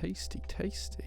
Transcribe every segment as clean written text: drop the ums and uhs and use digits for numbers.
Tasty, tasty.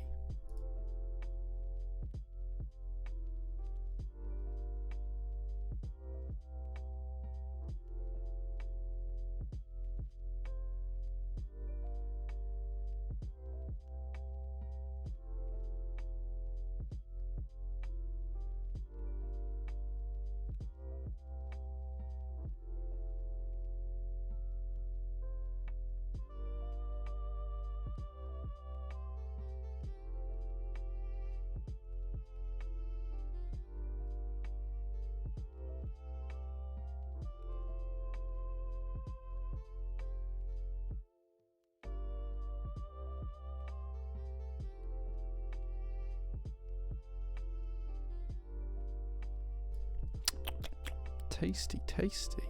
Tasty, tasty.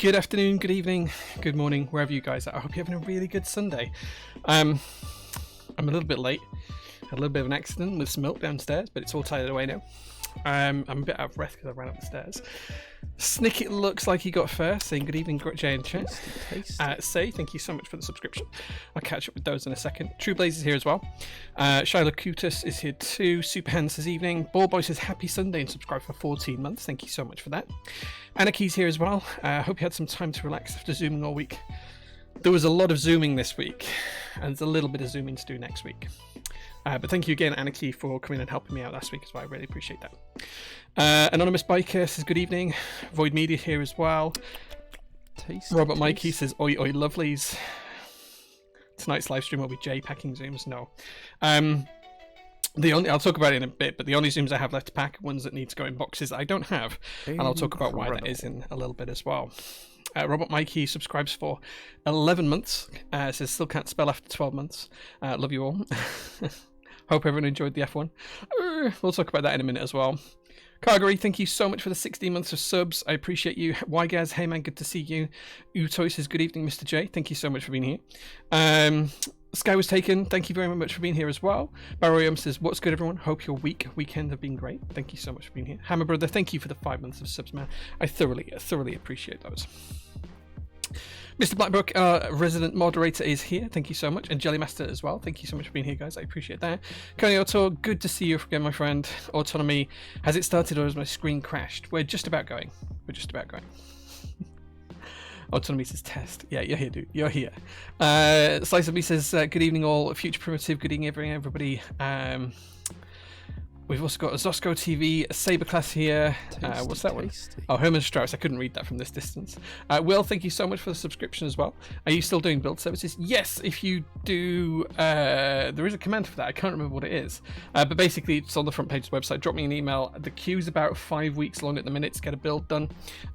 Good afternoon, good evening, good morning, wherever you guys are. I hope you're having a really good Sunday. I'm a little bit late. Had a little bit of an accident with some milk downstairs, but it's all tied away now. I'm a bit out of breath because I ran up the stairs. Snick, it looks like he got first, saying good evening, Jay and chat. Say, thank you so much for the subscription. I'll catch up with those in a second. True Blaze is here as well. Shiloh Cutis is here too. Superhand says evening. Ball Boy says happy Sunday and subscribe for 14 months. Thank you so much for that. Anarchy's here as well. Hope you had some time to relax after Zooming all week. There was a lot of Zooming this week, and there's a little bit of Zooming to do next week. But thank you again, Anarchy, for coming and helping me out last week as well. I really appreciate that. Anonymous Biker says good evening. Void Media here as well. Robert Mikey says oi oi lovelies. Tonight's live stream will be Jay packing zooms. No. I'll talk about it in a bit, but the only zooms I have left to pack are ones that need to go in boxes that I don't have. And I'll talk about why that is in a little bit as well. Robert Mikey subscribes for 11 months. Says still can't spell after 12 months. Love you all. Hope everyone enjoyed the F1. We'll talk about that in a minute as well. Calgary, thank you so much for the 16 months of subs. I appreciate you. Wygaz, hey man, good to see you. Utoy says good evening, Mr. J. Thank you so much for being here. Sky was taken. Thank you very much for being here as well. Barroyum says, what's good, everyone? Hope your weekend have been great. Thank you so much for being here. Hammer Brother, thank you for the 5 months of subs, man. I thoroughly appreciate those. Mr. Blackbrook, resident moderator, is here. Thank you so much. And Jellymaster as well. Thank you so much for being here, guys. I appreciate that. Coney Otto, good to see you again, my friend. Autonomy, has it started or has my screen crashed? We're just about going. Autonomy says test. Yeah, you're here, dude. You're here. Slice of Me says, good evening all. Future Primitive, good evening everybody. We've also got a Zosco TV, a Saberclass here. What's that one? Oh, Herman Strauss. I couldn't read that from this distance. Will, thank you so much for the subscription as well. Are you still doing build services? Yes, if you do, there is a command for that. I can't remember what it is. But basically, it's on the front page of the website. Drop me an email. The queue's about 5 weeks long at the minute to get a build done.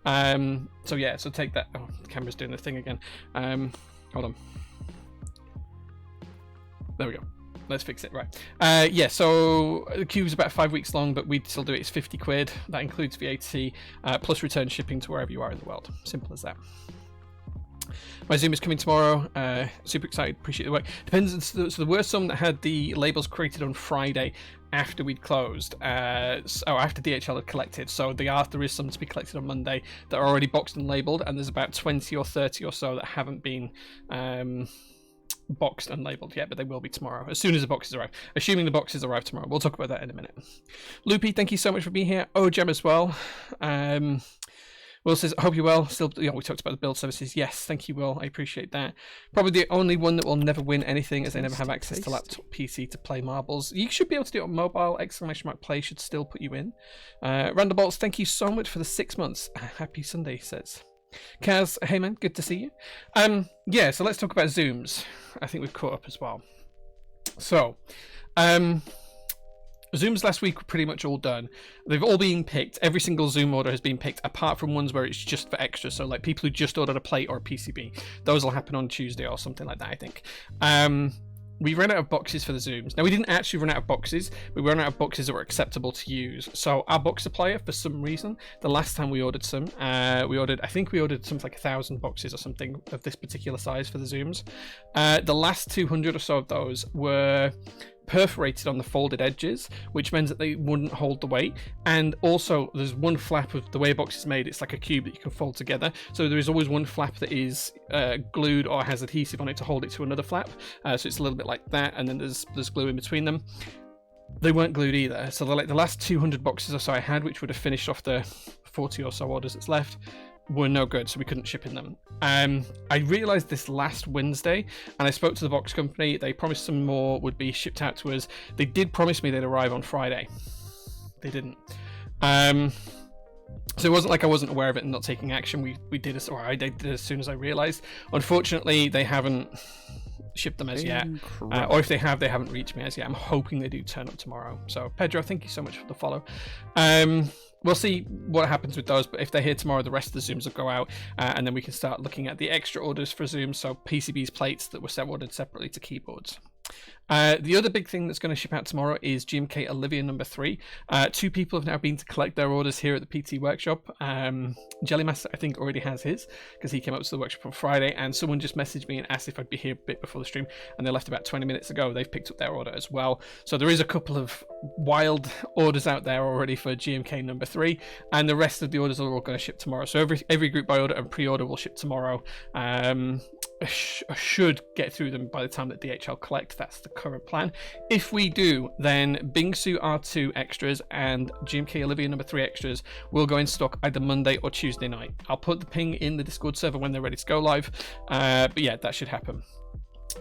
So yeah, so take that. Oh, the camera's doing the thing again. Hold on. There we go. Let's fix it, right. Yeah, so the queue is about 5 weeks long, but we'd still do it. It's 50 quid. That includes VAT, plus return shipping to wherever you are in the world. Simple as that. My Zoom is coming tomorrow. Super excited. Appreciate the work. Depends. So there were some that had the labels created on Friday after we'd closed, after DHL had collected. So there is some to be collected on Monday that are already boxed and labeled, and there's about 20 or 30 or so that haven't been boxed and labeled yet, but they will be tomorrow as soon as the boxes arrive, assuming the boxes arrive tomorrow. We'll talk about that in a minute. Loopy, thank you so much for being here. Gem as well. Will says, I hope you're well. Still, we talked about the build services. Yes, thank you, Will. I appreciate that. Probably the only one that will never win anything is they never have access to laptop PC to play marbles. You should be able to do it on mobile. !play should still put you in. Randall Bolts, thank you so much for the 6 months. Happy Sunday, says Kaz, hey man, good to see you. Yeah, so let's talk about Zooms. I think we've caught up as well. So, Zooms last week were pretty much all done. They've all been picked. Every single Zoom order has been picked, apart from ones where it's just for extra. So, like people who just ordered a plate or a PCB. Those will happen on Tuesday or something like that, I think. We ran out of boxes for the Zooms. Now, we didn't actually run out of boxes. We ran out of boxes that were acceptable to use. So our box supplier, for some reason, the last time we ordered some, I think we ordered something like 1,000 boxes or something of this particular size for the Zooms. The last 200 or so of those were perforated on the folded edges, which meant that they wouldn't hold the weight. And also there's one flap of the way a box is made, it's like a cube that you can fold together, so there is always one flap that is glued or has adhesive on it to hold it to another flap, so it's a little bit like that, and then there's glue in between them. They weren't glued either, so the last 200 boxes or so I had, which would have finished off the 40 or so orders that's left, were no good, so we couldn't ship in them. I realized this last Wednesday, and I spoke to the box company. They promised some more would be shipped out to us. They did promise me they'd arrive on Friday. They didn't. So it wasn't like I wasn't aware of it and not taking action. We did this, or I did as soon as I realized. Unfortunately, they haven't shipped them as yet, or if they have, they haven't reached me as yet. I'm hoping they do turn up tomorrow. So Pedro, thank you so much for the follow. We'll see what happens with those, but if they're here tomorrow, the rest of the Zooms will go out, and then we can start looking at the extra orders for Zooms, so PCBs, plates that were ordered separately to keyboards. The other big thing that's going to ship out tomorrow is GMK Olivia number 3. 2 people have now been to collect their orders here at the PT workshop. Jellymaster, I think, already has his because he came up to the workshop on Friday, and someone just messaged me and asked if I'd be here a bit before the stream, and they left about 20 minutes ago. They've picked up their order as well. So there is a couple of wild orders out there already for GMK number 3, and the rest of the orders are all going to ship tomorrow. So every group buy order and pre-order will ship tomorrow. I should get through them by the time that DHL collect. That's the current plan. If we do, then Bingsu R2 extras and GMK Olivia number 3 extras will go in stock either Monday or Tuesday night. I'll put the ping in the Discord server when they're ready to go live, but yeah, that should happen.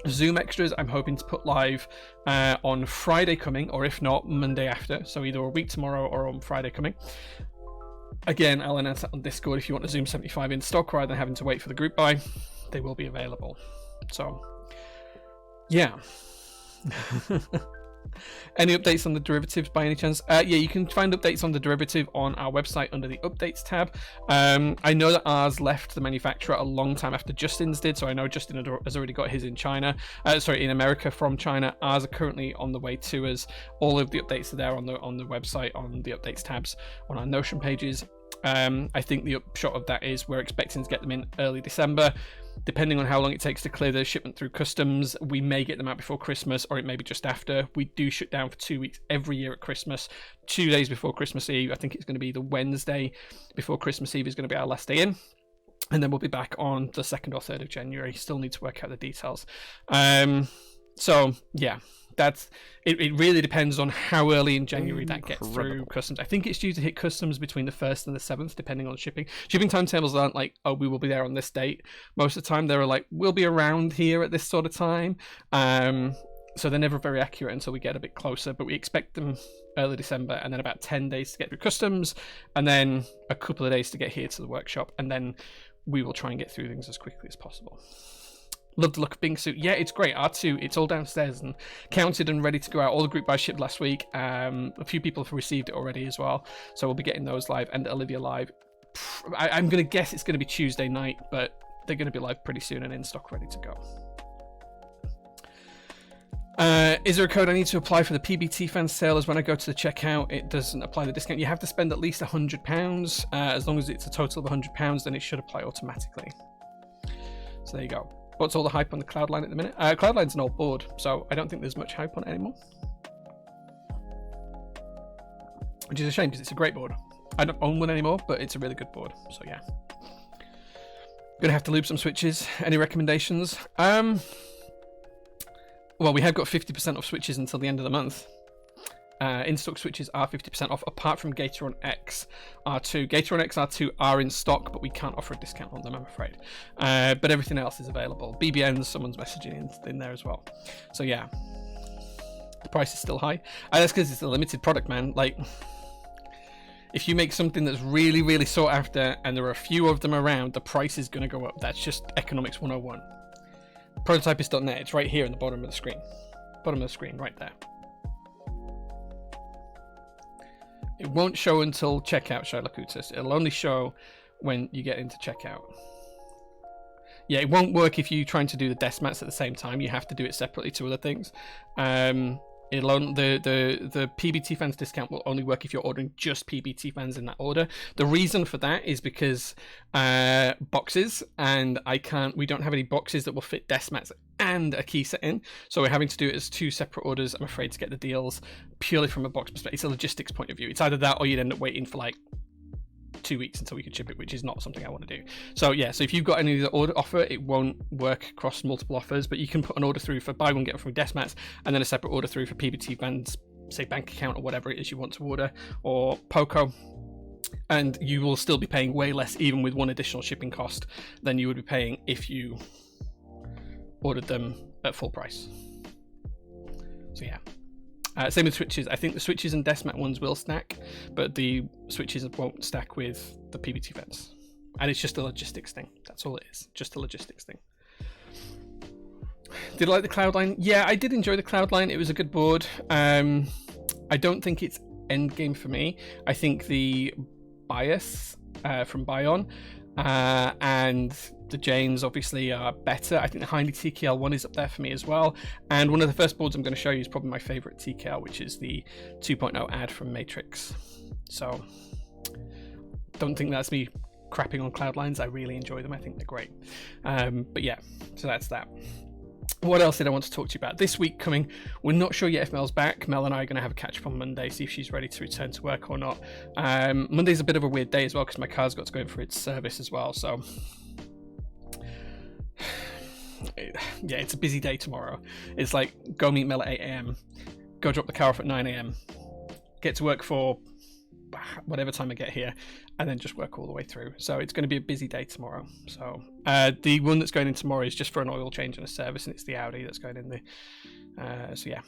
Zoom extras I'm hoping to put live on Friday coming, or if not, Monday after, so either a week tomorrow or on Friday coming. Again, I'll announce that on Discord. If you want a Zoom 75 in stock rather than having to wait for the group buy, they will be available. So yeah. Any updates on the derivatives by any chance? Yeah, you can find updates on the derivative on our website under the updates tab. I know that ours left the manufacturer a long time after Justin's did, so I know Justin has already got his in China, in America from China. Ours are currently on the way to us. All of the updates are there on the website, on the updates tabs, on our Notion pages. I think the upshot of that is we're expecting to get them in early December. Depending on how long it takes to clear the shipment through customs, we may get them out before Christmas, or it may be just after. We do shut down for 2 weeks every year at Christmas, 2 days before Christmas Eve. I think it's going to be the Wednesday before Christmas Eve is going to be our last day in, and then we'll be back on the 2nd or 3rd of January. Still need to work out the details. So yeah, that's it. It really depends on how early in January that gets through customs. I think it's due to hit customs between the 1st and the 7th, depending on shipping. Shipping timetables aren't like, oh, we will be there on this date. Most of the time, they're like, we'll be around here at this sort of time. So they're never very accurate until we get a bit closer. But we expect them early December, and then about 10 days to get through customs, and then a couple of days to get here to the workshop, and then we will try and get through things as quickly as possible. Love the look of Bingsu. Yeah, it's great. R2, it's all downstairs and counted and ready to go out. All the group buys shipped last week. A few people have received it already as well. So we'll be getting those live, and Olivia live. I'm going to guess it's going to be Tuesday night, but they're going to be live pretty soon and in stock ready to go. Is there a code I need to apply for the PBT fan sale? As when I go to the checkout, it doesn't apply the discount. You have to spend at least £100. As long as it's a total of £100, then it should apply automatically. So there you go. What's all the hype on the Cloudline at the minute? Cloudline's an old board, so I don't think there's much hype on it anymore. Which is a shame, because it's a great board. I don't own one anymore, but it's a really good board, so yeah. Gonna have to loop some switches. Any recommendations? Well, we have got 50% off switches until the end of the month. In-stock switches are 50% off, apart from Gateron X R2. Gateron X R2 are in stock, but we can't offer a discount on them, I'm afraid. But everything else is available. BBNs, someone's messaging in there as well. So yeah, the price is still high. That's because it's a limited product, man. Like, if you make something that's really, really sought after, and there are a few of them around, the price is going to go up. That's just economics 101. Prototypist.net, it's right here in the bottom of the screen. Bottom of the screen, right there. It won't show until checkout, Shylakutis. It'll only show when you get into checkout. Yeah, it won't work if you're trying to do the desk mats at the same time. You have to do it separately to other things. It'll only, the PBT fans discount will only work if you're ordering just PBT fans in that order. The reason for that is because boxes, and we don't have any boxes that will fit desk mats and a key set in, so we're having to do it as 2 separate orders, I'm afraid, to get the deals purely from a box perspective. It's a logistics point of view. It's either that or you'd end up waiting for like 2 weeks until we could ship it, which is not something I want to do. So yeah, so if you've got any of the order offer, it won't work across multiple offers, but you can put an order through for buy one get one free desk mats, and then a separate order through for PBT fans, say bank account or whatever it is you want to order, or Poco, and you will still be paying way less, even with one additional shipping cost, than you would be paying if you ordered them at full price. So yeah. Same with switches. I think the switches and desk mat ones will stack, but the switches won't stack with the PBT fans. And it's just a logistics thing. That's all it is. Just a logistics thing. Did I like the Cloudline? Yeah, I did enjoy the Cloudline. It was a good board. I don't think it's endgame for me. I think the bias from Bion and the Janes obviously are better. I think the Hindy TKL1 is up there for me as well. And one of the first boards I'm going to show you is probably my favorite TKL, which is the 2.0 ad from Matrix. So don't think that's me crapping on Cloudlines. I really enjoy them. I think they're great. But yeah, so that's that. What else did I want to talk to you about this week coming? We're not sure yet if Mel's back. Mel and I are going to have a catch up on Monday, see if she's ready to return to work or not. Monday's a bit of a weird day as well because my car's got to go in for its service as well. So yeah, it's a busy day tomorrow. It's like go meet Mel at 8 a.m, go drop the car off at 9 a.m, get to work for whatever time I get here, and then just work all the way through. So it's going to be a busy day tomorrow. So the one that's going in tomorrow is just for an oil change and a service, and it's the Audi that's going in there. So yeah.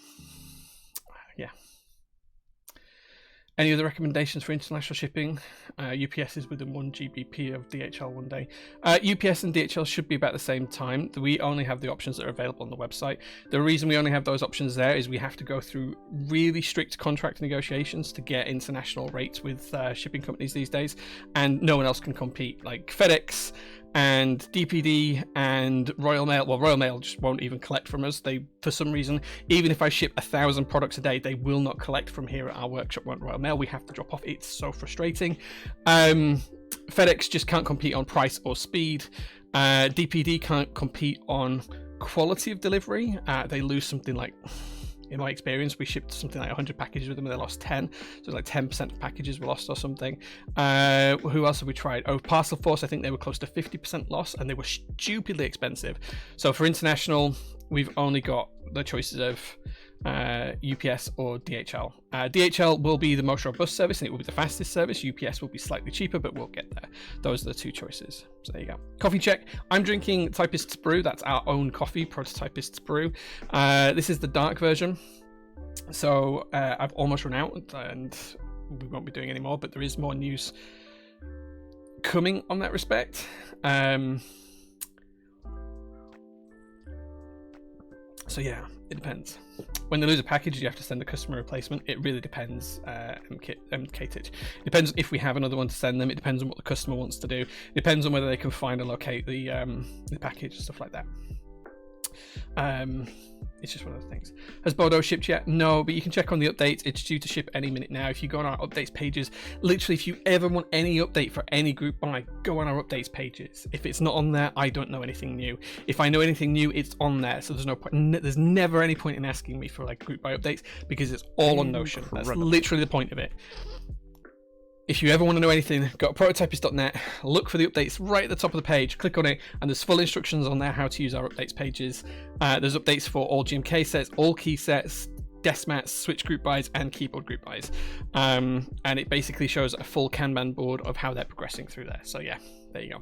Any other recommendations for international shipping? UPS is within 1 GBP of DHL one day. UPS and DHL should be about the same time. We only have the options that are available on the website. The reason we only have those options there is we have to go through really strict contract negotiations to get international rates with shipping companies these days, and no one else can compete. Like FedEx and DPD and Royal Mail. Well, Royal Mail just won't even collect from us. They, for some reason, even if I ship 1,000 products a day, they will not collect from here at our workshop at Royal Mail. We have to drop off. It's so frustrating. FedEx just can't compete on price or speed. DPD can't compete on quality of delivery. They lose something like, in my experience, we shipped something like 100 packages with them and they lost 10. So it's like 10% of packages were lost or something. Who else have we tried? Oh, Parcel Force, I think they were close to 50% loss and they were stupidly expensive. So for international, we've only got the choices of UPS or DHL. DHL will be the most robust service and it will be the fastest service. UPS will be slightly cheaper, but we'll get there. Those are the two choices. So there you go. Coffee check. I'm drinking Typist's Brew. That's our own coffee, Prototypist's Brew. This is the dark version. So I've almost run out and we won't be doing any more, but there is more news coming on that respect. So yeah, it depends. When they lose a package, you have to send a customer replacement. It really depends, MK Titch. It depends if we have another one to send them. It depends on what the customer wants to do. It depends on whether they can find and locate the package and stuff like that. It's just one of those things. Has Bordeaux shipped yet? No, but you can check on the updates. It's due to ship any minute now. If you go on our updates pages, literally, if you ever want any update for any group buy, go on our updates pages. If it's not on there, I don't know anything new. If I know anything new, it's on there. So there's no point. There's never any point in asking me for like group buy updates because it's all on Notion. That's literally the point of it. If you ever want to know anything, go to prototypist.net, look for the updates right at the top of the page, click on it, and there's full instructions on there how to use our updates pages. There's updates for all GMK sets, all key sets, desk mats, switch group buys, and keyboard group buys. And it basically shows a full Kanban board of how they're progressing through there. So yeah, there you go.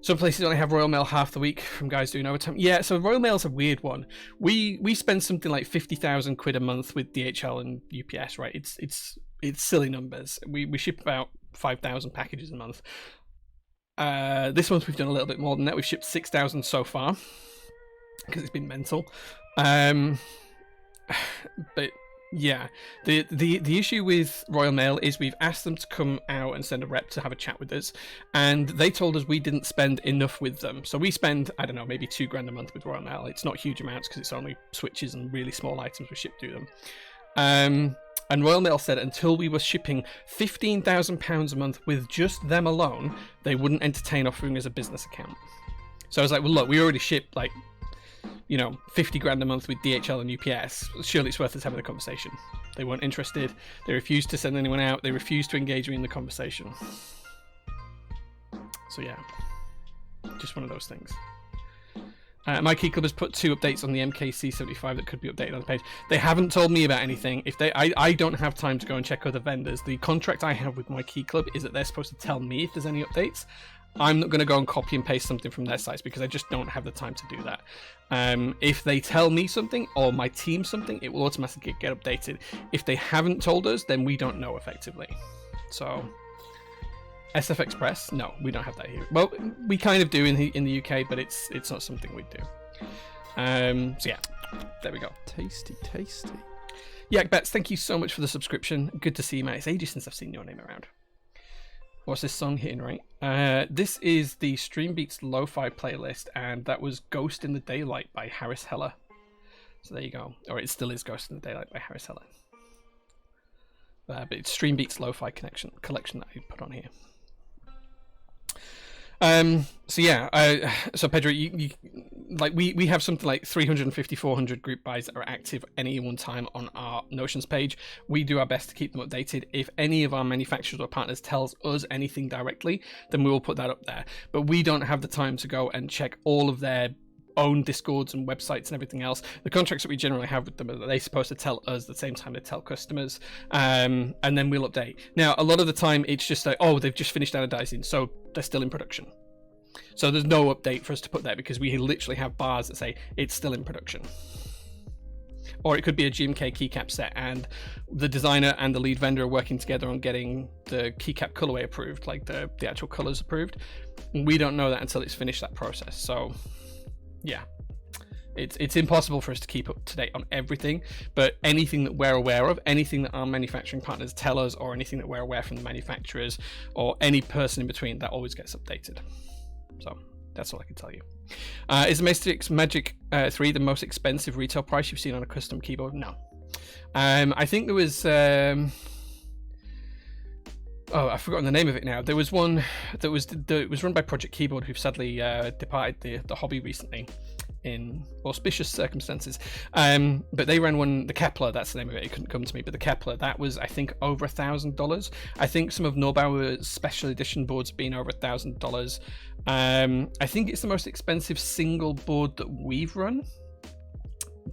Some places only have Royal Mail half the week from guys doing overtime. Yeah, so Royal Mail's a weird one. We spend something like 50,000 quid a month with DHL and UPS, right? It's silly numbers. We ship about 5,000 packages a month. This month we've done a little bit more than that. We've shipped 6,000 so far because it's been mental. But yeah, the issue with Royal Mail is we've asked them to come out and send a rep to have a chat with us, and they told us we didn't spend enough with them. So we spend, I don't know, maybe £2,000 a month with Royal Mail. It's not huge amounts because it's only switches and really small items we ship to them. And Royal Mail said until we were shipping £15,000 a month with just them alone, they wouldn't entertain offering us a business account. So I was like, well, look, we already ship like, you know, £50,000 a month with DHL and UPS. Surely it's worth us having a conversation. They weren't interested. They refused to send anyone out. They refused to engage me in the conversation. So yeah, just one of those things. My Key Club has put 2 updates on the MKC75 that could be updated on the page. They haven't told me about anything. I don't have time to go and check other vendors. The contract I have with my Key Club is that they're supposed to tell me if there's any updates. I'm not going to go and copy and paste something from their sites because I just don't have the time to do that. If they tell me something or my team something, it will automatically get updated. If they haven't told us, then we don't know effectively. So SF Express, no, we don't have that here. Well, we kind of do in the UK, but it's not something we do. So yeah, there we go. Tasty, tasty. Yak Bets, thank you so much for the subscription. Good to see you, man. It's ages since I've seen your name around. What's this song hitting, right? This is the Stream Beats Lo-Fi playlist, and that was Ghost in the Daylight by Harris Heller. So there you go. Or it still is Ghost in the Daylight by Harris Heller. But it's Stream Beats Lo-Fi collection that I put on here. So yeah, so Pedro, you like we have something like 350, 400 group buys that are active any one time on our Notions page. We do our best to keep them updated. If any of our manufacturers or partners tells us anything directly, then we will put that up there. But we don't have the time to go and check all of their own Discords and websites and everything else. The contracts that we generally have with them are that they're supposed to tell us the same time they tell customers, and then we'll update. Now, a lot of the time it's just like, oh, they've just finished anodizing, so they're still in production. So there's no update for us to put there because we literally have bars that say it's still in production. Or it could be a GMK keycap set and the designer and the lead vendor are working together on getting the keycap colorway approved, like the actual colors approved. We don't know that until it's finished that process. So yeah, it's impossible for us to keep up to date on everything, but anything that we're aware of, anything that our manufacturing partners tell us, or anything that we're aware from the manufacturers or any person in between, that always gets updated. So that's all I can tell you. Is the Matrix Magic 3 the most expensive retail price you've seen on a custom keyboard? No. I think there was oh, I've forgotten the name of it now. There was one that was it was run by Project Keyboard, who've sadly departed the hobby recently in auspicious circumstances. But they ran one, the Kepler, that's the name of it. It couldn't come to me, but the Kepler, that was, I think, over $1,000. I think some of Norbauer's special edition boards have been over $1,000. I think it's the most expensive single board that we've run,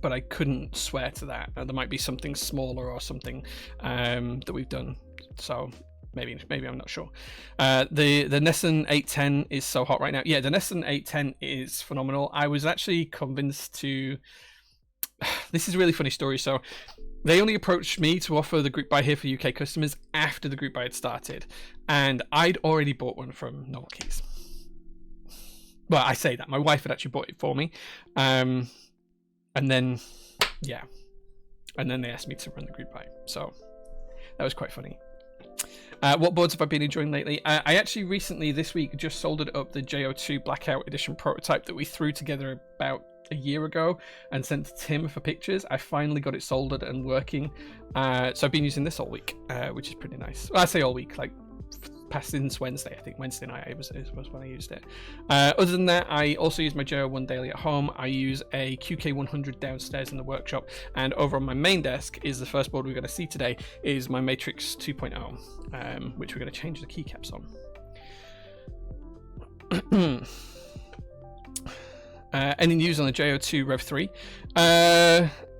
but I couldn't swear to that. There might be something smaller or something that we've done. So maybe I'm not sure. The Nessun 810 is so hot right now. Yeah, the Nessun 810 is phenomenal. I was actually convinced to. This is a really funny story. So they only approached me to offer the group buy here for UK customers after the group buy had started, and I'd already bought one from Normal Keys. Well, I say that my wife had actually bought it for me, and then yeah, and then they asked me to run the group buy. So that was quite funny. What boards have I been enjoying lately? I actually recently, this week, just soldered up the JO2 Blackout Edition prototype that we threw together about a year ago and sent to Tim for pictures. I finally got it soldered and working. So I've been using this all week, which is pretty nice. Well, I say all week, like past since Wednesday. I think Wednesday night was when I used it. Other than that, I also use my JO1 daily at home. I use a QK100 downstairs in the workshop, and over on my main desk is the first board we're going to see today, is my Matrix 2.0, which we're going to change the keycaps on. Any news on the JO2 Rev 3?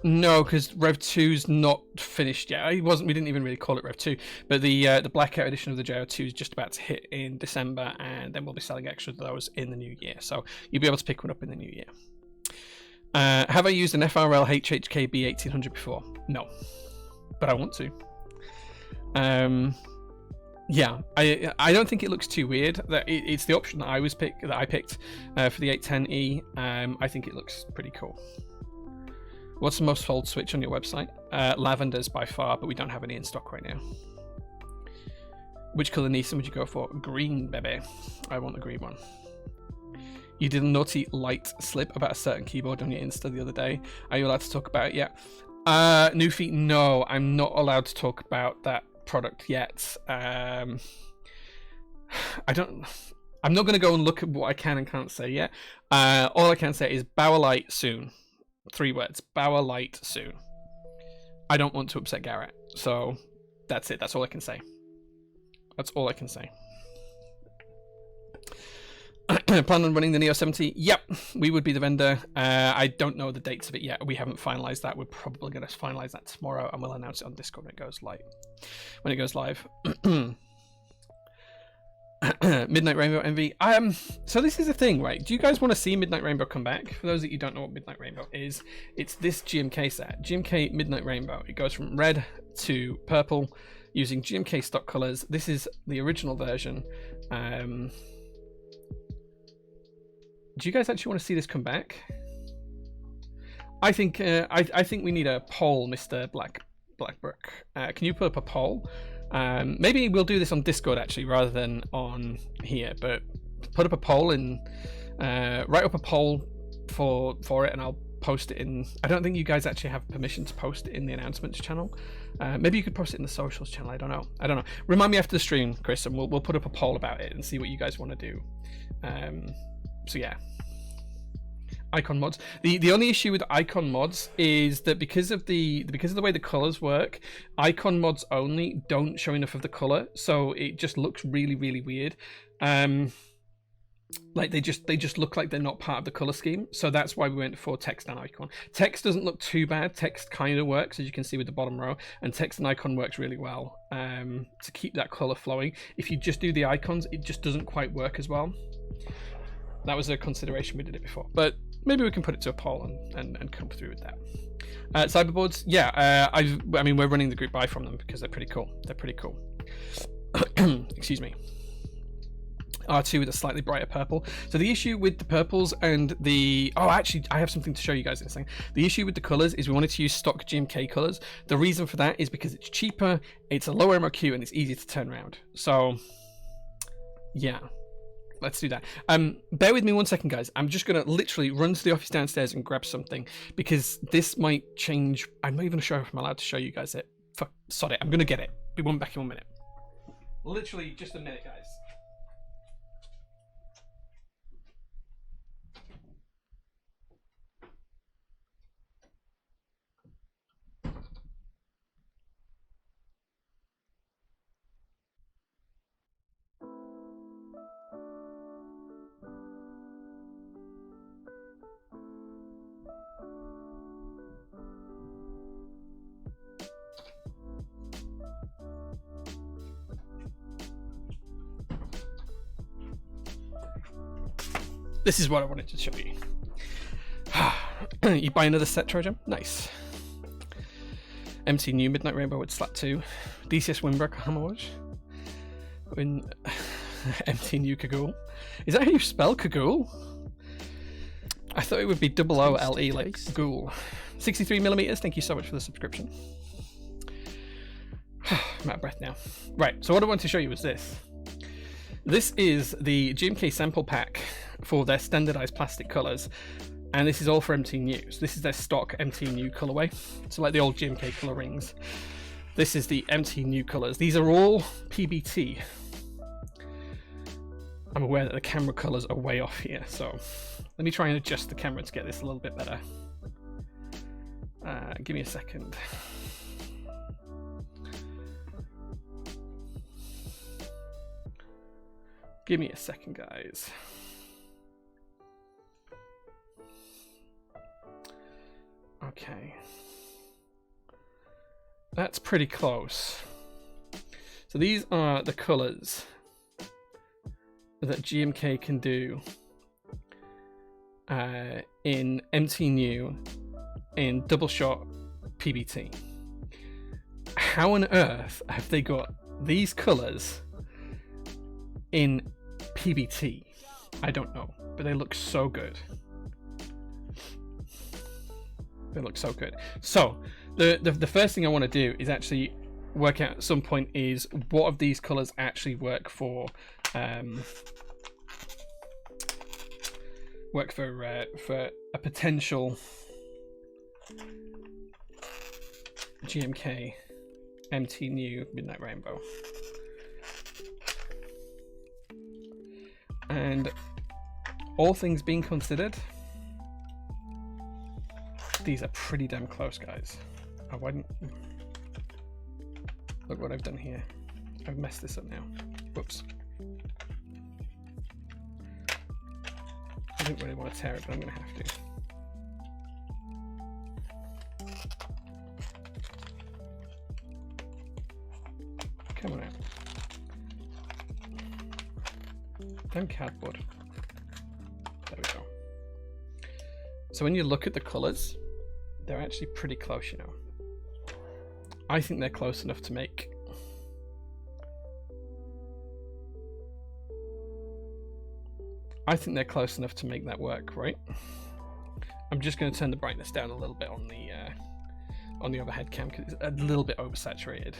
No, because Rev 2's not finished yet. We didn't even really call it Rev 2, but the Blackout edition of the JO2 is just about to hit in December, and then we'll be selling extra of those in the new year. So you'll be able to pick one up in the new year. Have I used an FRL HHKB 1800 before? No, but I want to. Yeah, I don't think it looks too weird. It's the option that I picked for the 810E. I think it looks pretty cool. What's the most sold Switch on your website? Lavender's by far, but we don't have any in stock right now. Which colour Nissan would you go for? Green, baby. I want the green one. You did a naughty light slip about a certain keyboard on your Insta the other day. Are you allowed to talk about it yet? New Feet, no, I'm not allowed to talk about that product yet. I'm not going to go and look at what I can and can't say yet. All I can say is Bower Light soon. 3 words. Bower Light soon. I don't want to upset Garrett, so that's it. That's all I can say. That's all I can say. Plan on running the Neo 70? Yep, we would be the vendor. I don't know the dates of it yet. We haven't finalized that. We're probably going to finalize that tomorrow, and we'll announce it on Discord when it goes live. Midnight Rainbow Envy. So this is the thing, right? Do you guys want to see Midnight Rainbow come back? For those that you don't know what Midnight Rainbow is, it's this GMK set. GMK Midnight Rainbow. It goes from red to purple using GMK stock colors. This is the original version. Do you guys actually want to see this come back? I think I think we need a poll, Mr. Blackbrook. Can you put up a poll? Maybe we'll do this on Discord actually rather than on here, but put up a poll and write up a poll for it, and I'll post it in. I don't think you guys actually have permission to post it in the announcements channel. Maybe you could post it in the socials channel. I don't know. Remind me after the stream, Chris, and we'll put up a poll about it and see what you guys want to do. So yeah, icon mods. The only issue with icon mods is that because of the way the colors work, icon mods only don't show enough of the color, so it just looks really weird. Like they just look like they're not part of the color scheme. So that's why we went for text and icon. Text doesn't look too bad. Text kind of works, as you can see with the bottom row, and text and icon works really well to keep that color flowing. If you just do the icons, it just doesn't quite work as well. That was a consideration. We did it before, but maybe we can put it to a poll and come through with that. Cyberboards, yeah, I mean, we're running the group buy from them because they're pretty cool. Excuse me. R2 with a slightly brighter purple. So the issue with the purples and the... Oh, actually, I have something to show you guys in a second. The issue with the colors is we wanted to use stock GMK colors. The reason for that is because it's cheaper, it's a lower MOQ, and it's easier to turn around. So, yeah. Let's do that. Bear with me 1 second, guys. I'm just going to literally run to the office downstairs and grab something, because this might change. I'm not even sure if I'm allowed to show you guys it. Fuck, sod it. I'm going to get it. Be back in 1 minute. Literally just a minute, guys. This is what I wanted to show you. You buy another set, Trojan? Nice. MT New Midnight Rainbow with Slap 2. DCS Windbreaker Hammerwatch. In MT New Kagool. Is that how you spell Kagool? I thought it would be double O-L-E like Ghoul. 63mm, thank you so much for the subscription. I'm out of breath now. Right, so what I want to show you is this. This is the GMK sample pack for their standardized plastic colors, and this is all for MT New. So this is their stock MT New colorway. So like the old GMK color rings. This is the MT New colors. These are all PBT. I'm aware that the camera colors are way off here, so let me try and adjust the camera to get this a little bit better. Give me a second. Give me a second, guys. Okay. That's pretty close. So these are the colors that GMK can do in MT New in double shot PBT. How on earth have they got these colors in PBT? I don't know, but they look so good. They look so good. So the first thing I want to do is actually work out at some point is what of these colors actually work for a potential GMK MT New Midnight Rainbow. And all things being considered, these are pretty damn close, guys. Oh, why didn't... Look what I've done here. I've messed this up now. Whoops. I didn't really want to tear it, but I'm going to have to. Come on out. Damn cardboard. There we go. So when you look at the colours, they're actually pretty close, you know. I think they're close enough to make... I think they're close enough to make that work, right? I'm just going to turn the brightness down a little bit on the overhead cam because it's a little bit oversaturated.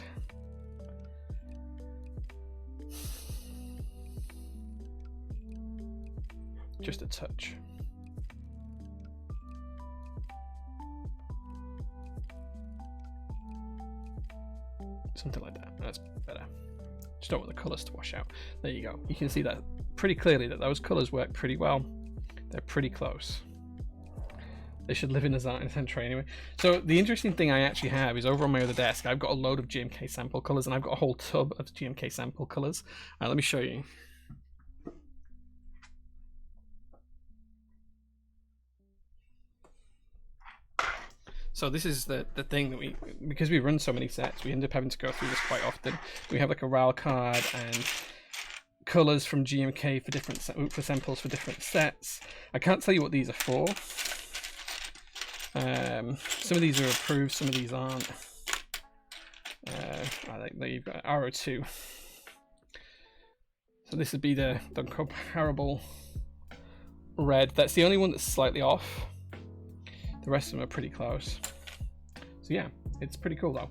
just a touch. Something like that. That's better. Just don't want the colours to wash out. There you go. You can see that pretty clearly that those colours work pretty well. They're pretty close. They should live in the design tray anyway. So the interesting thing I actually have is over on my other desk, I've got a load of GMK sample colours, and I've got a whole tub of GMK sample colours. Let me show you. So this is the thing that because we run so many sets, we end up having to go through this quite often. We have like a RAL card and colours from GMK for different for samples for different sets. I can't tell you what these are for. Some of these are approved, some of these aren't. I think that you've got RO2. So this would be the comparable red. That's the only one that's slightly off. The rest of them are pretty close. So yeah, it's pretty cool though.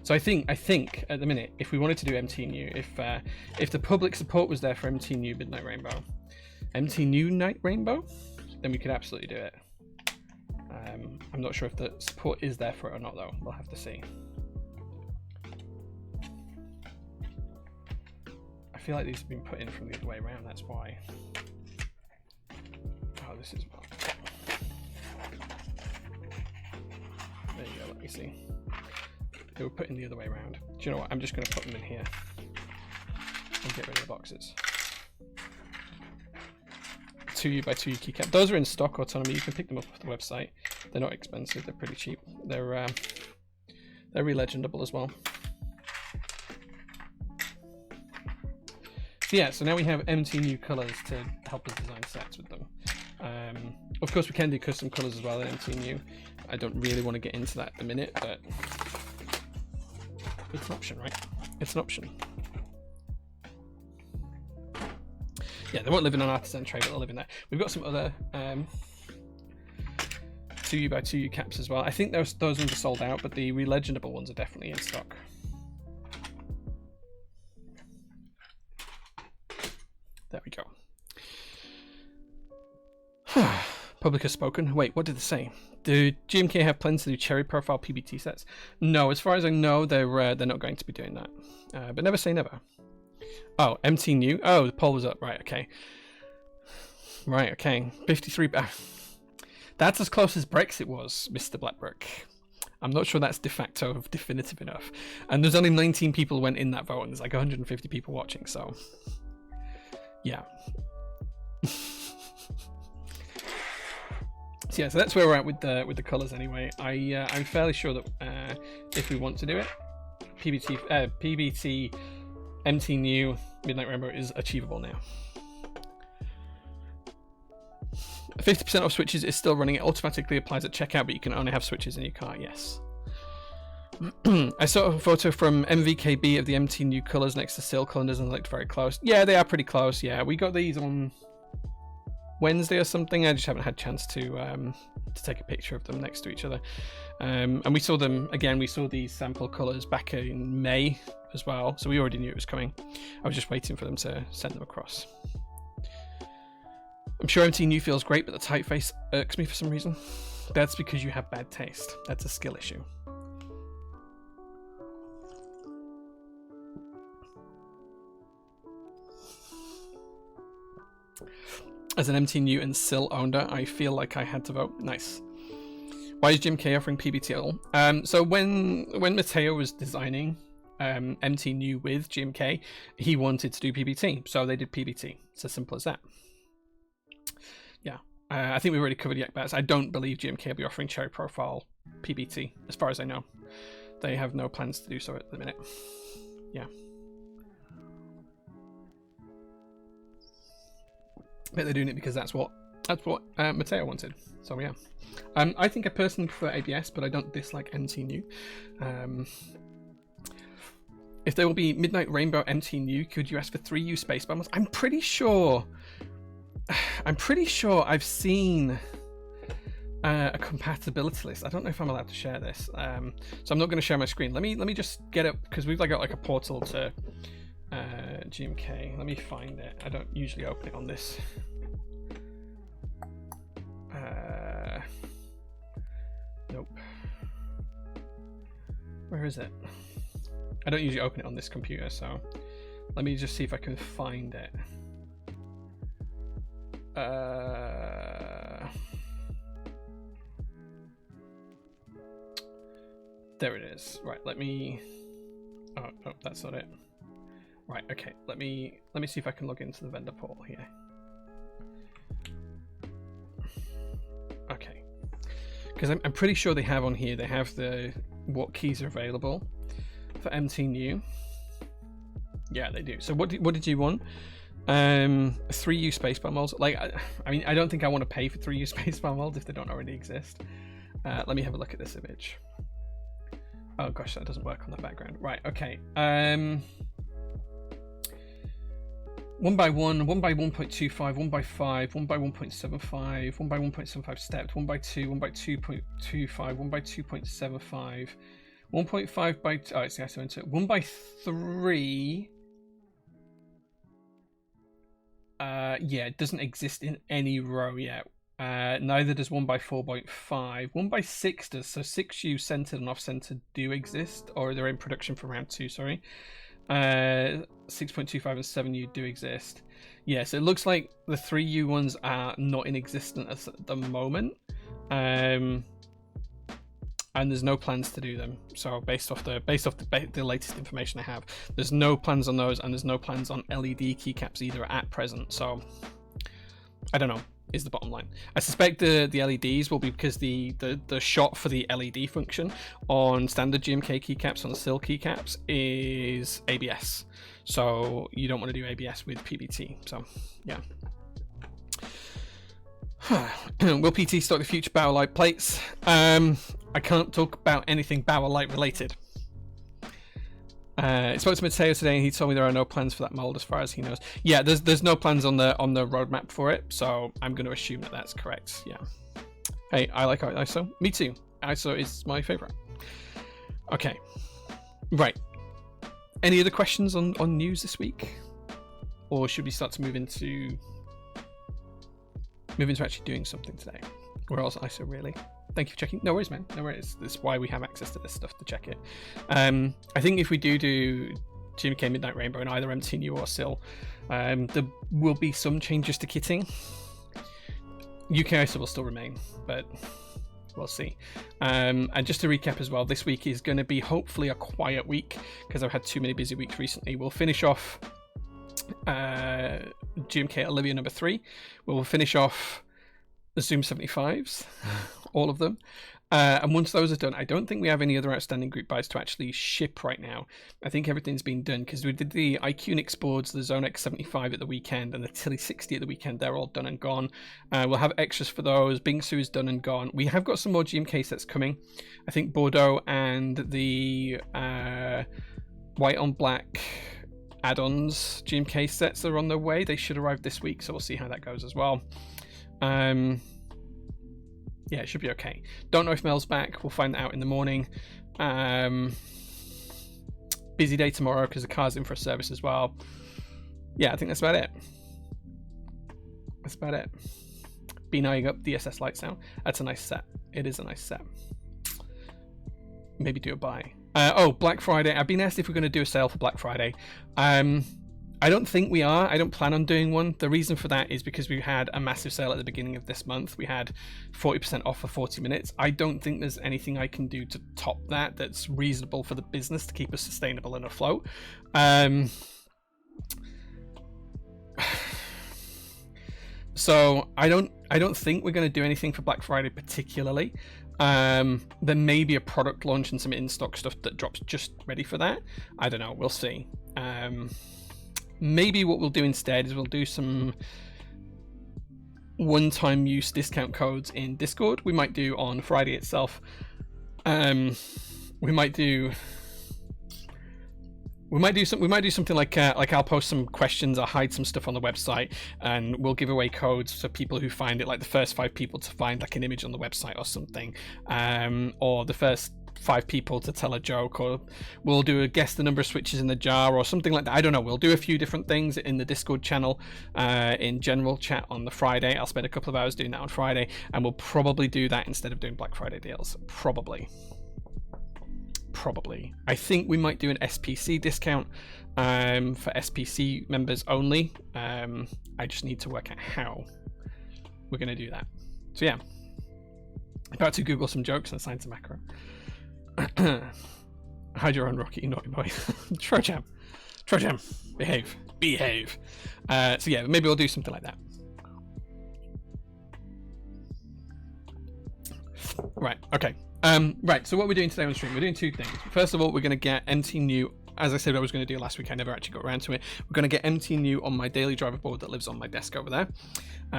So I think at the minute, if we wanted to do MT New, if the public support was there for MT New Midnight Rainbow, MT New Night Rainbow, then we could absolutely do it. I'm not sure if the support is there for it or not though. We'll have to see. I feel like these have been put in from the other way around, that's why. Oh, this is... There you go, let me see. They were put in the other way around. Do you know what? I'm just going to put them in here and get rid of the boxes. 2U by 2U keycap. Those are in stock autonomy. You can pick them up off the website. They're not expensive. They're pretty cheap. They're re-legendable as well. So yeah, so now we have MT New colours to help us design sets with them. Of course, we can do custom colours as well in MT New. I don't really want to get into that at the minute, but it's an option, right? It's an option. Yeah, they won't live in an artisan tray, but they'll live in there. We've got some other 2U by 2U caps as well. I think those ones are sold out, but the re-legendable ones are definitely in stock. There we go. Public has spoken. Wait, what did they say? Do GMK have plans to do cherry profile PBT sets? No, as far as I know, they're not going to be doing that. But never say never. Oh, MT New. Oh, the poll was up. Right, okay. Right, okay. 53. That's as close as Brexit was, Mr. Blackbrook. I'm not sure that's de facto definitive enough. And there's only 19 people who went in that vote, and there's like 150 people watching, so... Yeah. So yeah, so that's where we're at with the colours anyway. I'm fairly sure that if we want to do it, PBT MT New Midnight Rainbow is achievable now. 50% off switches is still running. It automatically applies at checkout, but you can only have switches in your cart. Yes. I saw a photo from MVKB of the MT New colours next to Seal calendars and they looked very close. Yeah, they are pretty close. Yeah, we got these on Wednesday or something. I just haven't had a chance to take a picture of them next to each other. And we saw them again. We saw these sample colours back in May as well, so we already knew it was coming. I was just waiting for them to send them across. I'm sure MT New feels great, but the typeface irks me for some reason. That's because you have bad taste. That's a skill issue. As an MT New and SIL owner, I feel like I had to vote. Nice. Why is GMK offering PBT? So when Matteo was designing MT New with GMK, he wanted to do PBT, so they did PBT. It's as simple as that. Yeah, I think we've already covered Yak Bats. I don't believe GMK will be offering cherry profile PBT, as far as I know. They have no plans to do so at the minute. Yeah. But they're doing it because that's what Matteo wanted. So yeah, I think I personally prefer ABS, but I don't dislike MT New. If there will be Midnight Rainbow MT New, could you ask for 3U space bombers? I'm pretty sure I've seen a compatibility list. I don't know if I'm allowed to share this, so I'm not going to share my screen. Let me just get up, because we've got like a portal to GMK. Let me find it. I don't usually open it on this. Nope. Where is it? I don't usually open it on this computer, so let me just see if I can find it. There it is. Right, let me... Oh, that's not it. Right, okay. Let me see if I can log into the vendor portal here. Okay. Because I'm pretty sure they have on here, they have what keys are available for MT-New. Yeah, they do. So what did you want? 3U spacebar molds. Like, I mean, I don't think I want to pay for 3U spacebar molds if they don't already exist. Let me have a look at this image. Oh gosh, that doesn't work on the background. Right, okay. 1 by 1, 1 by 1.25, 1 by 5, 1 by 1.75, 1 by 1.75 stepped, 1 by 2, 1 by 2.25, 1 by 2.75, 1.5 by... Oh, it's the ISO into 1 by 3... yeah, it doesn't exist in any row yet. Neither does 1 by 4.5. 1 by 6 does, so 6U centered and off-centered do exist, or they're in production for round 2, sorry. 6.25 and 7U do exist. Yeah, so it looks like the 3U ones are not in existence at the moment. And there's no plans to do them. So based off the latest information I have, there's no plans on those, and there's no plans on LED keycaps either at present. So I don't know, is the bottom line. I suspect the LEDs will be because the shot for the LED function on standard GMK keycaps, on the SIL keycaps, is ABS. So you don't want to do ABS with PBT. So yeah. Will PT stock the future Bauerlight plates? I can't talk about anything Bauerlight related. I spoke to Mateo today, and he told me there are no plans for that mold as far as he knows. Yeah, there's no plans on the roadmap for it, so I'm going to assume that that's correct. Yeah. Hey, I like ISO. Me too. ISO is my favorite. Okay. Right. Any other questions on news this week, or should we start to move into actually doing something today? Where else ISO really? Thank you for checking. No worries, man. No worries. That's why we have access to this stuff to check it. I think if we do GMK Midnight Rainbow in either MTNU or SIL, there will be some changes to kitting. UK ISO will still remain, but we'll see. And just to recap as well, this week is going to be hopefully a quiet week because I've had too many busy weeks recently. We'll finish off GMK Olivia number 3. We'll finish off the Zoom 75s, all of them. And once those are done, I don't think we have any other outstanding group buys to actually ship right now. I think everything's been done because we did the iQnix boards, the Zone X75 at the weekend, and the Tilly 60 at the weekend. They're all done and gone. We'll have extras for those. Bingsu is done and gone. We have got some more GMK sets coming. I think Bordeaux and the white on black add-ons GMK sets are on their way. They should arrive this week, so we'll see how that goes as well. Yeah, it should be okay. Don't know if Mel's back. We'll find that out in the morning. Busy day tomorrow because the car's in for a service as well. Yeah, I think that's about it. That's about it. Been eyeing up DSS lights now. That's a nice set. It is a nice set. Maybe do a buy. Oh, Black Friday. I've been asked if we're going to do a sale for Black Friday. I don't think we are. I don't plan on doing one. The reason for that is because we had a massive sale at the beginning of this month. We had 40% off for 40 minutes. I don't think there's anything I can do to top that that's reasonable for the business to keep us sustainable and afloat. So I don't think we're going to do anything for Black Friday particularly. There may be a product launch and some in-stock stuff that drops just ready for that. I don't know. We'll see. Maybe what we'll do instead is we'll do some one-time use discount codes in Discord. We might do on Friday itself. We might do something like I'll post some questions, I'll hide some stuff on the website, and we'll give away codes for people who find it, like the first 5 people to find like an image on the website or something, or the first 5 people to tell a joke, or we'll do a guess the number of switches in the jar or something like that. I don't know. We'll do a few different things in the Discord channel, in general chat on the Friday. I'll spend a couple of hours doing that on Friday, and we'll probably do that instead of doing Black Friday deals. Probably. I think we might do an SPC discount for SPC members only. I just need to work out how we're going to do that. So yeah, about to Google some jokes and assign some macro. Hide your own rocket, you naughty boy. Trojam, behave. So yeah, maybe we'll do something like that. Right, okay. Right, so what we're doing today on stream, we're doing 2 things. First of all, we're going to get MT New. As I said I was going to do last week, I never actually got around to it. We're going to get MT New on my daily driver board that lives on my desk over there,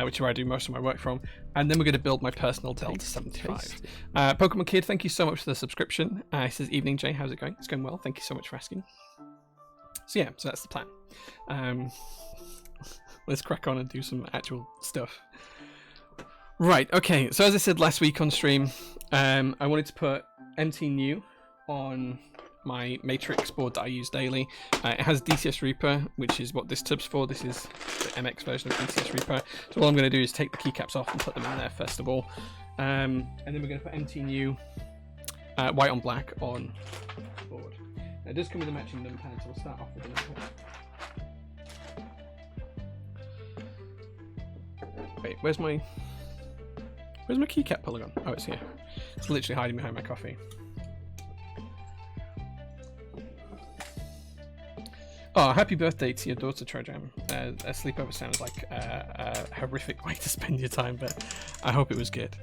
which is where I do most of my work from. And then we're going to build my personal Delta65. Pokemon Kid, thank you so much for the subscription. He says, evening, Jay, how's it going? It's going well. Thank you so much for asking. So yeah, so that's the plan. Let's crack on and do some actual stuff. Right, okay, so as I said last week on stream, I wanted to put MT New on my Matrix board that I use daily. It has DCS Reaper, which is what this tub's for. This is the MX version of DCS Reaper. So all I'm going to do is take the keycaps off and put them in there first of all. And then we're going to put MT New white on black on the board. Now, it does come with a matching numpad, so we'll start off with the numpad. Wait, where's my keycap polygon? Oh, it's here. It's literally hiding behind my coffee. Oh, happy birthday to your daughter, Trojam. A sleepover sounds like a horrific way to spend your time, but I hope it was good.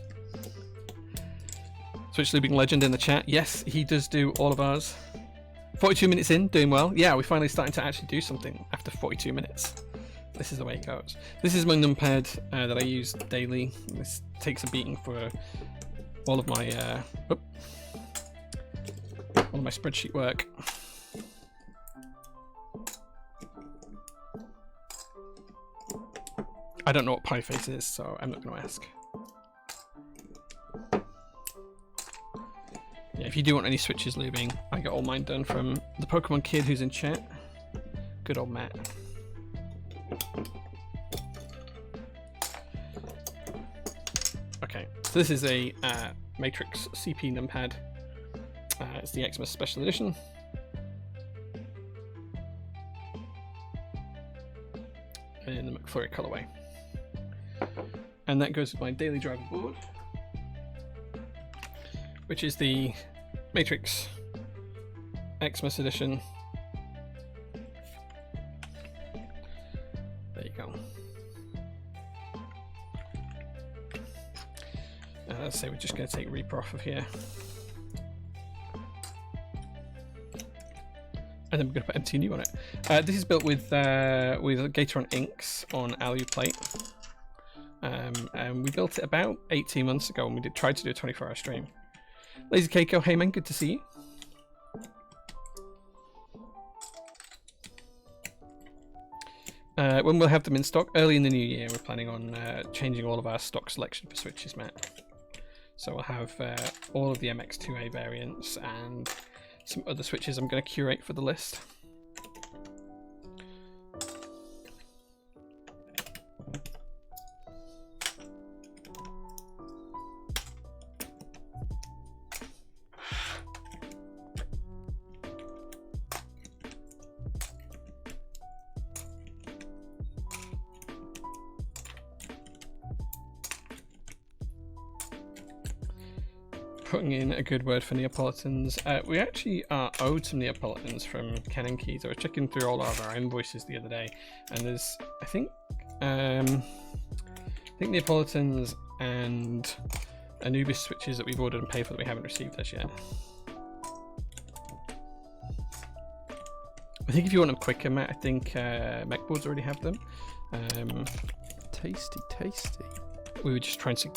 Switch Looping Legend in the chat. Yes, he does do all of ours. 42 minutes in, doing well. Yeah, we're finally starting to actually do something after 42 minutes. This is the way it goes. This is my numpad that I use daily. This takes a beating for all of my spreadsheet work. I don't know what PieFace is, so I'm not going to ask. Yeah, if you do want any switches lubing, I got all mine done from the Pokemon Kid who's in chat. Good old Matt. Okay, so this is a Matrix CP numpad. It's the Xmas Special Edition. In the McFlurry colorway. And that goes with my daily driver board, which is the Matrix Xmas Edition. There you go. Let's say we're just going to take Reaper off of here. And then we're going to put MT New on it. This is built with Gateron inks on Alu plate. And we built it about 18 months ago, and we tried to do a 24-hour stream. Lazy Keiko, hey man, good to see you. When we'll have them in stock, early in the new year, we're planning on changing all of our stock selection for switches, Matt. So we'll have all of the MX2A variants and some other switches I'm going to curate for the list. Putting in a good word for Neapolitans. We actually are owed some Neapolitans from Canon Keys. I was checking through all of our invoices the other day, and there's, I think Neapolitans and Anubis switches that we've ordered and paid for that we haven't received as yet. I think if you want them quicker, Matt, I think MechBoards already have them. Tasty. We were just trying to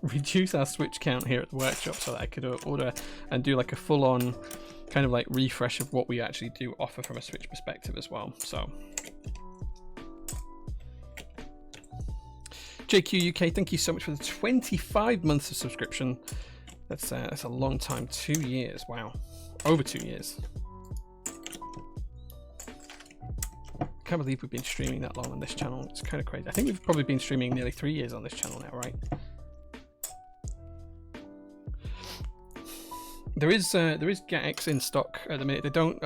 reduce our switch count here at the workshop so that I could order and do like a full-on kind of like refresh of what we actually do offer from a switch perspective as well. So JQ UK, thank you so much for the 25 months of subscription. That's a long time. 2 years. Wow, over 2 years. Can't believe we've been streaming that long on this channel. It's kind of crazy. I think we've probably been streaming nearly 3 years on this channel now, right? There is GetX in stock at the minute. They don't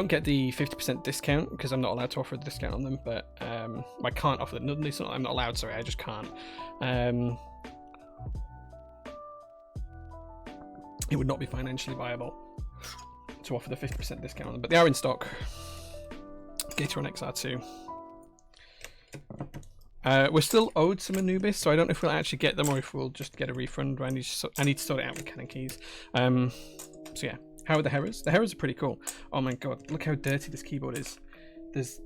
get the 50% discount because I'm not allowed to offer a discount on them. But I can't offer them. It's not, I'm not allowed. Sorry, I just can't. It would not be financially viable to offer the 50% discount on them. But they are in stock. Gateron XR2. We're still owed some Anubis, so I don't know if we'll actually get them or if we'll just get a refund. I need to sort it out with Canon Keys. So yeah, how are the Heras? The Heras are pretty cool. Oh my god, look how dirty this keyboard is. There's...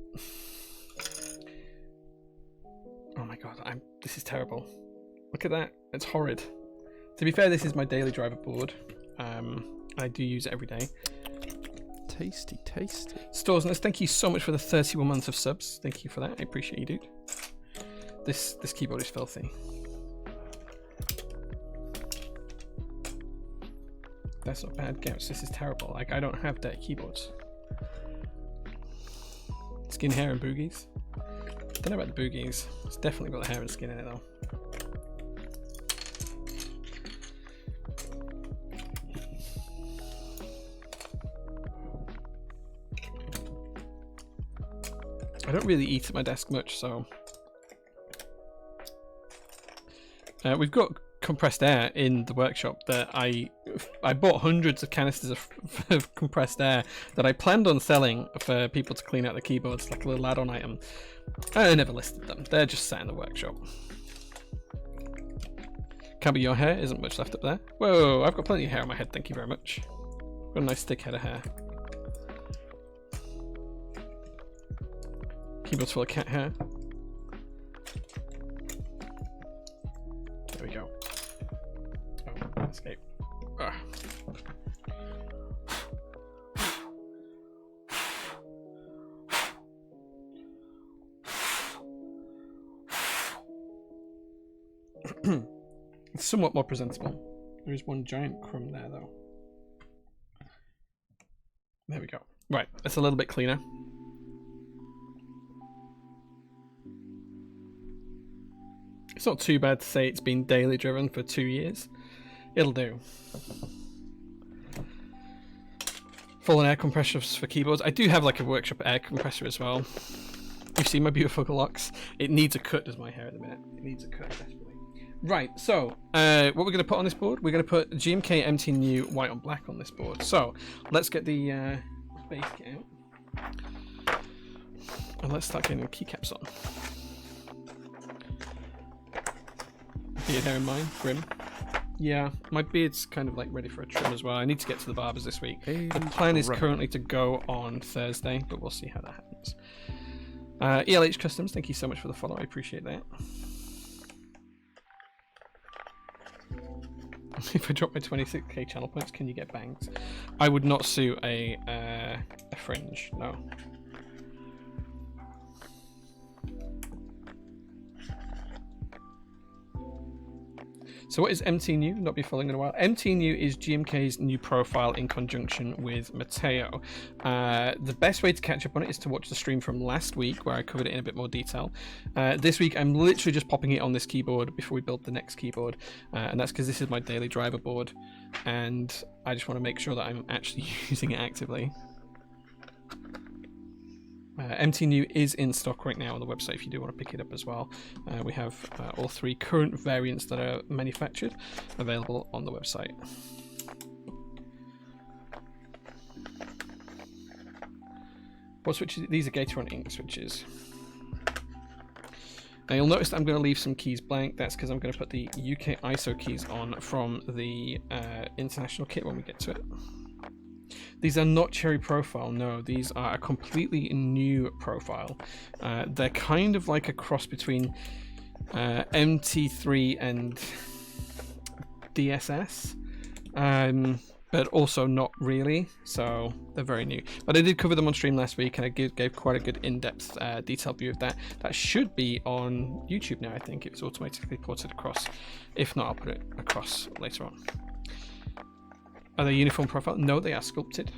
Oh my god, this is terrible. Look at that, it's horrid. To be fair, this is my daily driver board. I do use it every day. Tasty, tasty. Storesness, thank you so much for the 31 months of subs. Thank you for that. I appreciate you, dude. This keyboard is filthy. That's not bad, Gauss. This is terrible. Like, I don't have dirty keyboards. Skin, hair, and boogies. Don't know about the boogies. It's definitely got the hair and skin in it, though. I don't really eat at my desk much, so we've got compressed air in the workshop that I bought hundreds of canisters of compressed air that I planned on selling for people to clean out the keyboards, like a little add-on item. I never listed them. They're just sat in the workshop. Can't be your hair. Isn't much left up there. Whoa, I've got plenty of hair on my head. Thank you very much. Got a nice thick head of hair. Keyboard's full of cat hair. There we go. Oh, escape. Ugh. It's somewhat more presentable. There is one giant crumb there, though. There we go. Right, that's a little bit cleaner. It's not too bad to say it's been daily driven for 2 years. It'll do. Full air compressors for keyboards. I do have like a workshop air compressor as well. You see my beautiful locks? It needs a cut, does my hair at the minute. It needs a cut desperately. Right, so what we're going to put on this board, we're going to put GMK MT New white on black on this board. So let's get the base kit out. And let's start getting the keycaps on. Beard hair in mine, grim. Yeah, my beard's kind of like ready for a trim as well. I need to get to the barbers this week. The plan is currently to go on Thursday, but we'll see how that happens. ELH Customs, thank you so much for the follow. I appreciate that. If I drop my 26k channel points, can you get bangs? I would not sue a fringe, no. So what is MT New? Not been following in a while. MT New is GMK's new profile in conjunction with Mateo. The best way to catch up on it is to watch the stream from last week where I covered it in a bit more detail. This week I'm literally just popping it on this keyboard before we build the next keyboard. And that's because this is my daily driver board. And I just want to make sure that I'm actually using it actively. MT New is in stock right now on the website if you do want to pick it up as well. We have all 3 current variants that are manufactured available on the website. What switches? These are Gateron ink switches. Now you'll notice that I'm going to leave some keys blank. That's because I'm going to put the UK ISO keys on from the international kit when we get to it. These are not Cherry Profile, no, these are a completely new profile. They're kind of like a cross between MT3 and DSS. but also not really, so they're very new. But I did cover them on stream last week, and I gave quite a good in-depth, detailed view of that. That should be on YouTube now. I think it's automatically ported across. If not, I'll put it across later on. Are they uniform profile? No, they are sculpted.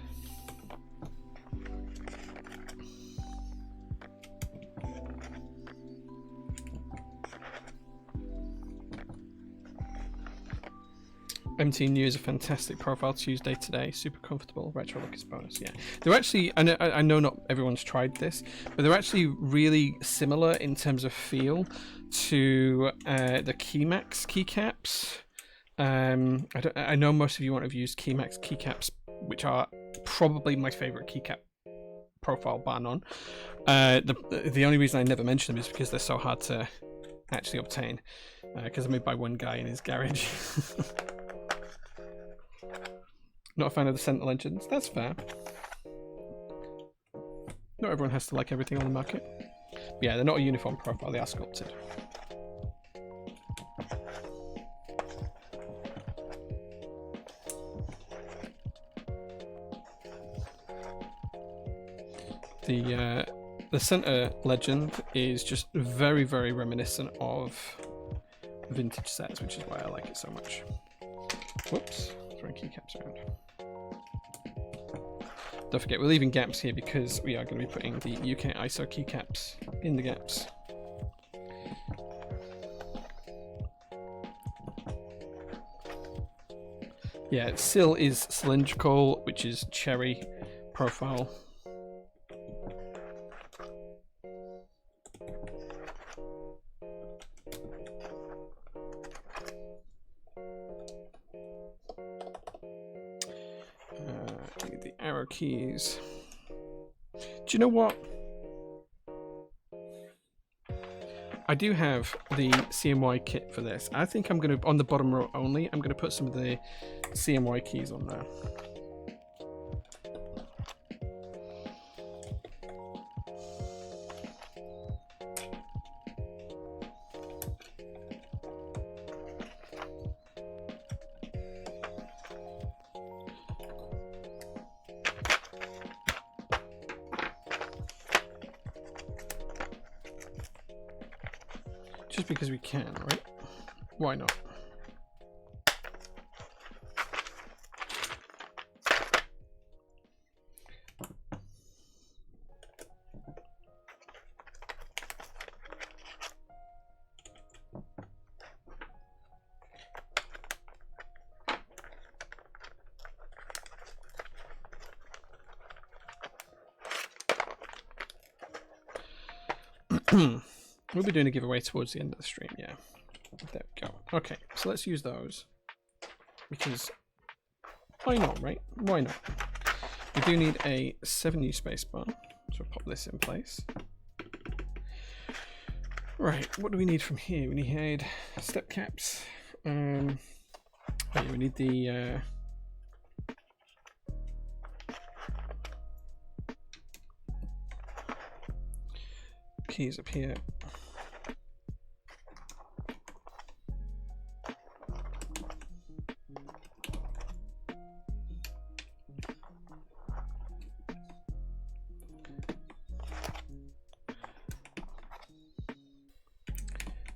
MT New is a fantastic profile Tuesday today. Super comfortable. Retro look is bonus. Yeah, they're actually. I know not everyone's tried this, but they're actually really similar in terms of feel to the Keymax keycaps. I know most of you won't have used Keymax keycaps, which are probably my favorite keycap profile bar none. The only reason I never mention them is because they're so hard to actually obtain, because they're made by one guy in his garage. Not a fan of the Sentinel engines. That's fair. Not everyone has to like everything on the market. But yeah, they're not a uniform profile. They are sculpted. The center legend is just very, very reminiscent of vintage sets, which is why I like it so much. Whoops, throwing keycaps around. Don't forget, we're leaving gaps here because we are going to be putting the UK ISO keycaps in the gaps. Yeah, Sill is cylindrical, which is cherry profile. The arrow keys. Do you know what? I do have the CMY kit for this. I think I'm going to, on the bottom row only, I'm going to put some of the CMY keys on there. Just because we can, right? Why not? We'll be doing a giveaway towards the end of the stream, yeah. There we go. Okay, so let's use those. Because, why not, right? Why not? We do need a 7U spacebar, so we'll pop this in place. Right, what do we need from here? We need step caps. Oh yeah, we need the keys up here.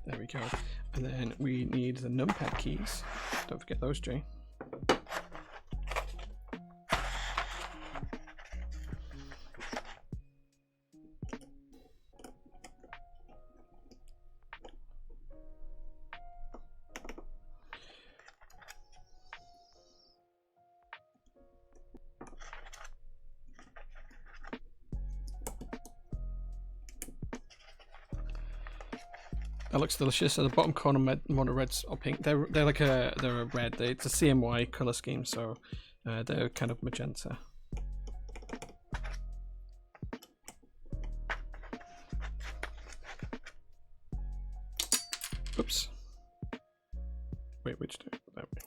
There we go. And then we need the numpad keys. Don't forget those, Jay. That looks delicious. So the bottom corner one are reds or pink. They're like they're a red. It's a CMY color scheme, so they're kind of magenta. Oops. Wait, which do? That way.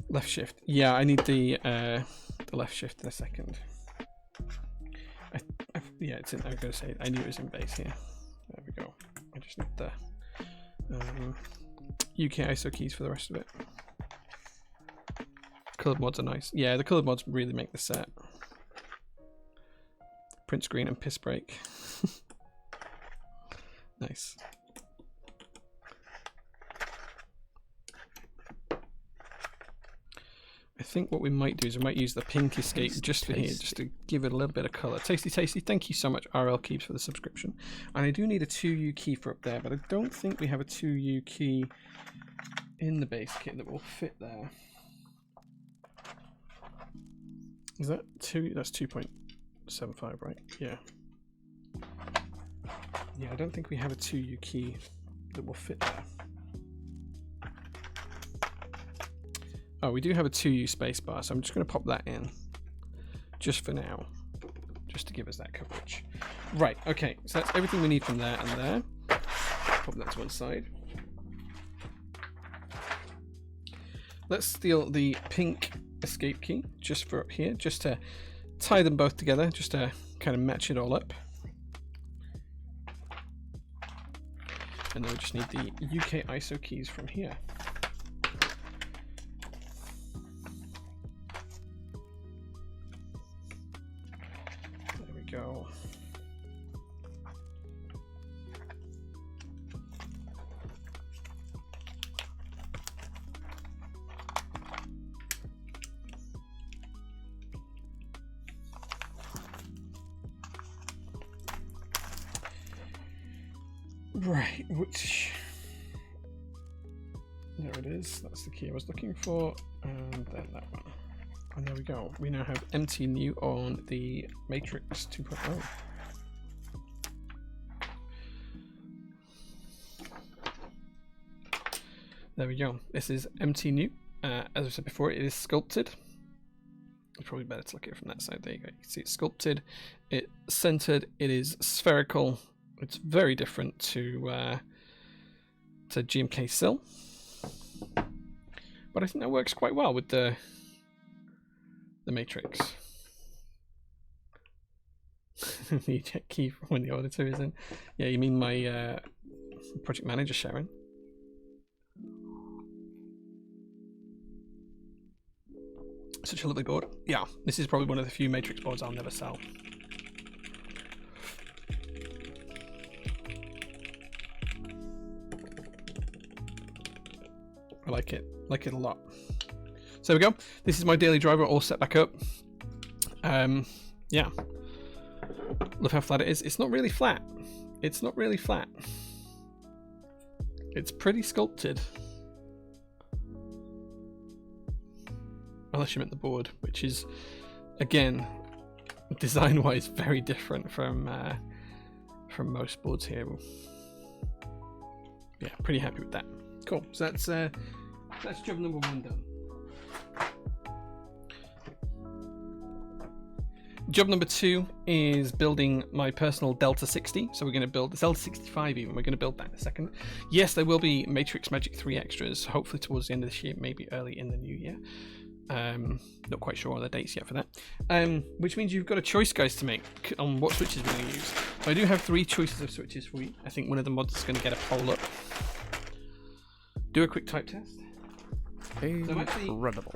Left shift. Yeah, I need the left shift in a second. Yeah, it's in. I was gonna say I knew it was in base here. There we go. I just need the UK ISO keys for the rest of it. Colored mods are nice. Yeah, the colored mods really make the set. Print screen and piss break. Nice. I think what we might do is we might use the pink escape just for here, just to give it a little bit of colour. Tasty, tasty. Thank you so much, RL Keeps, for the subscription. And I do need a 2U key for up there, but I don't think we have a 2U key in the base kit that will fit there. Is that 2? That's 2.75, right? Yeah. Yeah, I don't think we have a 2U key that will fit there. Oh, we do have a 2U spacebar, so I'm just going to pop that in just for now, just to give us that coverage. Right, okay, so that's everything we need from there and there. Pop that to one side. Let's steal the pink escape key just for up here, just to tie them both together, just to kind of match it all up. And then we just need the UK ISO keys from here. There we go. Right, which, there it is, that's the key I was looking for, and then that one. And there we go, we now have MT new on the Matrix 2.0. There we go, this is MT new. As I said before, it is sculpted. It's probably better to look at it from that side. There you go, you can see it's sculpted, it's centered, it is spherical. It's very different to GMK Sill, but I think that works quite well with the Matrix. The eject key when the auditor is in. Yeah, you mean my project manager, Sharon? Such a lovely board. Yeah, this is probably one of the few Matrix boards I'll never sell. I like it a lot. So there we go. This is my daily driver all set back up. Yeah. Love how flat it is. It's not really flat. It's not really flat. It's pretty sculpted. Unless you meant the board, which is, again, design-wise very different from most boards here. Yeah, pretty happy with that. Cool. So that's job number 1 done. Job number 2 is building my personal Delta60. So we're going to build the Delta65 even. We're going to build that in a second. Yes, there will be Matrix Magic 3 extras, hopefully towards the end of this year, maybe early in the new year. Not quite sure on the dates yet for that. Which means you've got a choice, guys, to make on what switches we're going to use. So I do have 3 choices of switches for you. I think one of the mods is going to get a poll up. Do a quick type test. Incredible.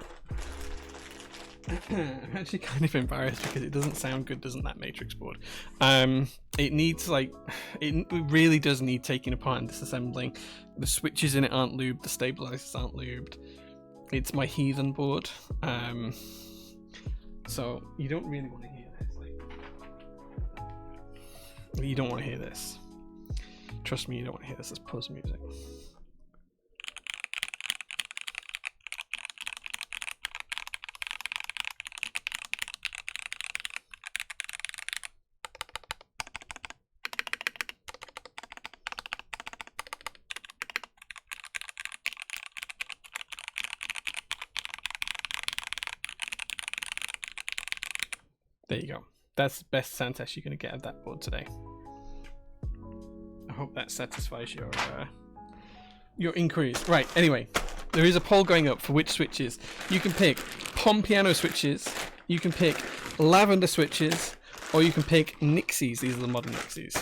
I'm actually kind of embarrassed because it doesn't sound good, doesn't that Matrix board? It needs, like, it really does need taking apart and disassembling. The switches in it aren't lubed, the stabilizers aren't lubed. It's my heathen board. So you don't really want to hear this. Like, you don't want to hear this. Trust me, you don't want to hear this as puzz music. There you go. That's the best sound test you're going to get of that board today. I hope that satisfies your inquiries. Right, anyway, there is a poll going up for which switches. You can pick Pom piano switches, you can pick lavender switches, or you can pick Nixies. These are the modern Nixies.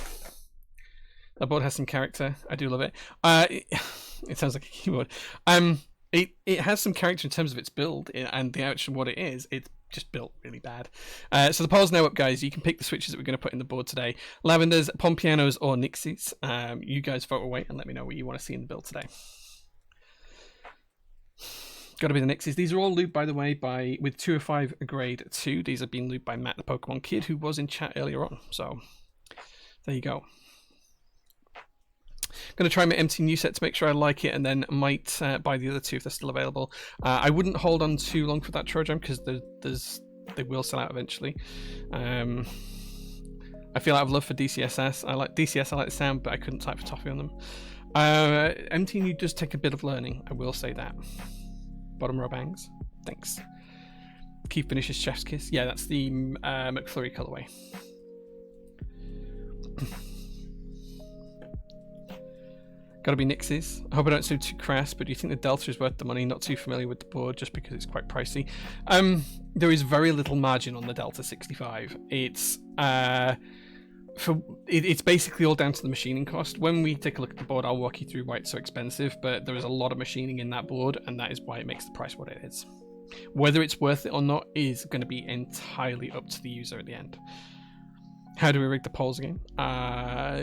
That board has some character. I do love it. It sounds like a keyboard. It has some character in terms of its build and the actual what it is. It's just built really bad. So the poll's now up, guys. You can pick the switches that we're going to put in the board today. Lavenders, Pompianos, or Nixies. You guys vote away and let me know what you want to see in the build today. Got to be the Nixies. These are all lubed, by the way, with 205 grade 2. These have been lubed by Matt the Pokemon Kid, who was in chat earlier on. So there you go. Going to try my empty new set to make sure I like it, and then might buy the other two if they're still available. I wouldn't hold on too long for that Trojan because they will sell out eventually. I feel out of love for DCSS. I like DCS. I like the sound, but I couldn't type for Toffee on them. MT new does take a bit of learning. I will say that. Bottom row bangs. Thanks. Key finishes Chef's Kiss. Yeah, that's the McFlurry colorway. Gotta be Nixies. I hope I don't seem too crass, but do you think the Delta is worth the money? Not too familiar with the board just because it's quite pricey. There is very little margin on the Delta65. It's basically all down to the machining cost. When we take a look at the board, I'll walk you through why it's so expensive, but there is a lot of machining in that board, and that is why it makes the price what it is. Whether it's worth it or not is going to be entirely up to the user at the end. How do we rig the polls again?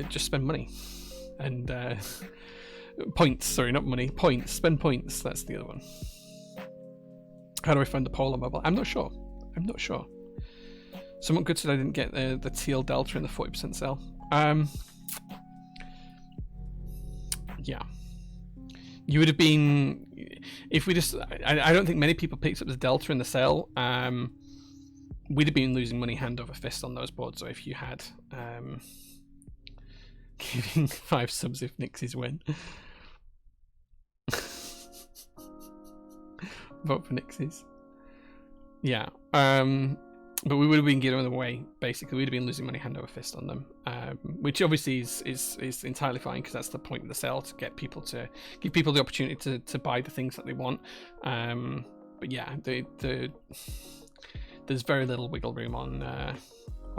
Just spend money. And points, sorry, not money, points. Spend points, that's the other one. How do I find the poll on mobile? I'm not sure. Someone good said I didn't get the teal Delta in the 40% sale. Yeah. You would have been, if we just, I don't think many people picked up the Delta in the sale. We'd have been losing money hand over fist on those boards, so if you had giving 5 subs if Nixies win. Vote for Nixies. Yeah. But we would have been giving them away, basically. We'd have been losing money hand over fist on them. Which obviously is entirely fine, because that's the point of the sale, to get people to give people the opportunity to buy the things that they want. But yeah, there's very little wiggle room on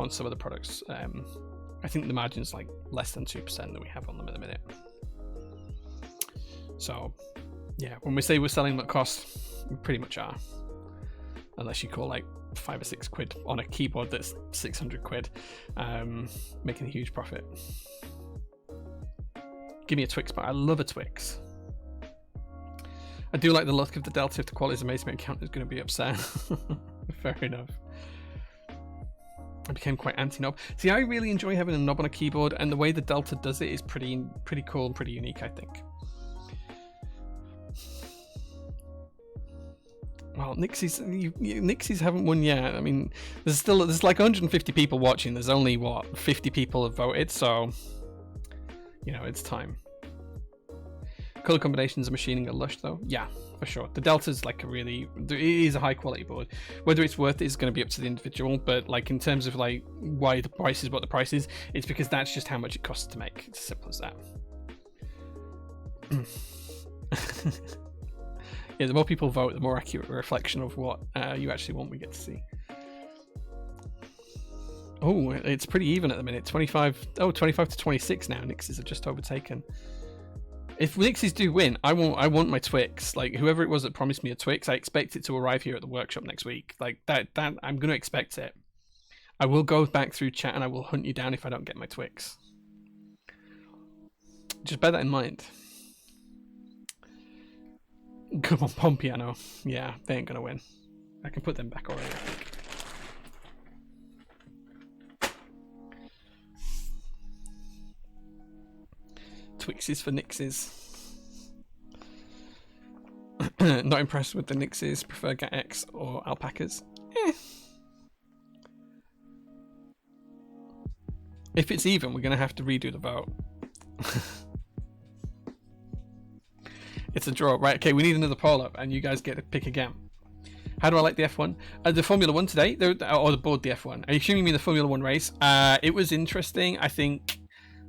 some of the products. I think the margin's like less than 2% that we have on them at the minute. So, yeah, when we say we're selling them at cost, we pretty much are. Unless you call like 5 or 6 quid on a keyboard that's 600 quid, making a huge profit. Give me a Twix, but I love a Twix. I do like the look of the Delta. If the quality is amazing, my account is going to be upset. Fair enough. I became quite anti-knob. See, I really enjoy having a knob on a keyboard, and the way the Delta does it is pretty cool and pretty unique, I think. Well, Nixies haven't won yet. I mean, there's like 150 people watching. There's only, what, 50 people have voted, so, you know, it's time. Color combinations and machining are lush, though. Yeah, for sure. The Delta's like it is a high quality board. Whether it's worth it is going to be up to the individual, but like in terms of like why the price is what the price is, it's because that's just how much it costs to make. It's as simple as that. Yeah, the more people vote, the more accurate reflection of what you actually want we get to see. Oh, it's pretty even at the minute. 25 to 26 now. Nixies are just overtaken. If Nixies do win, I want my Twix. Like, whoever it was that promised me a Twix, I expect it to arrive here at the workshop next week. Like, that I'm going to expect it. I will go back through chat and I will hunt you down if I don't get my Twix. Just bear that in mind. Come on, Pompiano. Yeah, they ain't going to win. I can put them back already, I think. Twixes for Nixies. Not impressed with the Nixies. Prefer Get X or alpacas. If it's even, we're going to have to redo the vote. It's a draw. Right, okay, we need another poll up, and you guys get to pick again. How do I like the F1? The Formula 1 today, or the board, the F1. Are you assuming you mean the Formula 1 race? It was interesting. I think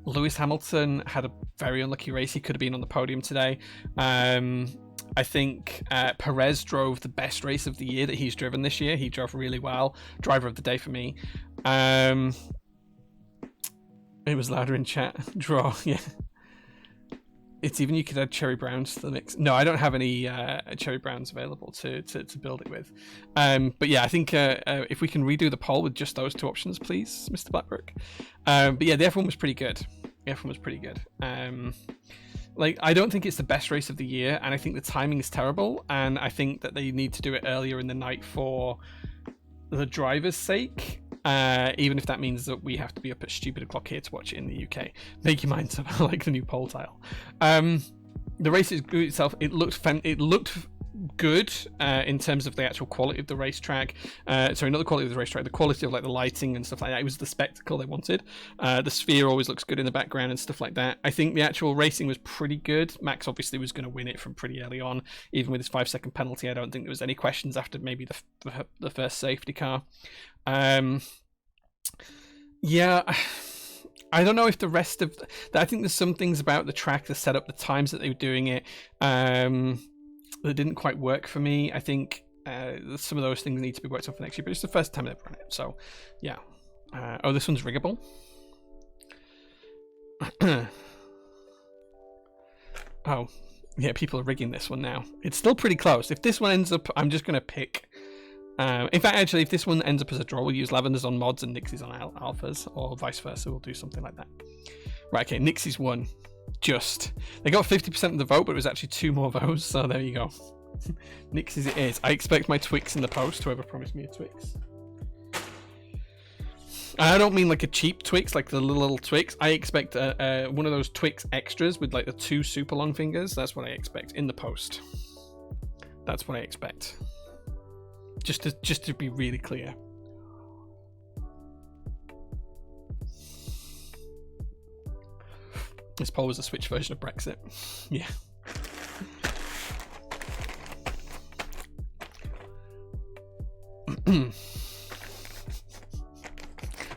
Lewis Hamilton had a very unlucky race. He could have been on the podium today. I think Perez drove the best race of the year that he's driven this year. He drove really well. Driver of the day for me. It was louder in chat. Draw, yeah. It's even you could add cherry browns to the mix. No, I don't have any cherry browns available to build it with. But yeah, I think if we can redo the poll with just those two options, please, Mr. Blackbrook. But yeah, the F1 was pretty good. The F1 was pretty good. Like, I don't think it's the best race of the year, and I think the timing is terrible, and I think that they need to do it earlier in the night for the driver's sake. Even if that means that we have to be up at stupid o'clock here to watch it in the UK. Make your mind up. I like the new poll tile. The race itself, it looked good in terms of the actual quality of the racetrack. Sorry, not the quality of the racetrack, the quality of like the lighting and stuff like that. It was the spectacle they wanted. The sphere always looks good in the background and stuff like that. I think the actual racing was pretty good. Max obviously was going to win it from pretty early on, even with his 5-second penalty. I don't think there was any questions after maybe the first safety car. Yeah, I don't know if the rest of I think there's some things about the track, the setup, the times that they were doing it, that didn't quite work for me. I think some of those things need to be worked on for next year, but it's the first time they've run it, so yeah. Oh, this one's riggable. Oh, yeah, people are rigging this one now. It's still pretty close. If this one ends up, I'm just going to pick... in fact, actually, if this one ends up as a draw, we'll use Lavender's on mods and Nixie's on alphas, or vice versa. We'll do something like that. Right, okay, Nixie's won. Just. They got 50% of the vote, but it was actually 2 more votes, so there you go. Nixie's it is. I expect my Twix in the post, whoever promised me a Twix. I don't mean like a cheap Twix, like the little Twix. I expect one of those Twix extras with like the 2 super long fingers. That's what I expect in the post. That's what I expect. Just to be really clear. This poll was a Switch version of Brexit. Yeah.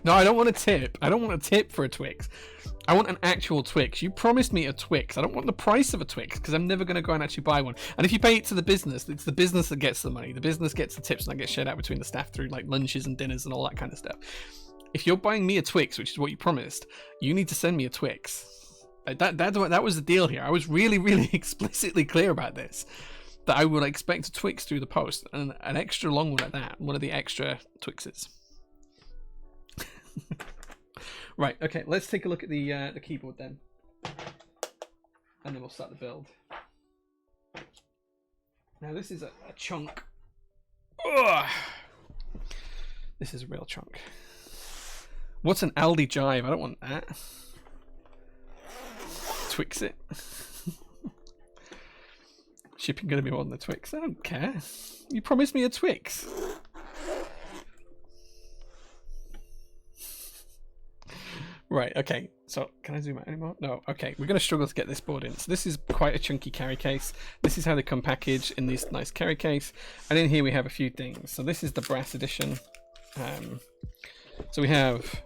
No, I don't want a tip. I don't want a tip for a Twix. I want an actual Twix. You promised me a Twix. I don't want the price of a Twix because I'm never going to go and actually buy one. And if you pay it to the business, it's the business that gets the money. The business gets the tips and that gets shared out between the staff through like lunches and dinners and all that kind of stuff. If you're buying me a Twix, which is what you promised, you need to send me a Twix. That was the deal here. I was really, really explicitly clear about this. That I would expect a Twix through the post and an extra long one at that. One of the extra Twixes. Right, okay, let's take a look at the keyboard then. And then we'll start the build. Now this is a chunk. Ugh. This is a real chunk. What's an Aldi Jive? I don't want that. Twix it. Shipping gonna be more than the Twix. I don't care. You promised me a Twix. Right, okay, so can I zoom out anymore? No, okay, we're going to struggle to get this board in. So this is quite a chunky carry case. This is how they come packaged in this nice carry case. And in here we have a few things. So this is the brass edition. So we have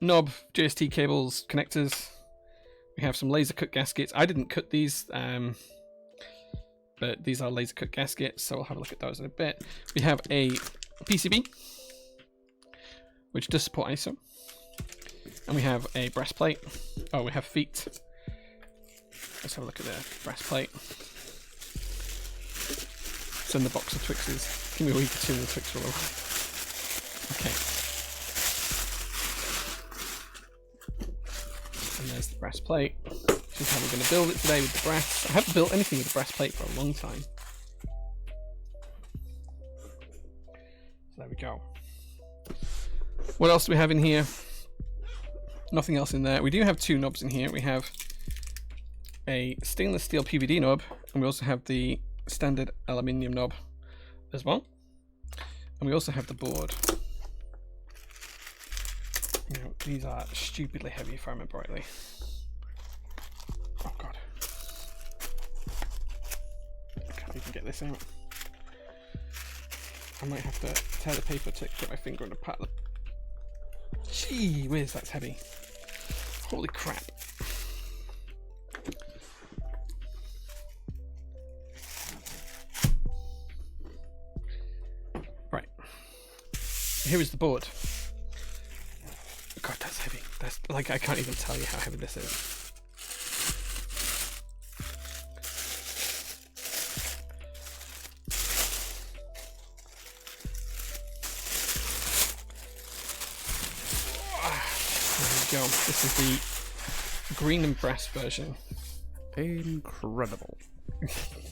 knob, JST cables, connectors. We have some laser cut gaskets. I didn't cut these, but these are laser cut gaskets, so we'll have a look at those in a bit. We have a PCB, which does support ISO. And we have a brass plate. Oh, we have feet. Let's have a look at the brass plate. Send the box of Twixes. Give me a week or 2 and the Twix will arrive. Okay. And there's the brass plate. This is how we're going to build it today with the brass. I haven't built anything with the brass plate for a long time. So there we go. What else do we have in here? Nothing else in there. We do have 2 knobs in here. We have a stainless steel PVD knob, and we also have the standard aluminium knob as well. And we also have the board. You know, these are stupidly heavy if I remember rightly. Oh god. I can't even get this out. I might have to tear the paper to get my finger on the pat. Gee whiz, that's heavy. Holy crap. Right. here is the board. God, that's heavy. That's like, I can't even tell you how heavy this is. There we go. This is the green and brass version. Incredible.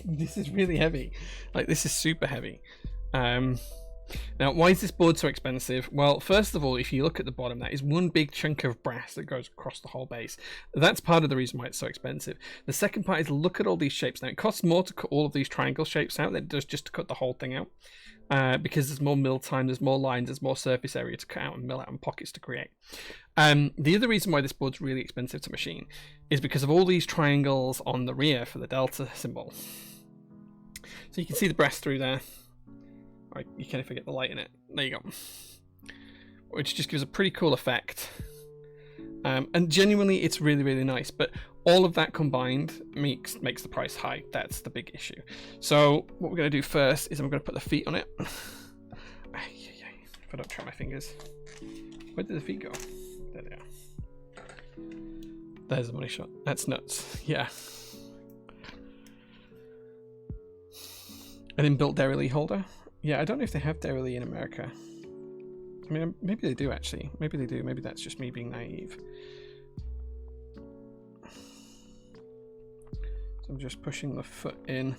This is really heavy. Like, this is super heavy. Now, why is this board so expensive? Well, first of all, if you look at the bottom, that is one big chunk of brass that goes across the whole base. That's part of the reason why it's so expensive. The second part is look at all these shapes. Now, it costs more to cut all of these triangle shapes out than it does just to cut the whole thing out. Because there's more mill time, there's more lines, there's more surface area to cut out and mill out and pockets to create. The other reason why this board's really expensive to machine is because of all these triangles on the rear for the Delta symbol. So you can see the brass through there. Right, you can't forget the light in it. There you go. Which just gives a pretty cool effect. And genuinely, it's really, really nice. But all of that combined makes the price high. That's the big issue. So what we're going to do first is I'm going to put the feet on it. If I don't try my fingers. Where did the feet go? There they are. There's the money shot. That's nuts. Yeah. An inbuilt dairy holder. Yeah, I don't know if they have dairy in America. I mean, maybe they do actually. Maybe they do. Maybe that's just me being naive. So I'm just pushing the foot in.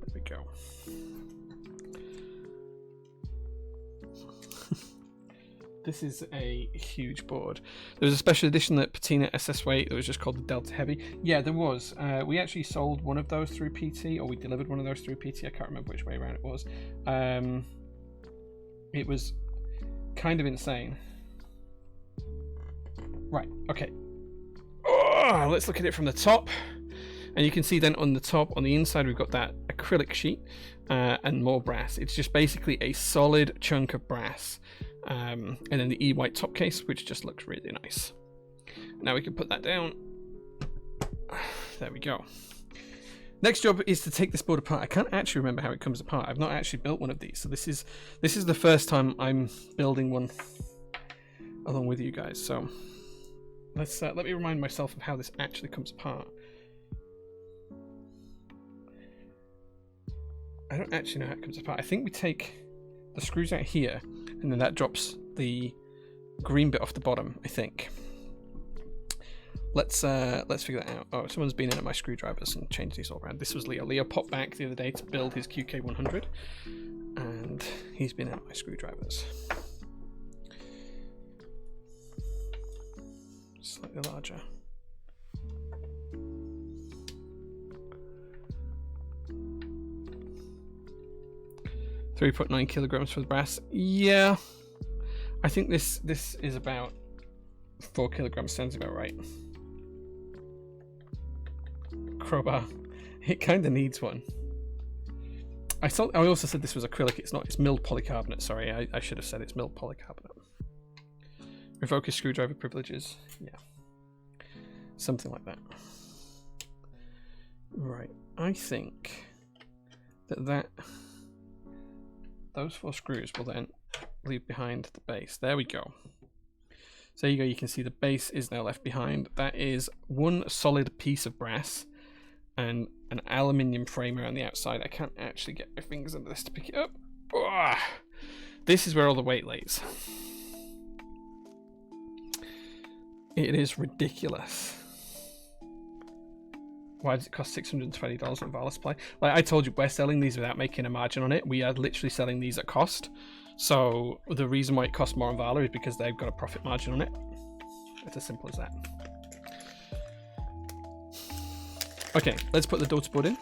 There we go. This is a huge board. There was a special edition that Patina SS8 that was just called the Delta Heavy. Yeah, there was. We actually sold one of those through PT, or we delivered one of those through PT. I can't remember which way around it was. It was kind of insane. Right, okay. Oh, let's look at it from the top. And you can see then on the top, on the inside, we've got that acrylic sheet and more brass. It's just basically a solid chunk of brass. And then the E-white top case, which just looks really nice. Now we can put that down. There we go. Next job is to take this board apart. I can't actually remember how it comes apart. I've not actually built one of these, so this is the first time I'm building one along with you guys. So let's let me remind myself of how this actually comes apart. I don't actually know how it comes apart. I think we take the screws out here, and then that drops the green bit off the bottom, I think. Let's figure that out. Oh, someone's been in at my screwdrivers and changed these all around. This was Leo. Leo popped back the other day to build his QK100, and he's been at my screwdrivers. Slightly larger. .9 kilograms for the brass. Yeah, I think this is about 4 kilograms. Sounds about right. Crowbar. It kind of needs one. I also said this was acrylic. It's not. It's milled polycarbonate. Sorry, I should have said it's milled polycarbonate. Revoke his screwdriver privileges. Yeah, something like that. Right. I think that those 4 screws will then leave behind the base. There we go. So there you go. You can see the base is now left behind. That is one solid piece of brass and an aluminium frame around the outside. I can't actually get my fingers under this to pick it up. Oh, this is where all the weight lays. It is ridiculous. Why does it cost $620 on Vala Supply? Like I told you, we're selling these without making a margin on it. We are literally selling these at cost. So the reason why it costs more on Vala is because they've got a profit margin on it. It's as simple as that. Okay, let's put the daughter board in.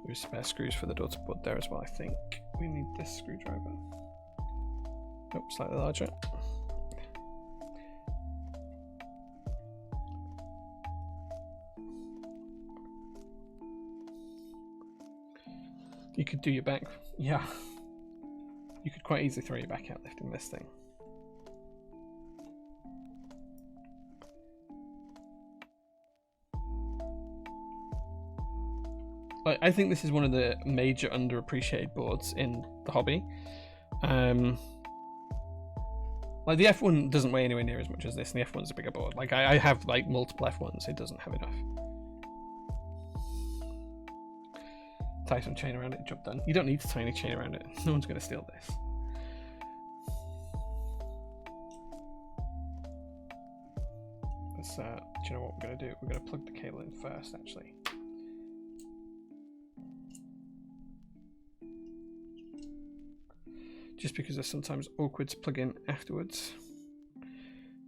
There's spare screws for the daughter board there as well. I think we need this screwdriver. Nope, slightly larger. You could do your back. Yeah. You could quite easily throw your back out lifting this thing. I think this is one of the major underappreciated boards in the hobby. Like the F1 doesn't weigh anywhere near as much as this, and the F1's a bigger board. Like I have like multiple F1s, it doesn't have enough. Tie some chain around it, job done. You don't need to tie any chain around it. No one's going to steal this. Let's, do you know what we're going to do? We're going to plug the cable in first, actually. Just because they're sometimes awkward to plug in afterwards.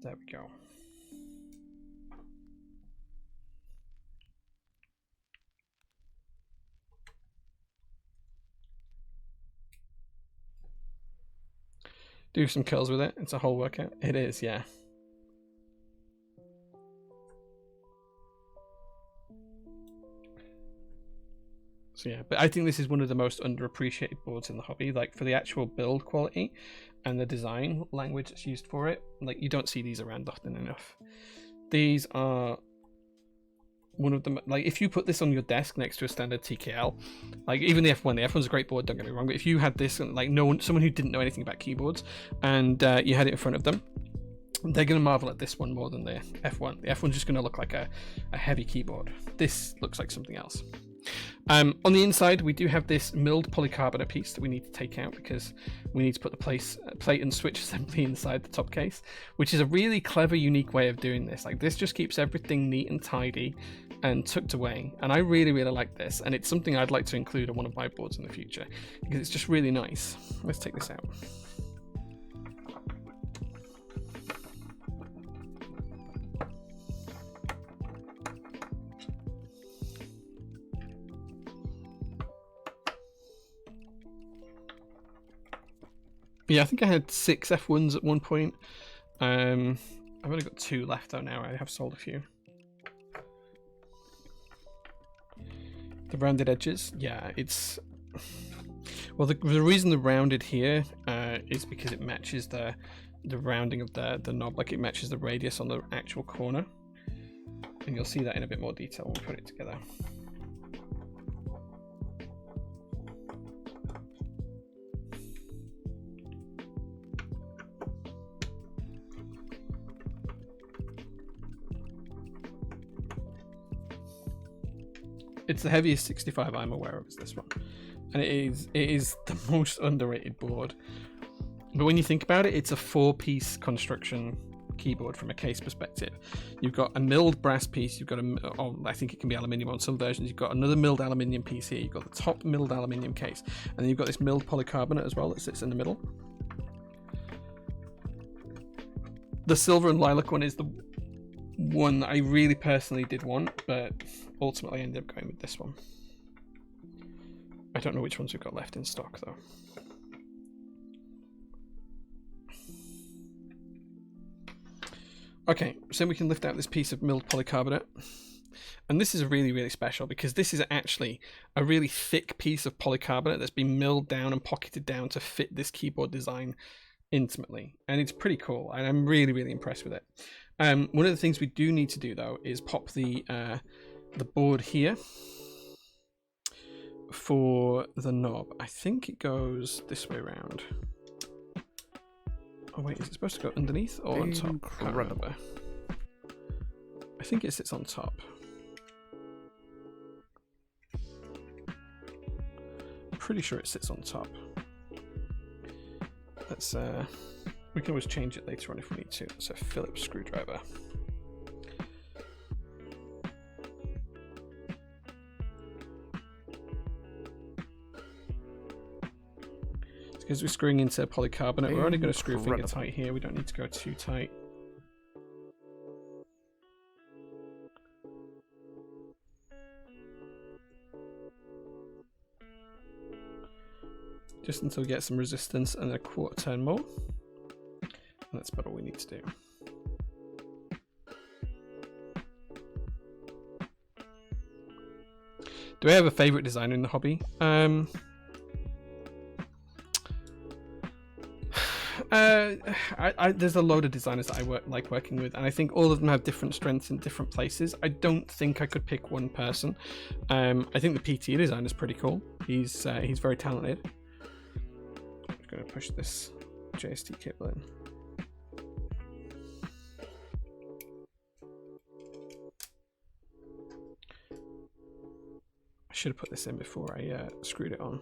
There we go. Do some curls with it. It's a whole workout. It is, yeah. So yeah, but I think this is one of the most underappreciated boards in the hobby. Like for the actual build quality and the design language that's used for it, like you don't see these around often enough. These are one of them. Like if you put this on your desk next to a standard TKL, like even the F1's a great board, don't get me wrong, but if you had this and like someone who didn't know anything about keyboards and you had it in front of them, they're going to marvel at this one more than the F1. The F1's just going to look like a heavy keyboard. This looks like something else. On the inside, we do have this milled polycarbonate piece that we need to take out because we need to put the plate and switch assembly inside the top case, which is a really clever, unique way of doing this. Like this just keeps everything neat and tidy and tucked away, and I really, really like this, and it's something I'd like to include on one of my boards in the future because it's just really nice. Let's take this out. Yeah, I think I had 6 F1s at one point. I've only got 2 left though now. I have sold a few. The rounded edges, yeah, it's... Well, the reason they're rounded here is because it matches the rounding of the knob. Like it matches the radius on the actual corner. And you'll see that in a bit more detail when we put it together. It's the heaviest 65 I'm aware of is this one, and it is the most underrated board. But when you think about it, it's a 4-piece construction keyboard from a case perspective. You've got a milled brass piece, you've got I think it can be aluminium on some versions, you've got another milled aluminium piece here, you've got the top milled aluminium case, and then you've got this milled polycarbonate as well that sits in the middle. The silver and lilac one is the one that I really personally did want, but ultimately I ended up going with this one. I don't know which ones we've got left in stock though. Okay, so we can lift out this piece of milled polycarbonate, and this is really, really special because this is actually a really thick piece of polycarbonate that's been milled down and pocketed down to fit this keyboard design intimately, and it's pretty cool, and I'm really, really impressed with it. One of the things we do need to do though is pop the board here for the knob. I think it goes this way around. Oh wait, is it supposed to go underneath or on top? Incredible. I think it sits on top. I'm pretty sure it sits on top. Let's we can always change it later on if we need to. It's a Phillips screwdriver. Because we're screwing into polycarbonate, we're only going to screw finger tight here. We don't need to go too tight. Just until we get some resistance and a quarter turn more. And that's about all we need to do. Do I have a favorite designer in the hobby? There's a load of designers that I like working with, and I think all of them have different strengths in different places. I don't think I could pick one person. I think the PT designer is pretty cool. He's very talented. I'm just going to push this JST cable in. I should have put this in before I screwed it on.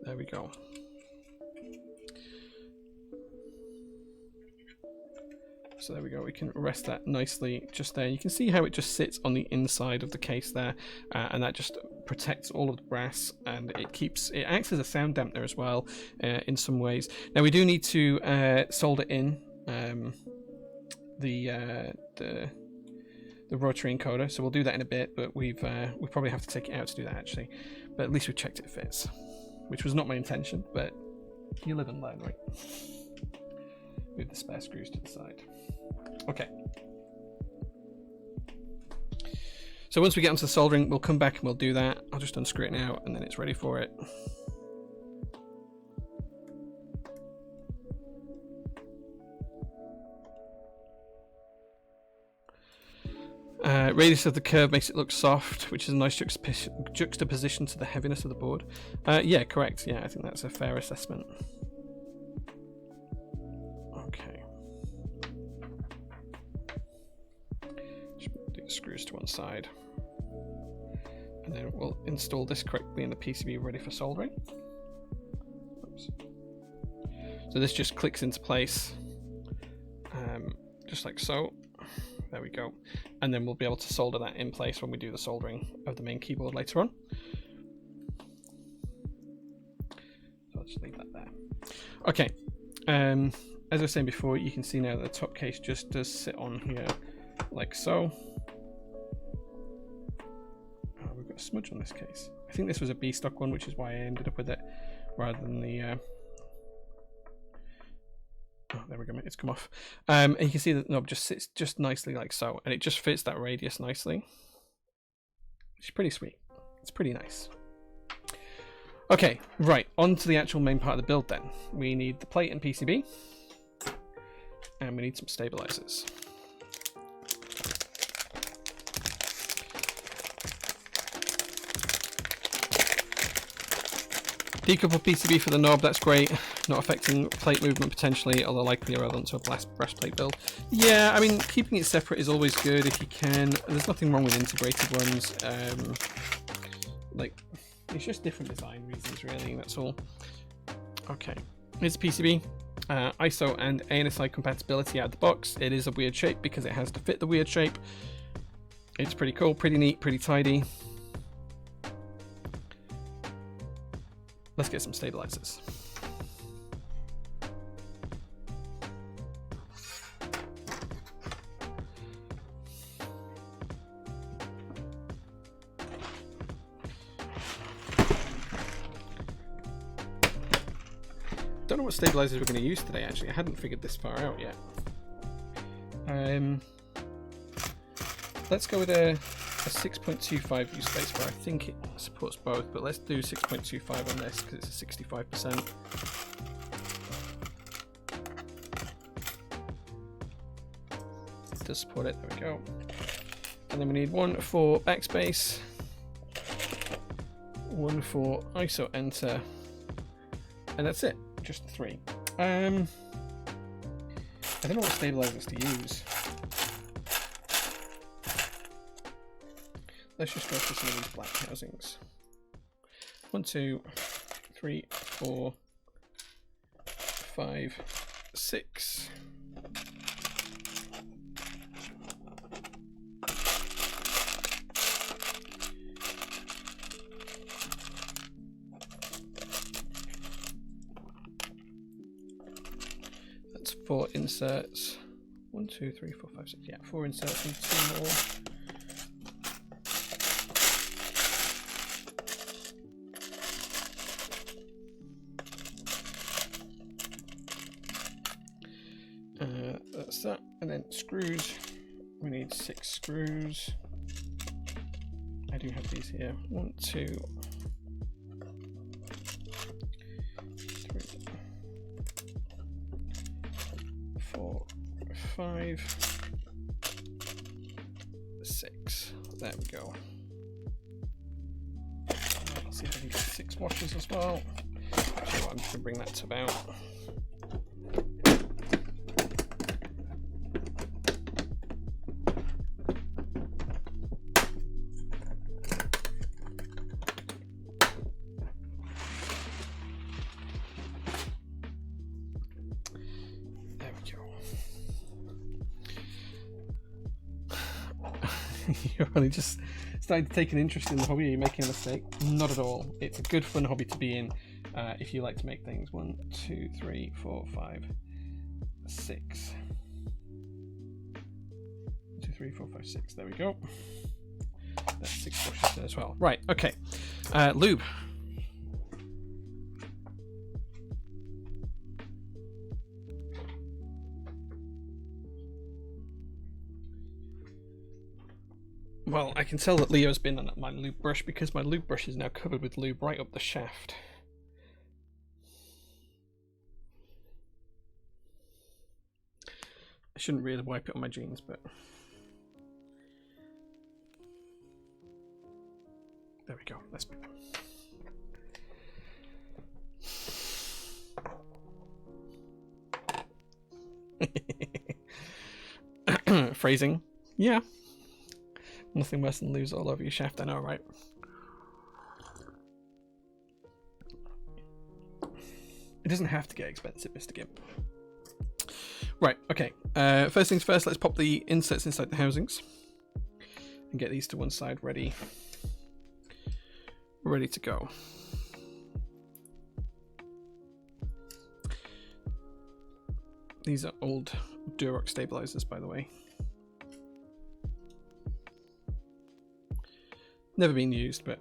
There we go. So there we go, we can rest that nicely just there. You can see how it just sits on the inside of the case there, and that just protects all of the brass, and it acts as a sound dampener as well in some ways. Now we do need to solder in the rotary encoder, so we'll do that in a bit, but we probably have to take it out to do that actually. But at least we've checked it fits, which was not my intention, but you live and learn, right? Move the spare screws to the side. Okay. So once we get onto the soldering, we'll come back and we'll do that. I'll just unscrew it now, and then it's ready for it. Radius of the curve makes it look soft, which is a nice juxtaposition to the heaviness of the board. Yeah, correct. Yeah, I think that's a fair assessment. Okay. Just do the screws to one side. And then we'll install this correctly in the PCB ready for soldering. Oops. So this just clicks into place, just like so. There we go. And then we'll be able to solder that in place when we do the soldering of the main keyboard later on. So I'll just leave that there. Okay. As I was saying before, you can see now that the top case just does sit on here like so. Oh, we've got a smudge on this case. I think this was a B stock one, which is why I ended up with it rather than the oh, there we go, it's come off. And you can see that the knob just sits just nicely like so, and it just fits that radius nicely. It's pretty sweet. It's pretty nice. Okay, right, on to the actual main part of the build then. We need the plate and PCB, and we need some stabilizers. Decouple PCB for the knob, that's great. Not affecting plate movement potentially, although likely irrelevant to a brass plate build. Yeah, I mean, keeping it separate is always good if you can. There's nothing wrong with integrated ones. Like, it's just different design reasons, really, that's all. Okay, here's the PCB. ISO and ANSI compatibility out of the box. It is a weird shape because it has to fit the weird shape. It's pretty cool, pretty neat, pretty tidy. Let's get some stabilizers. Don't know what stabilizers we're going to use today, actually. I hadn't figured this far out yet. Let's go with a 6.25 use space where I think it supports both, but let's do 6.25 on this because it's a 65%. It does support it, there we go. And then we need one for backspace, one for ISO enter, and that's it, just the three. I don't know what stabilizers to use. Let's just go for some of these black housings. 1, 2, 3, 4, 5, 6. That's 4 inserts. 1, 2, 3, 4, 5, 6. Yeah, 4 inserts and 2 more. That's that, and then screws. We need 6 screws. I do have these here. 1, 2, 3, 4, 5, 6. There we go. Let's see if I can get 6 washers as well. Actually, I'm just going to bring that to about. You're only just starting to take an interest in the hobby. Are you making a mistake? Not at all. It's a good fun hobby to be in if you like to make things. 1, 2, 3, 4, 5, 6. 2, 3, 4, 5, 6. There we go. That's 6 washes there as well. Right, okay. Lube. Well, I can tell that Leo's been on my lube brush because my lube brush is now covered with lube right up the shaft. I shouldn't really wipe it on my jeans, but there we go. That's better. Phrasing. Yeah. Nothing worse than lose all over your shaft, I know, right? It doesn't have to get expensive, Mr. Gimp. Right, okay. First things first, let's pop the inserts inside the housings and get these to one side ready to go. These are old Durock stabilizers, by the way. Never been used, but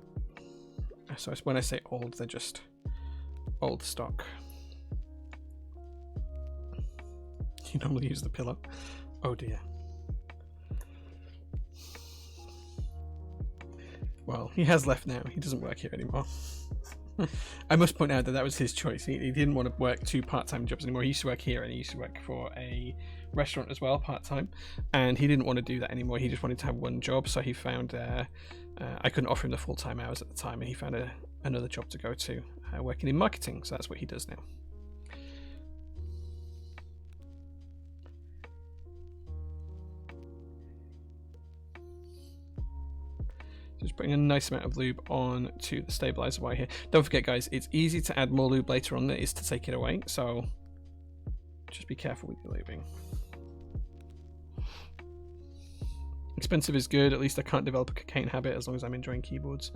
so when I say old, they're just old stock. You normally use the pillow. Oh dear. Well, he has left now. He doesn't work here anymore. I must point out that that was his choice. He didn't want to work 2 part-time jobs anymore. He used to work here and he used to work for a restaurant as well, part-time. And he didn't want to do that anymore. He just wanted to have one job. So he found, I couldn't offer him the full-time hours at the time. And he found another job to go to, working in marketing. So that's what he does now. Just putting a nice amount of lube on to the stabilizer wire here. Don't forget, guys, it's easy to add more lube later on than it is to take it away. So just be careful with your lubing. Expensive is good. At least I can't develop a cocaine habit as long as I'm enjoying keyboards.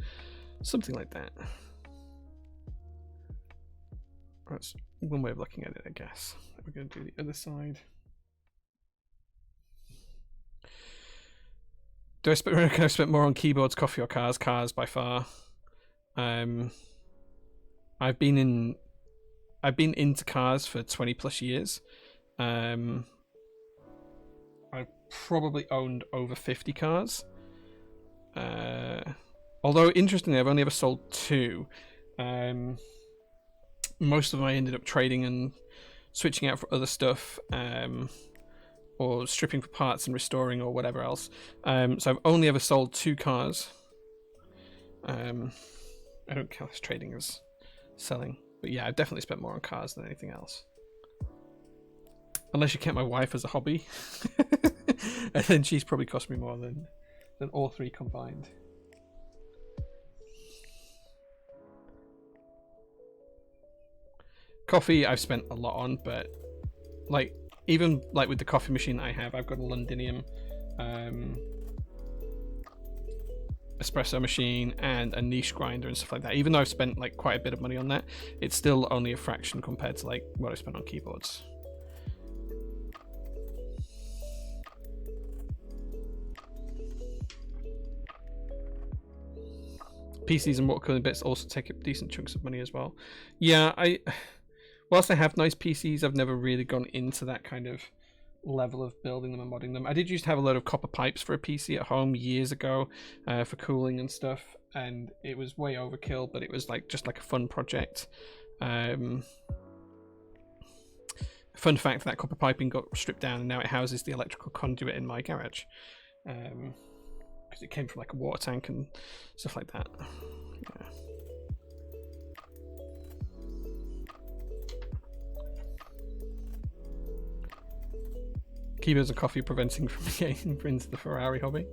Something like that. That's one way of looking at it, I guess. We're going to do the other side. Do I spend more on keyboards, coffee, or cars? Cars by far. I've been into cars for 20 plus years. I've probably owned over 50 cars. Although interestingly, I've only ever sold 2. Most of them I ended up trading and switching out for other stuff. Or stripping for parts and restoring or whatever else. So I've only ever sold 2 cars. I don't count as trading as selling. But yeah, I've definitely spent more on cars than anything else. Unless you count my wife as a hobby. And then she's probably cost me more than all 3 combined. Coffee I've spent a lot on, but like even like with the coffee machine I have, I've got a Londinium espresso machine and a niche grinder and stuff like that. Even though I've spent like quite a bit of money on that, it's still only a fraction compared to like what I spent on keyboards. PCs and water cooling bits also take up decent chunks of money as well. Yeah, whilst I have nice PCs, I've never really gone into that kind of level of building them and modding them. I did used to have a load of copper pipes for a PC at home years ago for cooling and stuff, and it was way overkill, but it was like just like a fun project. Fun fact, that copper piping got stripped down and now it houses the electrical conduit in my garage, because it came from like a water tank and stuff like that. Yeah. Keyboards and coffee preventing from getting into the Ferrari hobby.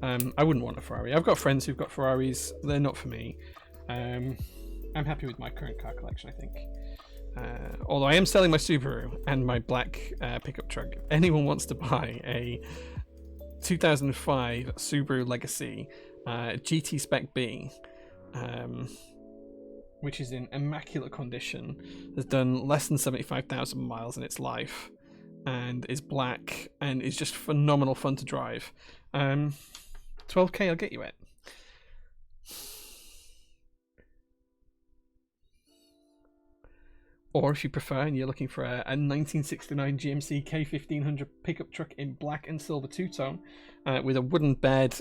I wouldn't want a Ferrari. I've got friends who've got Ferraris. They're not for me. I'm happy with my current car collection, I think. Although I am selling my Subaru and my black pickup truck. If anyone wants to buy a 2005 Subaru Legacy GT Spec B, which is in immaculate condition, has done less than 75,000 miles in its life, and is black and is just phenomenal fun to drive. 12k, I'll get you it. Or if you prefer and you're looking for a 1969 GMC K1500 pickup truck in black and silver two-tone with a wooden bed,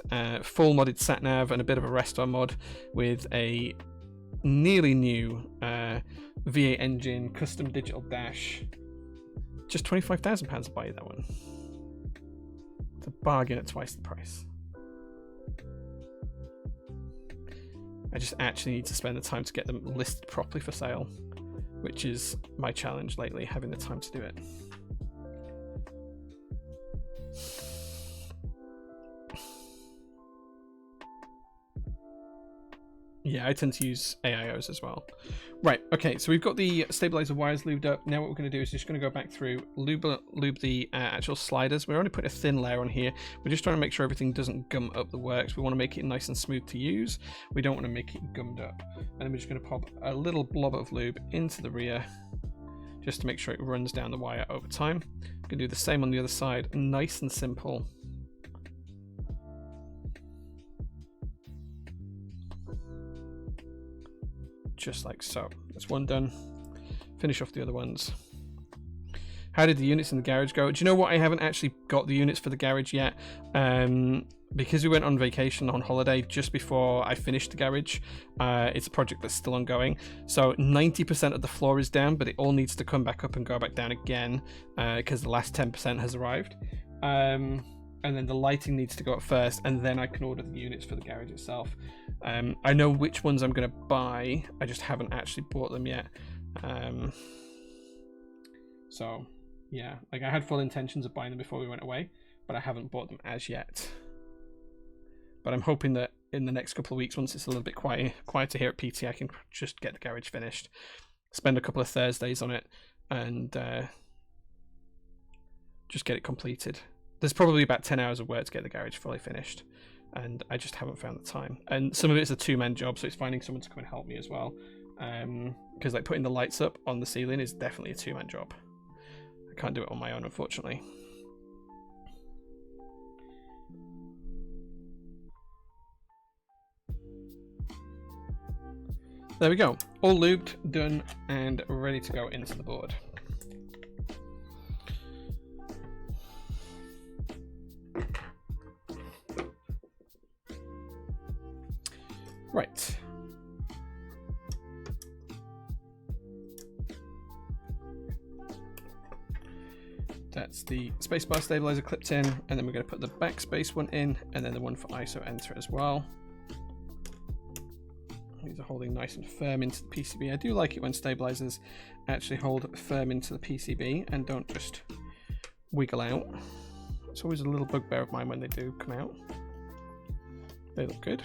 full modded sat-nav and a bit of a resto mod with a nearly new V8 engine, custom digital dash, just £25,000 to buy you that one. It's a bargain at twice the price. I just actually need to spend the time to get them listed properly for sale, which is my challenge lately, having the time to do it. Yeah, I tend to use AIOs as well. Right, okay, so we've got the stabilizer wires lubed up. Now what we're going to do is just going to go back through, lube the actual sliders. We're only putting a thin layer on here. We're just trying to make sure everything doesn't gum up the works. We want to make it nice and smooth to use. We don't want to make it gummed up. And then we're just going to pop a little blob of lube into the rear, just to make sure it runs down the wire over time. We're going to do the same on the other side, nice and simple. Just like so. That's one done. Finish off the other ones. How did the units in the garage go? Do you know what? I haven't actually got the units for the garage yet. Because we went on vacation on holiday just before I finished the garage. It's a project that's still ongoing. So 90% of the floor is down, but it all needs to come back up and go back down again because the last 10% has arrived. And then the lighting needs to go up first, and then I can order the units for the garage itself. I know which ones I'm going to buy. I just haven't actually bought them yet. So yeah, like I had full intentions of buying them before we went away, but I haven't bought them as yet. But I'm hoping that in the next couple of weeks, once it's a little bit quieter here at PT, I can just get the garage finished, spend a couple of Thursdays on it, and just get it completed. There's probably about 10 hours of work to get the garage fully finished, and I just haven't found the time. And some of it's a two-man job, so it's finding someone to come and help me as well. Because like putting the lights up on the ceiling is definitely a two-man job. I can't do it on my own, unfortunately. There we go. All lubed, done, and ready to go into the board. Right. That's the spacebar stabilizer clipped in, and then we're going to put the backspace one in, and then the one for ISO enter as well. These are holding nice and firm into the PCB. I do like it when stabilizers actually hold firm into the PCB and don't just wiggle out. It's always a little bugbear of mine when they do come out. They look good.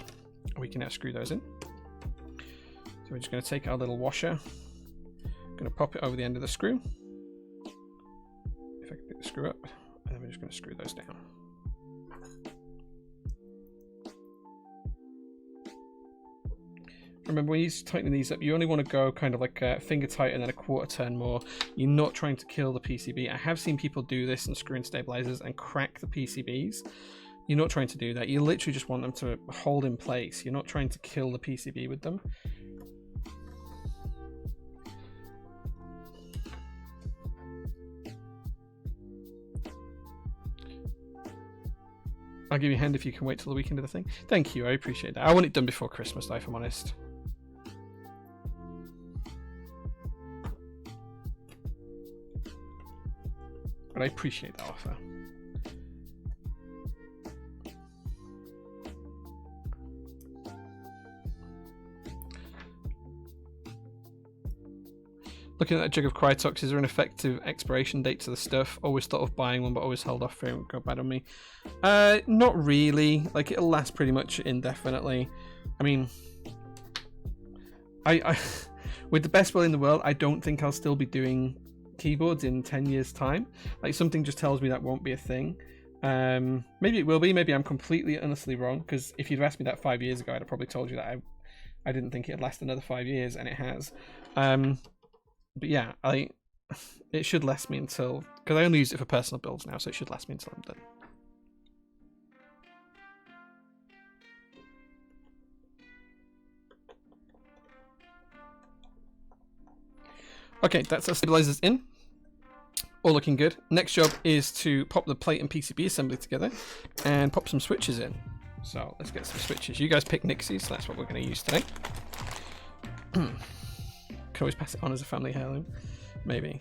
We can now screw those in. So we're just going to take our little washer, going to pop it over the end of the screw, if I can pick the screw up, and then we're just going to screw those down. Remember, when you're tightening these up, you only want to go kind of like a finger tight and then a quarter turn more. You're not trying to kill the PCB. I have seen people do this and screw in stabilizers and crack the PCBs. You're not trying to do that. You literally just want them to hold in place. You're not trying to kill the PCB with them. I'll give you a hand if you can wait till the weekend of the thing. Thank you, I appreciate that. I want it done before Christmas, though, if I'm honest. But I appreciate that offer. Looking at that jug of Crytox, is there an effective expiration date to the stuff? Always thought of buying one, but always held off for it. Go bad on me. Not really. Like, it'll last pretty much indefinitely. I mean, I with the best will in the world, I don't think I'll still be doing keyboards in 10 years time. Like, something just tells me that won't be a thing. Maybe it will be. Maybe I'm completely honestly wrong, because if you'd asked me that 5 years ago, I'd have probably told you that I didn't think it'd last another 5 years, and it has. But yeah, it should last me until, because I only use it for personal builds now, so it should last me until I'm done. Okay, that's our stabilizers in. All looking good. Next job is to pop the plate and PCB assembly together and pop some switches in. So let's get some switches. You guys pick Nixies, so that's what we're going to use today. Can always pass it on as a family heirloom. Maybe.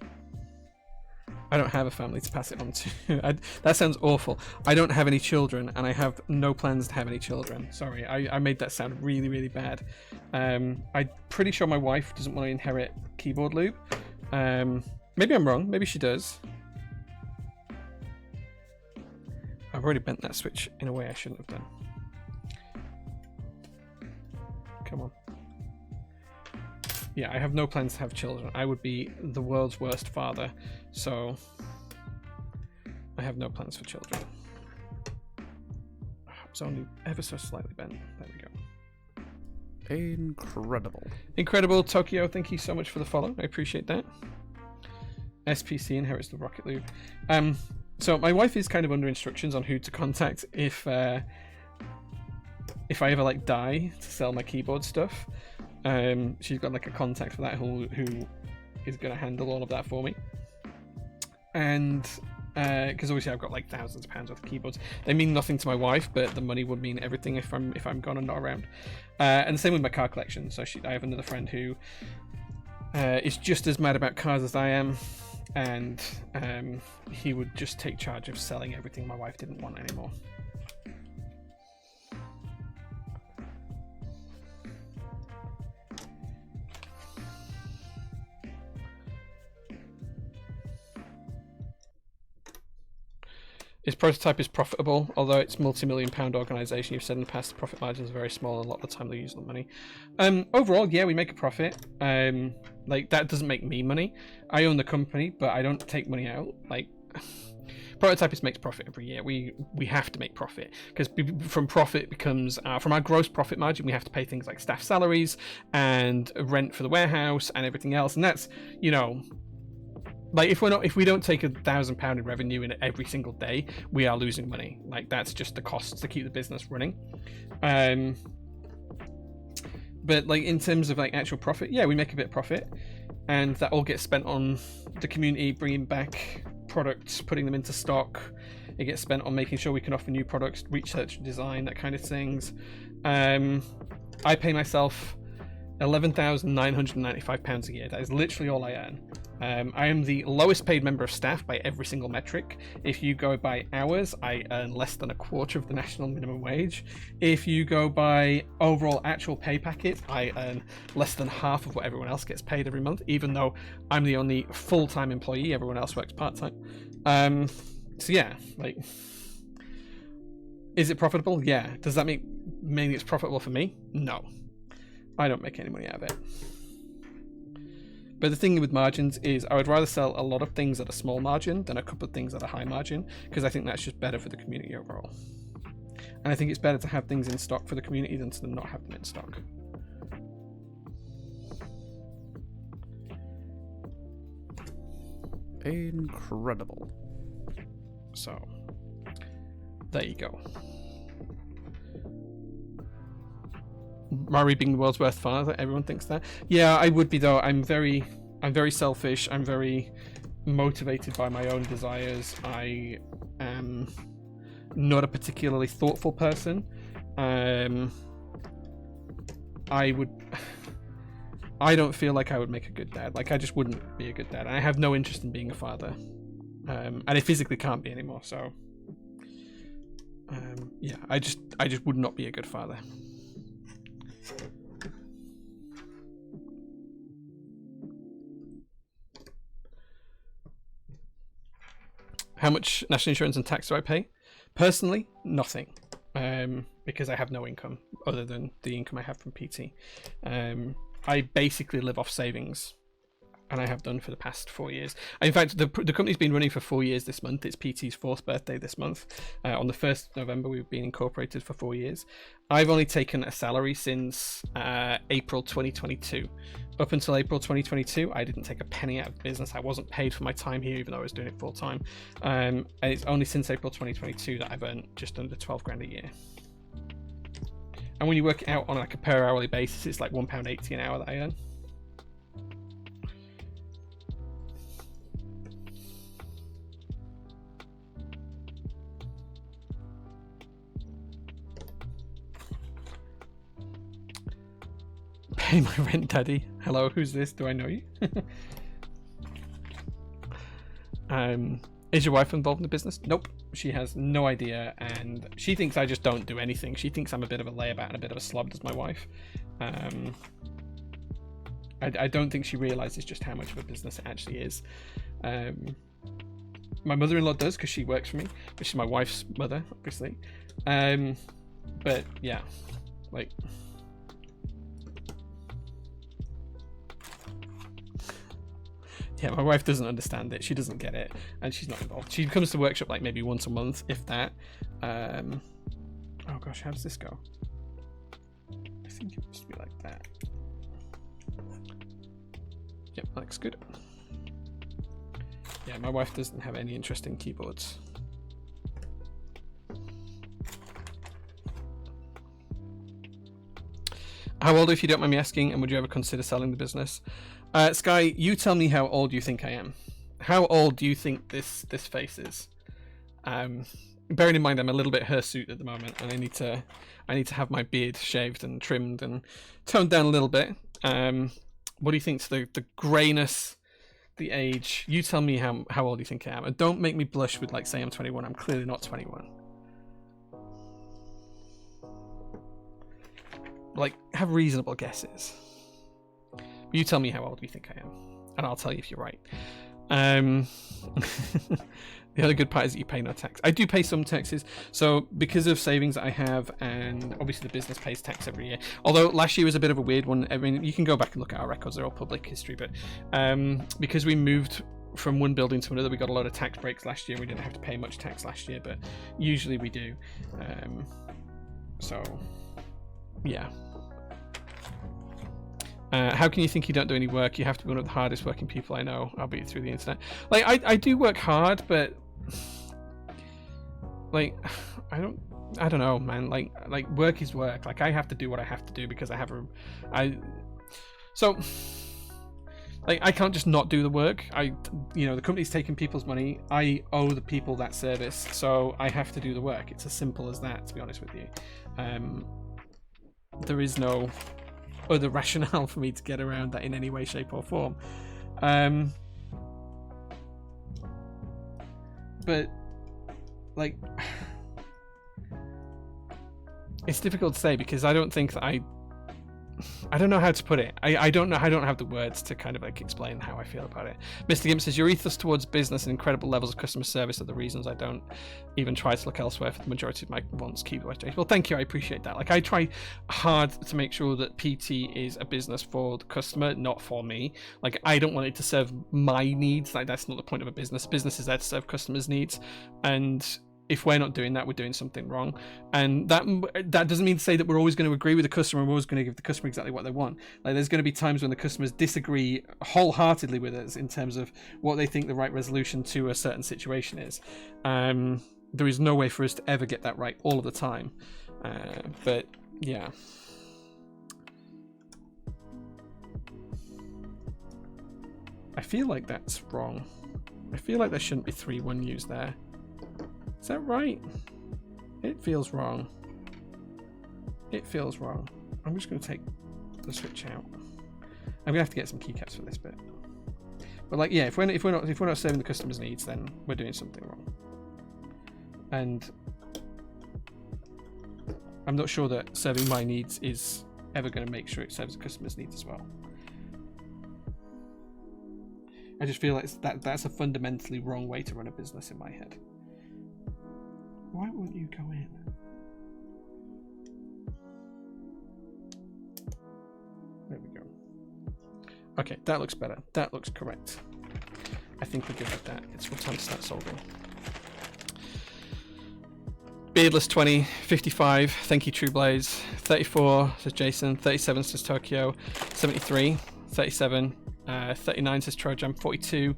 I don't have a family to pass it on to. That sounds awful. I don't have any children, and I have no plans to have any children. Sorry, I made that sound really, really bad. I'm pretty sure my wife doesn't want to inherit keyboard loop. Maybe I'm wrong. Maybe she does. I've already bent that switch in a way I shouldn't have done. Come on. Yeah, I have no plans to have children. I would be the world's worst father, so I have no plans for children. It's only ever so slightly bent. There we go. Incredible. Incredible, Tokyo. Thank you so much for the follow. I appreciate that. SPC inherits the rocket loop. So my wife is kind of under instructions on who to contact if I ever like die to sell my keyboard stuff. She's got like a contact for that who is going to handle all of that for me. And because obviously I've got like thousands of pounds worth of keyboards. They mean nothing to my wife, but the money would mean everything if I'm gone and not around. And the same with my car collection. So I have another friend who is just as mad about cars as I am, and he would just take charge of selling everything my wife didn't want anymore. Its prototype is profitable, although it's multi-million-pound organisation. You've said in the past the profit margins are very small, and a lot of the time they use the money. Overall, yeah, we make a profit. Like, that doesn't make me money. I own the company, but I don't take money out. Like, Prototypist makes profit every year. We have to make profit, because from profit becomes from our gross profit margin, we have to pay things like staff salaries and rent for the warehouse and everything else, and that's, you know. Like, if we don't take £1,000 in revenue in every single day, we are losing money. Like, that's just the costs to keep the business running. But like, in terms of like actual profit, yeah, we make a bit of profit, and that all gets spent on the community, bringing back products, putting them into stock. It gets spent on making sure we can offer new products, research and design, that kind of things. I pay myself £11,995 a year. That is literally all I earn. I am the lowest paid member of staff by every single metric. If you go by hours, I earn less than a quarter of the national minimum wage. If you go by overall actual pay packet, I earn less than half of what everyone else gets paid every month, even though I'm the only full-time employee. Everyone else works part-time. So yeah, like, is it profitable? Yeah. Does that mean it's profitable for me? No. I don't make any money out of it. But the thing with margins is I would rather sell a lot of things at a small margin than a couple of things at a high margin, because I think that's just better for the community overall. And I think it's better to have things in stock for the community than to not have them in stock. Incredible. So, there you go. Murray being the world's worst father, everyone thinks that. Yeah, I would be, though. I'm very selfish. I'm very motivated by my own desires. I am not a particularly thoughtful person. I don't feel like I would make a good dad. Like, I just wouldn't be a good dad. I have no interest in being a father. And I physically can't be anymore, so... yeah, I just would not be a good father. How much national insurance and tax do I pay? Personally, nothing. Because I have no income other than the income I have from PT. I basically live off savings, and I have done for the past 4 years. In fact, the company's been running for 4 years this month. It's PT's 4th birthday this month. On the 1st of November, we've been incorporated for 4 years. I've only taken a salary since April 2022. Up until April 2022, I didn't take a penny out of the business. I wasn't paid for my time here, even though I was doing it full time. And it's only since April 2022 that I've earned just under 12 grand a year. And when you work it out on like a per hourly basis, it's like £1.80 an hour that I earn. Pay my rent, daddy. Hello, who's this? Do I know you? Is your wife involved in the business? Nope. She has no idea, and she thinks I just don't do anything. She thinks I'm a bit of a layabout and a bit of a slob, does my wife. I don't think she realizes just how much of a business it actually is. My mother-in-law does, because she works for me, which is my wife's mother, obviously. But yeah, like... Yeah, my wife doesn't understand it. She doesn't get it, and she's not involved. She comes to workshop like maybe once a month, if that. Oh gosh, how does this go? I think it must be like that. Yep, that looks good. Yeah, my wife doesn't have any interest in keyboards. How old, if you don't mind me asking, and would you ever consider selling the business? Sky, you tell me how old you think I am. How old do you think this face is? Bearing in mind I'm a little bit hirsute at the moment, and I need to have my beard shaved and trimmed and toned down a little bit. What do you think's the greyness, the age? You tell me how old you think I am, and don't make me blush with like saying I'm 21. I'm clearly not 21. Like, have reasonable guesses. You tell me how old you think I am, and I'll tell you if you're right. The other good part is that you pay no tax. I do pay some taxes, so because of savings I have, and obviously the business pays tax every year. Although last year was a bit of a weird one. I mean, you can go back and look at our records; they're all public history. But because we moved from one building to another, we got a lot of tax breaks last year. We didn't have to pay much tax last year, but usually we do. So, yeah. How can you think you don't do any work? You have to be one of the hardest working people I know, albeit through the internet. Like, I do work hard, but like, I don't know, man. Like work is work. Like, I have to do what I have to do because I have so like, I can't just not do the work. The company's taking people's money. I owe the people that service, so I have to do the work. It's as simple as that, to be honest with you. There is no other rationale for me to get around that in any way, shape, or form. But like, it's difficult to say because I don't think that I don't know how to put it. I don't know. I don't have the words to kind of like explain how I feel about it. Mr. Gimp says your ethos towards business and incredible levels of customer service are the reasons I don't even try to look elsewhere for the majority of my wants. Keep it. Well, thank you. I appreciate that. Like, I try hard to make sure that PT is a business for the customer, not for me. Like, I don't want it to serve my needs. Like, that's not the point of a business. Business is there to serve customers' needs, and if we're not doing that, we're doing something wrong. And that doesn't mean to say that we're always going to agree with the customer. We're always going to give the customer exactly what they want. Like, there's going to be times when the customers disagree wholeheartedly with us in terms of what they think the right resolution to a certain situation is. There is no way for us to ever get that right all of the time. But yeah. I feel like that's wrong. I feel like there shouldn't be 3 1 U's there. Is that right? It feels wrong. It feels wrong. I'm just going to take the switch out. I'm going to have to get some keycaps for this bit. But like, yeah, if we're not serving the customer's needs, then we're doing something wrong. And I'm not sure that serving my needs is ever going to make sure it serves the customer's needs as well. I just feel like that's a fundamentally wrong way to run a business in my head. Why won't you go in? There we go. Okay, that looks better. That looks correct. I think we're good with that. It's time to start solving. Beardless 20, 55, thank you True Blaze. 34 says Jason, 37 says Tokyo, 73, 37, 39 says Trojam, 42.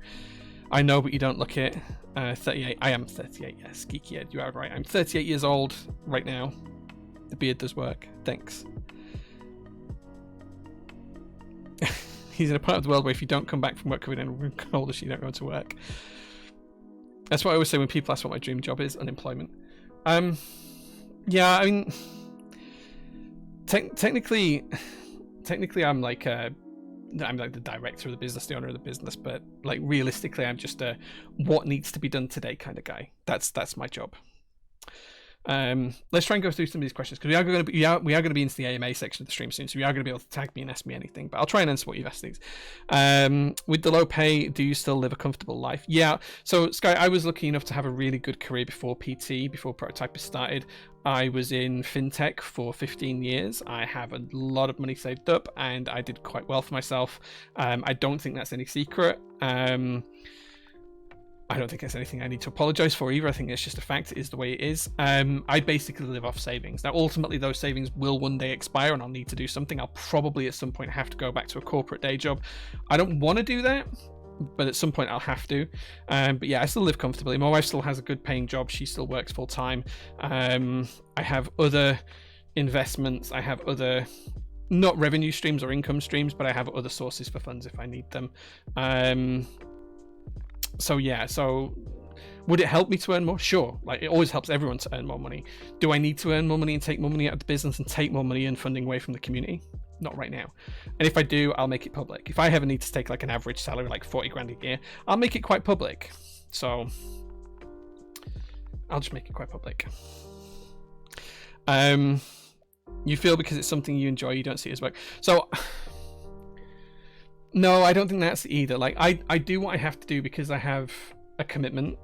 I know, but you don't look it. 38. I am 38. Yes, Geeky Ed, you are right. I'm 38 years old right now. The beard does work. Thanks. He's in a part of the world where if you don't come back from work covered in cold, you don't go to work. That's what I always say when people ask what my dream job is: unemployment. Yeah, I mean, technically, I'm like the director of the business, the owner of the business, but like realistically, I'm just a what needs to be done today kind of guy. That's my job. Let's try and go through some of these questions because we are going to be into the AMA section of the stream soon, so we are going to be able to tag me and ask me anything. But I'll try and answer what you've asked these. With the low pay, do you still live a comfortable life? Yeah. So Sky, I was lucky enough to have a really good career before PT, before Prototypist started. I was in fintech for 15 years. I have a lot of money saved up, and I did quite well for myself. I don't think that's any secret. I don't think it's anything I need to apologize for either. I think it's just a fact. It is the way it is. I basically live off savings. Now, ultimately, those savings will one day expire and I'll need to do something. I'll probably at some point have to go back to a corporate day job. I don't want to do that, but at some point I'll have to. But yeah, I still live comfortably. My wife still has a good paying job. She still works full time. I have other investments. I have other, not revenue streams or income streams, but I have other sources for funds if I need them. So yeah, so would it help me to earn more? Sure. Like, it always helps everyone to earn more money. Do I need to earn more money and take more money out of the business and take more money and funding away from the community? Not right now. And if I do, I'll make it public. If I ever need to take like an average salary, like 40 grand a year, I'll make it quite public. So I'll just make it quite public. You feel because it's something you enjoy, you don't see it as work. So no, I don't think that's either. Like, I do what I have to do because I have a commitment.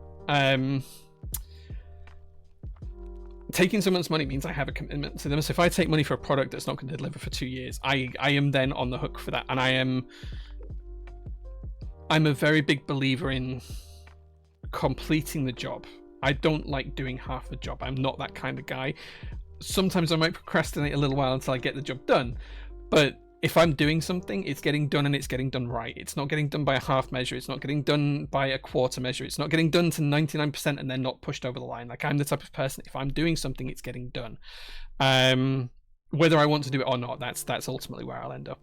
Taking someone's money means I have a commitment to them. So if I take money for a product that's not going to deliver for 2 years, I am then on the hook for that. And I'm a very big believer in completing the job. I don't like doing half the job. I'm not that kind of guy. Sometimes I might procrastinate a little while until I get the job done, but if I'm doing something, it's getting done and it's getting done right. It's not getting done by a half measure. It's not getting done by a quarter measure. It's not getting done to 99% and then not pushed over the line. Like, I'm the type of person, if I'm doing something, it's getting done. Whether I want to do it or not, that's ultimately where I'll end up.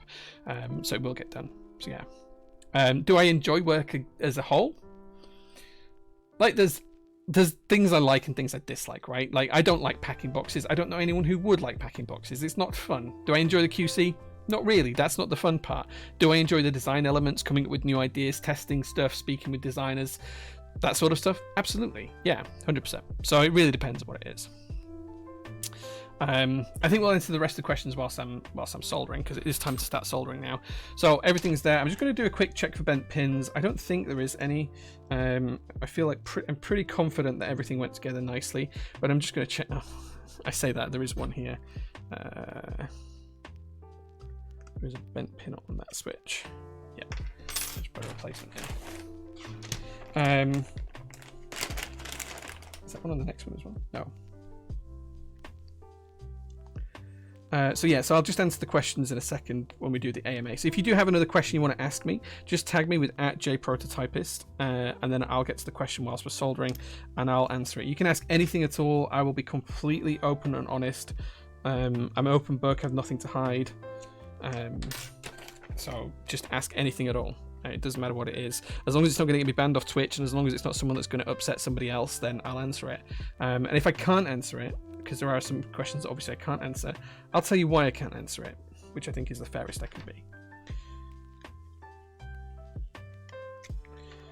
So it will get done. So yeah. Do I enjoy work as a whole? Like, there's things I like and things I dislike, right? Like, I don't like packing boxes. I don't know anyone who would like packing boxes. It's not fun. Do I enjoy the QC? Not really. That's not the fun part. Do I enjoy the design elements, coming up with new ideas, testing stuff, speaking with designers, that sort of stuff? Absolutely. Yeah, 100%. So it really depends on what it is. I think we'll answer the rest of the questions whilst I'm soldering, because it is time to start soldering now. So everything's there. I'm just going to do a quick check for bent pins. I don't think there is any. I feel like I'm pretty confident that everything went together nicely, but I'm just going to check. Oh, I say that there is one here. There's a bent pin on that switch. Yeah, just put a replacement in. Is that one on the next one as well? No. So yeah, so I'll just answer the questions in a second when we do the AMA. So if you do have another question you want to ask me, just tag me with @JPrototypist, and then I'll get to the question whilst we're soldering, and I'll answer it. You can ask anything at all. I will be completely open and honest. I'm an open book. I have nothing to hide. So just ask anything at all. It doesn't matter what it is, as long as it's not going to get me banned off Twitch, and as long as it's not someone that's going to upset somebody else, then I'll answer it. And if I can't answer it, because there are some questions that obviously I can't answer. I'll tell you why I can't answer it, which I think is the fairest I can be.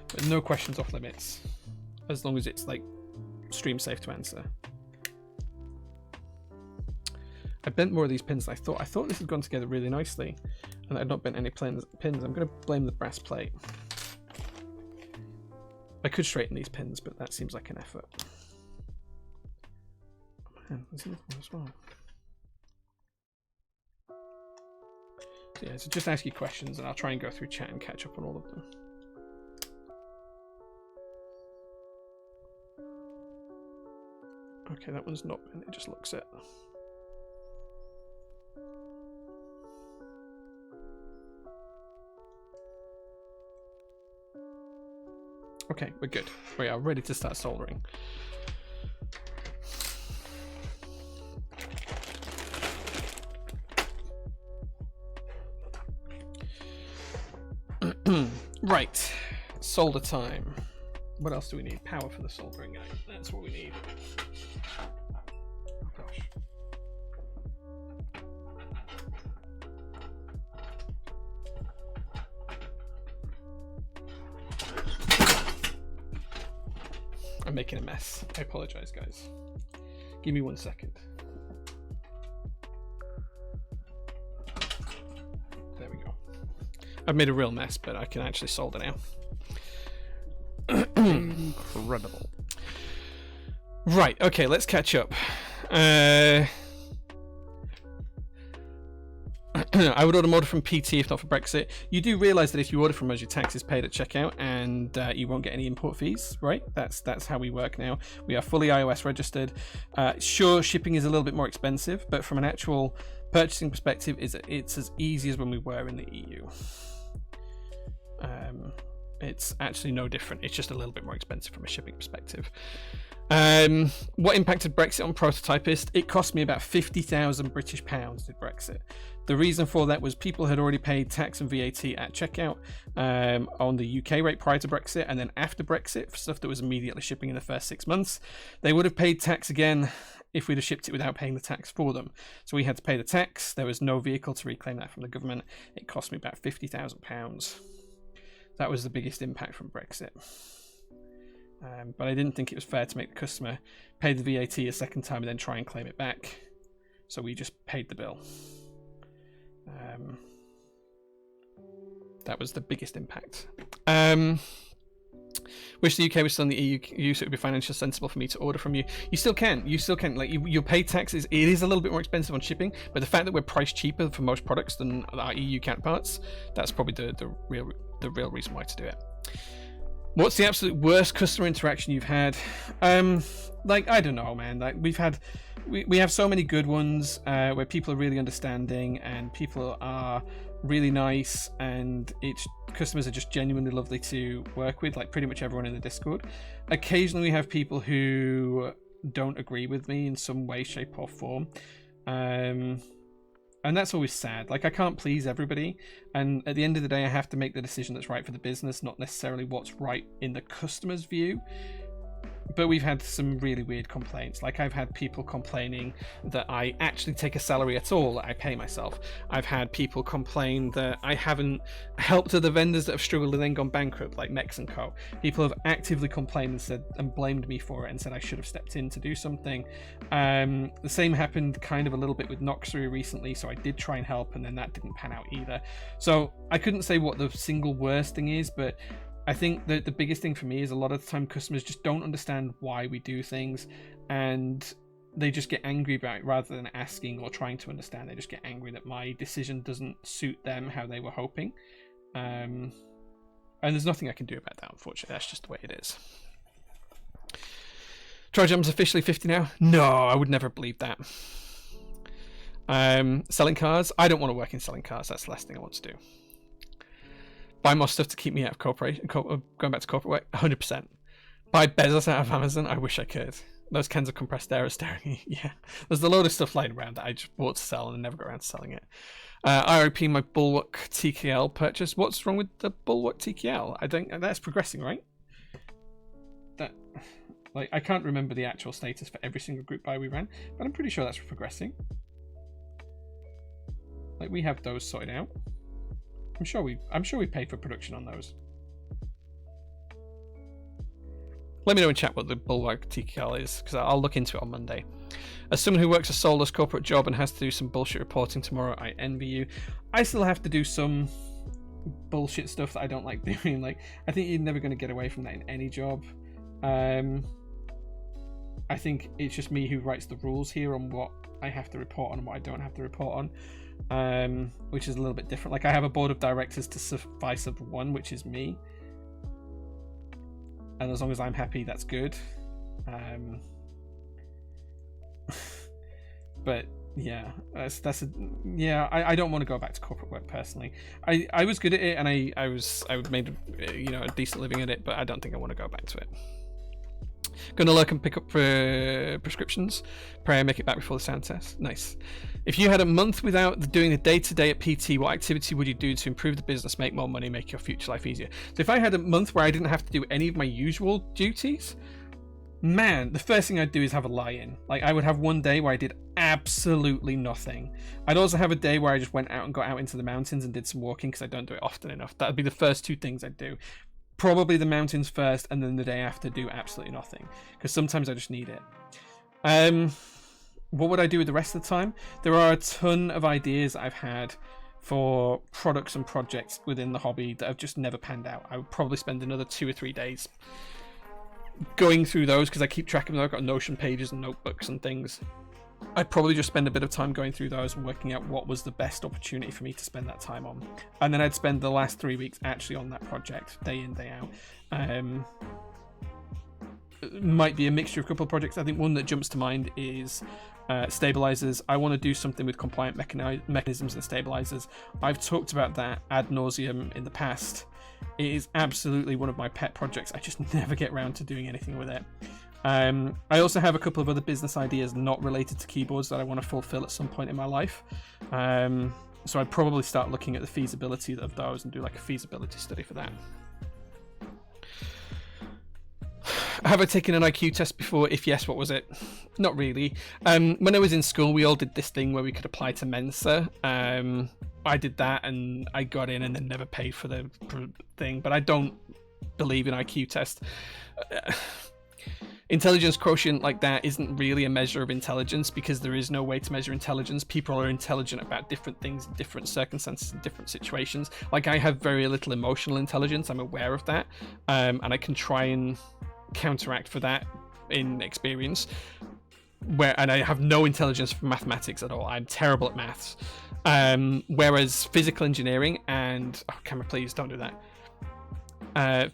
But no questions off limits, as long as it's like stream safe to answer. I bent more of these pins than I thought. I thought this had gone together really nicely, and I'd not bent any pins. I'm going to blame the brass plate. I could straighten these pins, but that seems like an effort. Oh man, there's another one as well. So yeah, so just ask you questions, and I'll try and go through chat and catch up on all of them. Okay, that one's not bent, it just looks it. Okay, we're good. We are ready to start soldering. Right, solder time. What else do we need? Power for the soldering guy. That's what we need. Oh gosh. I'm making a mess. I apologize, guys. Give me 1 second. There we go. I've made a real mess, but I can actually solder now. Incredible. Right, okay, let's catch up. I would order more from PT if not for Brexit. You do realise that if you order from us, your tax is paid at checkout, and you won't get any import fees, right? That's how we work now. We are fully iOS registered. Sure, shipping is a little bit more expensive, but from an actual purchasing perspective, it's as easy as when we were in the EU. It's actually no different. It's just a little bit more expensive from a shipping perspective. What impacted Brexit on Prototypist? It cost me about 50,000 British pounds did Brexit. The reason for that was people had already paid tax and VAT at checkout on the UK rate prior to Brexit, and then after Brexit, for stuff that was immediately shipping in the first 6 months, they would have paid tax again if we'd have shipped it without paying the tax for them. So we had to pay the tax. There was no vehicle to reclaim that from the government. It cost me about £50,000. That was the biggest impact from Brexit. But I didn't think it was fair to make the customer pay the VAT a second time and then try and claim it back. So we just paid the bill. That was the biggest impact. Wish the UK was still in the EU so it would be financially sensible for me to order from you. You still can. Like you pay taxes. It is a little bit more expensive on shipping, but the fact that we're priced cheaper for most products than our EU counterparts, that's probably the real reason why to do it. What's the absolute worst customer interaction you've had? Like, I don't know, man. Like, we have so many good ones where people are really understanding and people are really nice, and customers are just genuinely lovely to work with, like pretty much everyone in the Discord. Occasionally we have people who don't agree with me in some way, shape or form. And that's always sad. Like, I can't please everybody, and at the end of the day I have to make the decision that's right for the business, not necessarily what's right in the customer's view. But we've had some really weird complaints. Like, I've had people complaining that I actually take a salary at all, that I pay myself. I've had people complain that I haven't helped other vendors that have struggled and then gone bankrupt, like Mex & Co. People have actively complained and blamed me for it and said I should have stepped in to do something. The same happened kind of a little bit with Noxery recently, so I did try and help, and then that didn't pan out either. So I couldn't say what the single worst thing is, but I think that the biggest thing for me is a lot of the time customers just don't understand why we do things, and they just get angry about it rather than asking or trying to understand. They just get angry that my decision doesn't suit them how they were hoping. And there's nothing I can do about that, unfortunately. That's just the way it is. TriJump's officially 50 now? No, I would never believe that. Selling cars? I don't want to work in selling cars. That's the last thing I want to do. Buy more stuff to keep me out of corporation. Going back to corporate work, 100%. Buy Bezos out of Amazon. I wish I could. Those cans of compressed air are staring at me. Yeah, there's a load of stuff lying around that I just bought to sell and never got around to selling it. RIP my Bulwark TKL purchase. What's wrong with the Bulwark TKL? I think that's progressing, right? Like, I can't remember the actual status for every single group buy we ran, but I'm pretty sure that's progressing. Like, we have those sorted out. I'm sure we paid for production on those. Let me know in chat what the Bulwark TKL is, because I'll look into it on Monday. As someone who works a soulless corporate job and has to do some bullshit reporting tomorrow, I envy you. I still have to do some bullshit stuff that I don't like doing. Like, I think you're never going to get away from that in any job. I think it's just me who writes the rules here on what I have to report on and what I don't have to report on, which is a little bit different. Like, I have a board of directors to suffice of one, which is me. And as long as I'm happy, that's good. But yeah, I don't want to go back to corporate work personally. I was good at it, and I made a decent living at it, but I don't think I want to go back to it. Gonna lurk and pick up prescriptions. Pray I make it back before the sound test. Nice. If you had a month without doing the day-to-day at PT, what activity would you do to improve the business, make more money, make your future life easier? So if I had a month where I didn't have to do any of my usual duties, man, the first thing I'd do is have a lie-in. Like, I would have one day where I did absolutely nothing. I'd also have a day where I just went out and got out into the mountains and did some walking, because I don't do it often enough. That would be the first two things I'd do. Probably the mountains first, and then the day after do absolutely nothing, because sometimes I just need it. What would I do with the rest of the time? There are a ton of ideas I've had for products and projects within the hobby that have just never panned out. I would probably spend another 2 or 3 days going through those, because I keep track of them. I've got Notion pages and notebooks and things. I'd probably just spend a bit of time going through those and working out what was the best opportunity for me to spend that time on. And then I'd spend the last 3 weeks actually on that project, day in, day out. It might be a mixture of a couple of projects. I think one that jumps to mind is stabilizers. I want to do something with compliant mechanisms and stabilizers. I've talked about that ad nauseum in the past. It is absolutely one of my pet projects. I just never get around to doing anything with it. I also have a couple of other business ideas not related to keyboards that I want to fulfill at some point in my life. So I'd probably start looking at the feasibility of those and do like a feasibility study for that. Have I taken an IQ test before? If yes, what was it? Not really. When I was in school, we all did this thing where we could apply to Mensa. I did that and I got in and then never paid for the thing, but I don't believe in IQ tests. Intelligence quotient like that isn't really a measure of intelligence, because there is no way to measure intelligence. People are intelligent about different things in different circumstances and different situations. Like, I have very little emotional intelligence. I'm aware of that, and I can try and counteract for that in experience. And I have no intelligence for mathematics at all. I'm terrible at maths. Whereas physical engineering and camera, please don't do that.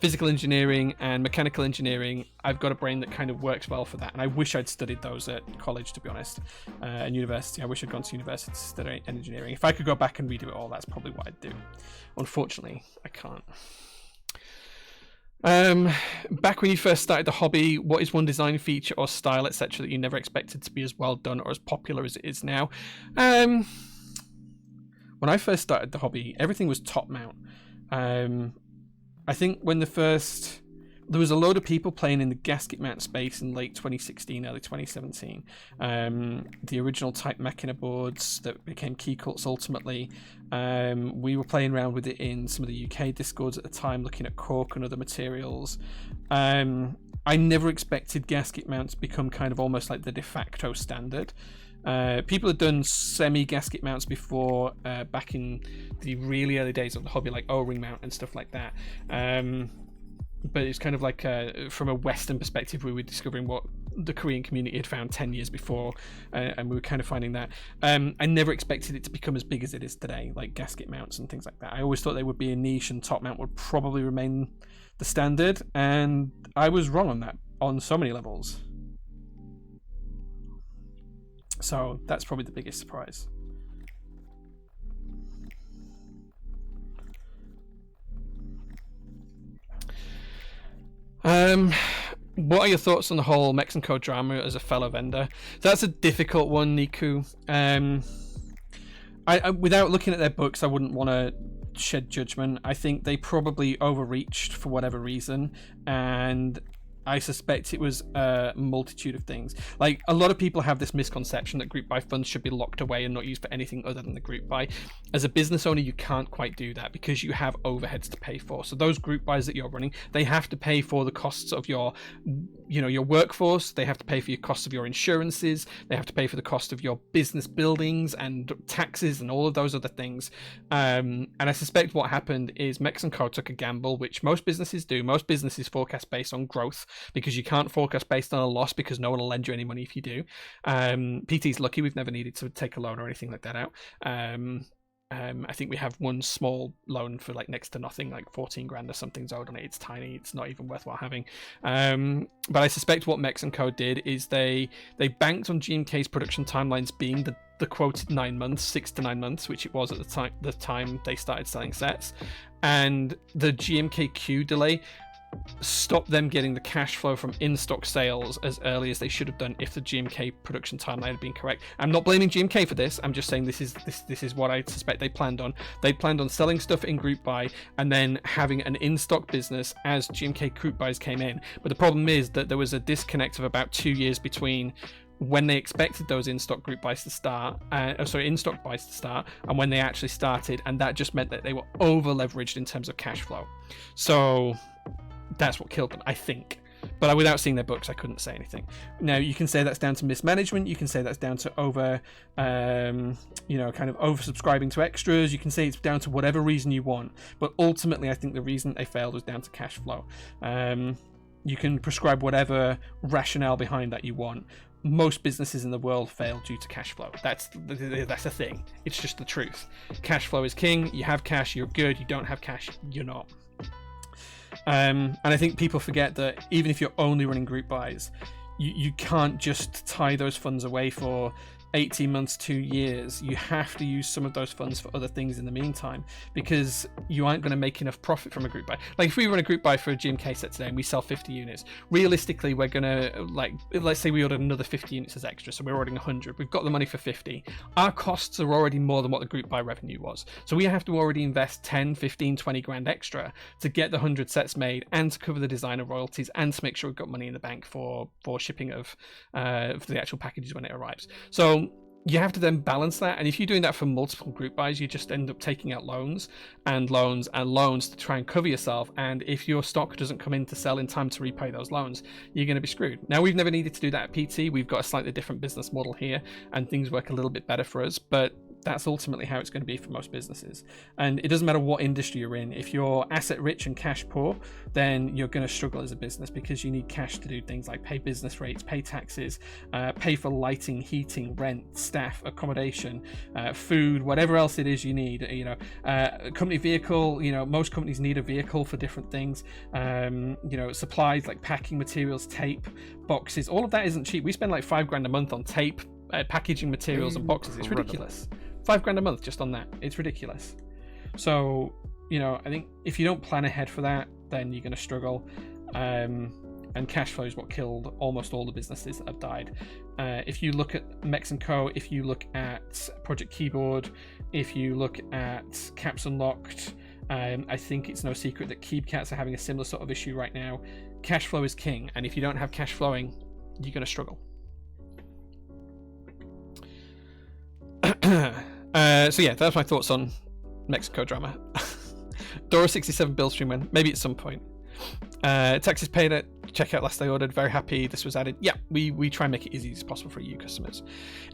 Physical engineering and mechanical engineering, I've got a brain that kind of works well for that, and I wish I'd studied those at college, to be honest, and university. I wish I'd gone to university to study engineering. If I could go back and redo it all, that's probably what I'd do. Unfortunately, I can't. Back when you first started the hobby, what is one design feature or style, etc., that you never expected to be as well done or as popular as it is now? When I first started the hobby, everything was top mount. I think when there was a load of people playing in the gasket mount space in late 2016, early 2017. The original Type Machina boards that became key cults ultimately. We were playing around with it in some of the UK discords at the time, looking at cork and other materials. I never expected gasket mounts to become kind of almost like the de facto standard. People had done semi-gasket mounts before, back in the really early days of the hobby, like O-ring mount and stuff like that. But it's kind of like, from a Western perspective, we were discovering what the Korean community had found 10 years before, and we were kind of finding that. I never expected it to become as big as it is today, like gasket mounts and things like that. I always thought they would be a niche and top mount would probably remain the standard, and I was wrong on that on so many levels. So that's probably the biggest surprise. What are your thoughts on the whole Mexico drama as a fellow vendor? That's a difficult one, Niku. I without looking at their books, I wouldn't want to shed judgment. I think they probably overreached for whatever reason, and I suspect it was a multitude of things. Like, a lot of people have this misconception that group buy funds should be locked away and not used for anything other than the group buy. As a business owner, you can't quite do that because you have overheads to pay for. So those group buys that you're running, they have to pay for the costs of your, your workforce. They have to pay for your costs of your insurances. They have to pay for the cost of your business buildings and taxes and all of those other things. And I suspect what happened is Mex & Co took a gamble, which most businesses do. Most businesses forecast based on growth, because you can't forecast based on a loss because no one will lend you any money if you do. PT's lucky we've never needed to take a loan or anything like that out. I think we have one small loan for like next to nothing, like 14 grand or something's owed on it. It's tiny. It's not even worthwhile having. But I suspect what Mex & Co did is they banked on GMK's production timelines being the quoted 9 months, 6 to 9 months, which it was at the time they started selling sets. And the GMK delay stop them getting the cash flow from in-stock sales as early as they should have done if the GMK production timeline had been correct. I'm not blaming GMK for this. I'm just saying this is what I suspect they planned on. They planned on selling stuff in group buy and then having an in-stock business as GMK group buys came in. But the problem is that there was a disconnect of about 2 years between when they expected those in-stock group buys to start, in-stock buys to start, and when they actually started, and that just meant that they were over-leveraged in terms of cash flow. So that's what killed them, I think. But without seeing their books, I couldn't say anything. Now, you can say that's down to mismanagement. You can say that's down to kind of oversubscribing to extras. You can say it's down to whatever reason you want. But ultimately, I think the reason they failed was down to cash flow. You can prescribe whatever rationale behind that you want. Most businesses in the world fail due to cash flow. That's a thing. It's just the truth. Cash flow is king. You have cash, you're good. You don't have cash, you're not. And I think people forget that even if you're only running group buys, you can't just tie those funds away for 18 months, 2 years. You have to use some of those funds for other things in the meantime, because you aren't going to make enough profit from a group buy. Like, if we run a group buy for a GMK set today and we sell 50 units, realistically we're going to, like, let's say we ordered another 50 units as extra, so we're ordering 100. We've got the money for 50. Our costs are already more than what the group buy revenue was, so we have to already invest 10, 15, 20 grand extra to get the 100 sets made and to cover the designer royalties and to make sure we've got money in the bank for shipping of for the actual packages when it arrives. So you have to then balance that, and if you're doing that for multiple group buys, you just end up taking out loans and loans and loans to try and cover yourself, and if your stock doesn't come in to sell in time to repay those loans, you're going to be screwed. Now, we've never needed to do that at PT. We've got a slightly different business model here, and things work a little bit better for us, but that's ultimately how it's going to be for most businesses. And it doesn't matter what industry you're in. If you're asset rich and cash poor, then you're going to struggle as a business, because you need cash to do things like pay business rates, pay taxes, pay for lighting, heating, rent, staff, accommodation, food, whatever else it is you need. Company vehicle, most companies need a vehicle for different things. Supplies like packing materials, tape, boxes, all of that isn't cheap. We spend like $5 grand a month on tape, packaging materials and boxes. It's ridiculous. $5 grand a month just on that. It's ridiculous. So, I think if you don't plan ahead for that, then you're going to struggle. And cash flow is what killed almost all the businesses that have died. If you look at Mex & Co, if you look at Project Keyboard, if you look at Caps Unlocked, I think it's no secret that KeepCats are having a similar sort of issue right now. Cash flow is king, and if you don't have cash flowing, you're going to struggle. So yeah, that's my thoughts on Mex & Co drama. Dora67 build stream win, maybe at some point. Taxes paid at checkout last I ordered, very happy this was added. Yeah, we try and make it as easy as possible for you customers.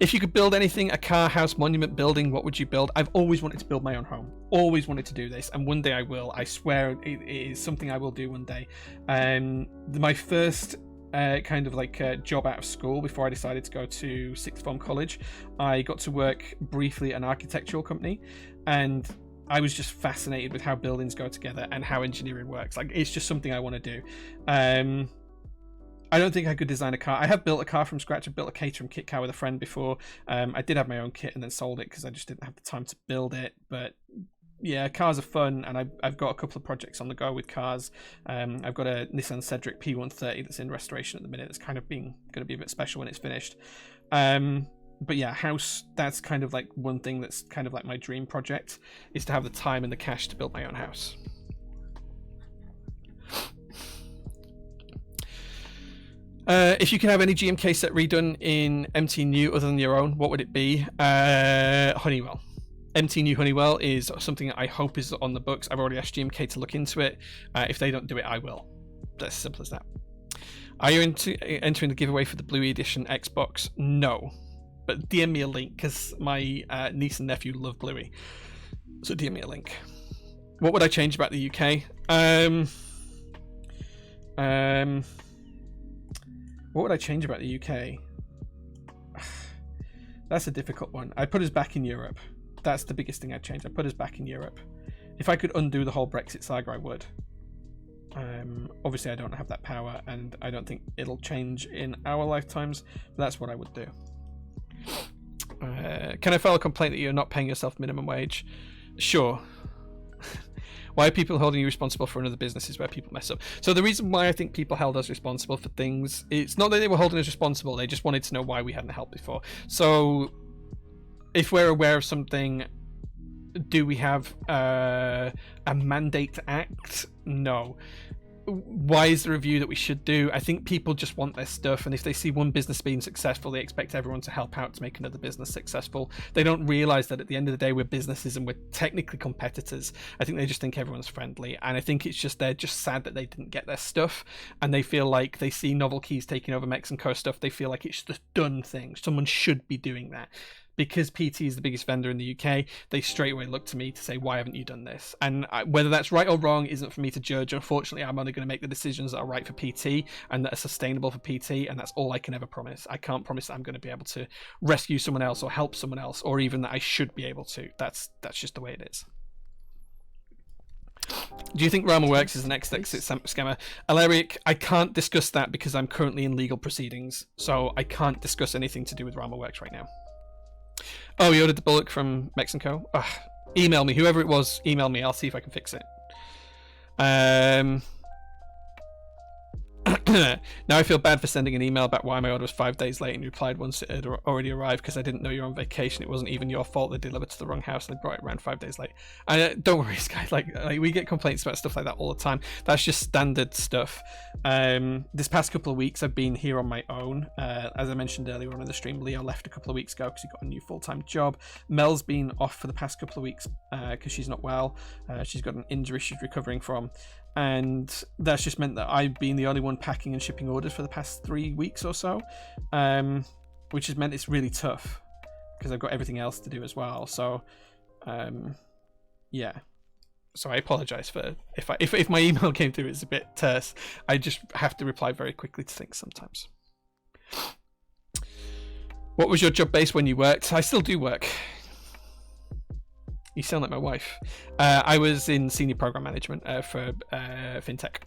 If you could build anything, a car, house, monument, building, what would you build? I've always wanted to build my own home, always wanted to do this, and one day I will. I swear it is something I will do one day. My first job out of school, before I decided to go to sixth form college, I got to work briefly at an architectural company, and I was just fascinated with how buildings go together and how engineering works. Like, it's just something I want to do. I don't think I could design a car. I have built a car from scratch. I built a Caterham kit car with a friend before. I did have my own kit and then sold it because I just didn't have the time to build it. But yeah, cars are fun, and I've got a couple of projects on the go with cars. I've got a Nissan Cedric P130 that's in restoration at the minute. That's kind of going to be a bit special when it's finished. But yeah, house, that's kind of like one thing that's kind of like my dream project, is to have the time and the cash to build my own house. If you could have any GMK set redone in MT New other than your own, what would it be? Honeywell. MT New Honeywell is something I hope is on the books. I've already asked GMK to look into it. If they don't do it, I will. That's as simple as that. Are you entering the giveaway for the Blue Edition Xbox? No. But DM me a link, because my niece and nephew love Bluey. So DM me a link. What would I change about the UK? What would I change about the UK? That's a difficult one. I'd put us back in Europe. That's the biggest thing I'd change. I'd put us back in Europe. If I could undo the whole Brexit saga, I would. Obviously, I don't have that power, and I don't think it'll change in our lifetimes, but that's what I would do. Can I file a complaint that you're not paying yourself minimum wage? Sure. Why are people holding you responsible for another business is where people mess up. So the reason why I think people held us responsible for things, it's not that they were holding us responsible, they just wanted to know why we hadn't helped before. So if we're aware of something, do we have a mandate to act? No. Why is the review that we should do? I think people just want their stuff, and if they see one business being successful, they expect everyone to help out to make another business successful. They don't realize that at the end of the day, we're businesses and we're technically competitors. I think they just think everyone's friendly, and I think it's just they're just sad that they didn't get their stuff, and they feel like they see Novel Keys taking over Mexico stuff. They feel like it's the done thing. Someone should be doing that. Because PT is the biggest vendor in the UK, they straight away look to me to say, why haven't you done this? And whether that's right or wrong isn't for me to judge. Unfortunately, I'm only going to make the decisions that are right for PT and that are sustainable for PT, and that's all I can ever promise. I can't promise that I'm going to be able to rescue someone else or help someone else, or even that I should be able to. That's just the way it is. Do you think Rama Works is the next exit scammer? Alaric, I can't discuss that because I'm currently in legal proceedings, so I can't discuss anything to do with Rama Works right now. Oh, you ordered the bullock from Mexico? Ugh. Email me. Whoever it was, email me. I'll see if I can fix it. Now I feel bad for sending an email about why my order was 5 days late and you replied once it had already arrived because I didn't know you were on vacation. It wasn't even your fault. They delivered to the wrong house and they brought it around 5 days late. Don't worry, Sky. Like we get complaints about stuff like that all the time. That's just standard stuff. This past couple of weeks I've been here on my own. As I mentioned earlier on in the stream, Leo left a couple of weeks ago because he got a new full-time job. Mel's been off for the past couple of weeks because she's not well. She's got an injury she's recovering from. And that's just meant that I've been the only one packing and shipping orders for the past 3 weeks or so, which has meant it's really tough because I've got everything else to do as well. So, yeah. So I apologize for if my email came through, it's a bit terse. I just have to reply very quickly to things sometimes. What was your job base when you worked? I still do work. You sound like my wife. I was in senior program management for fintech.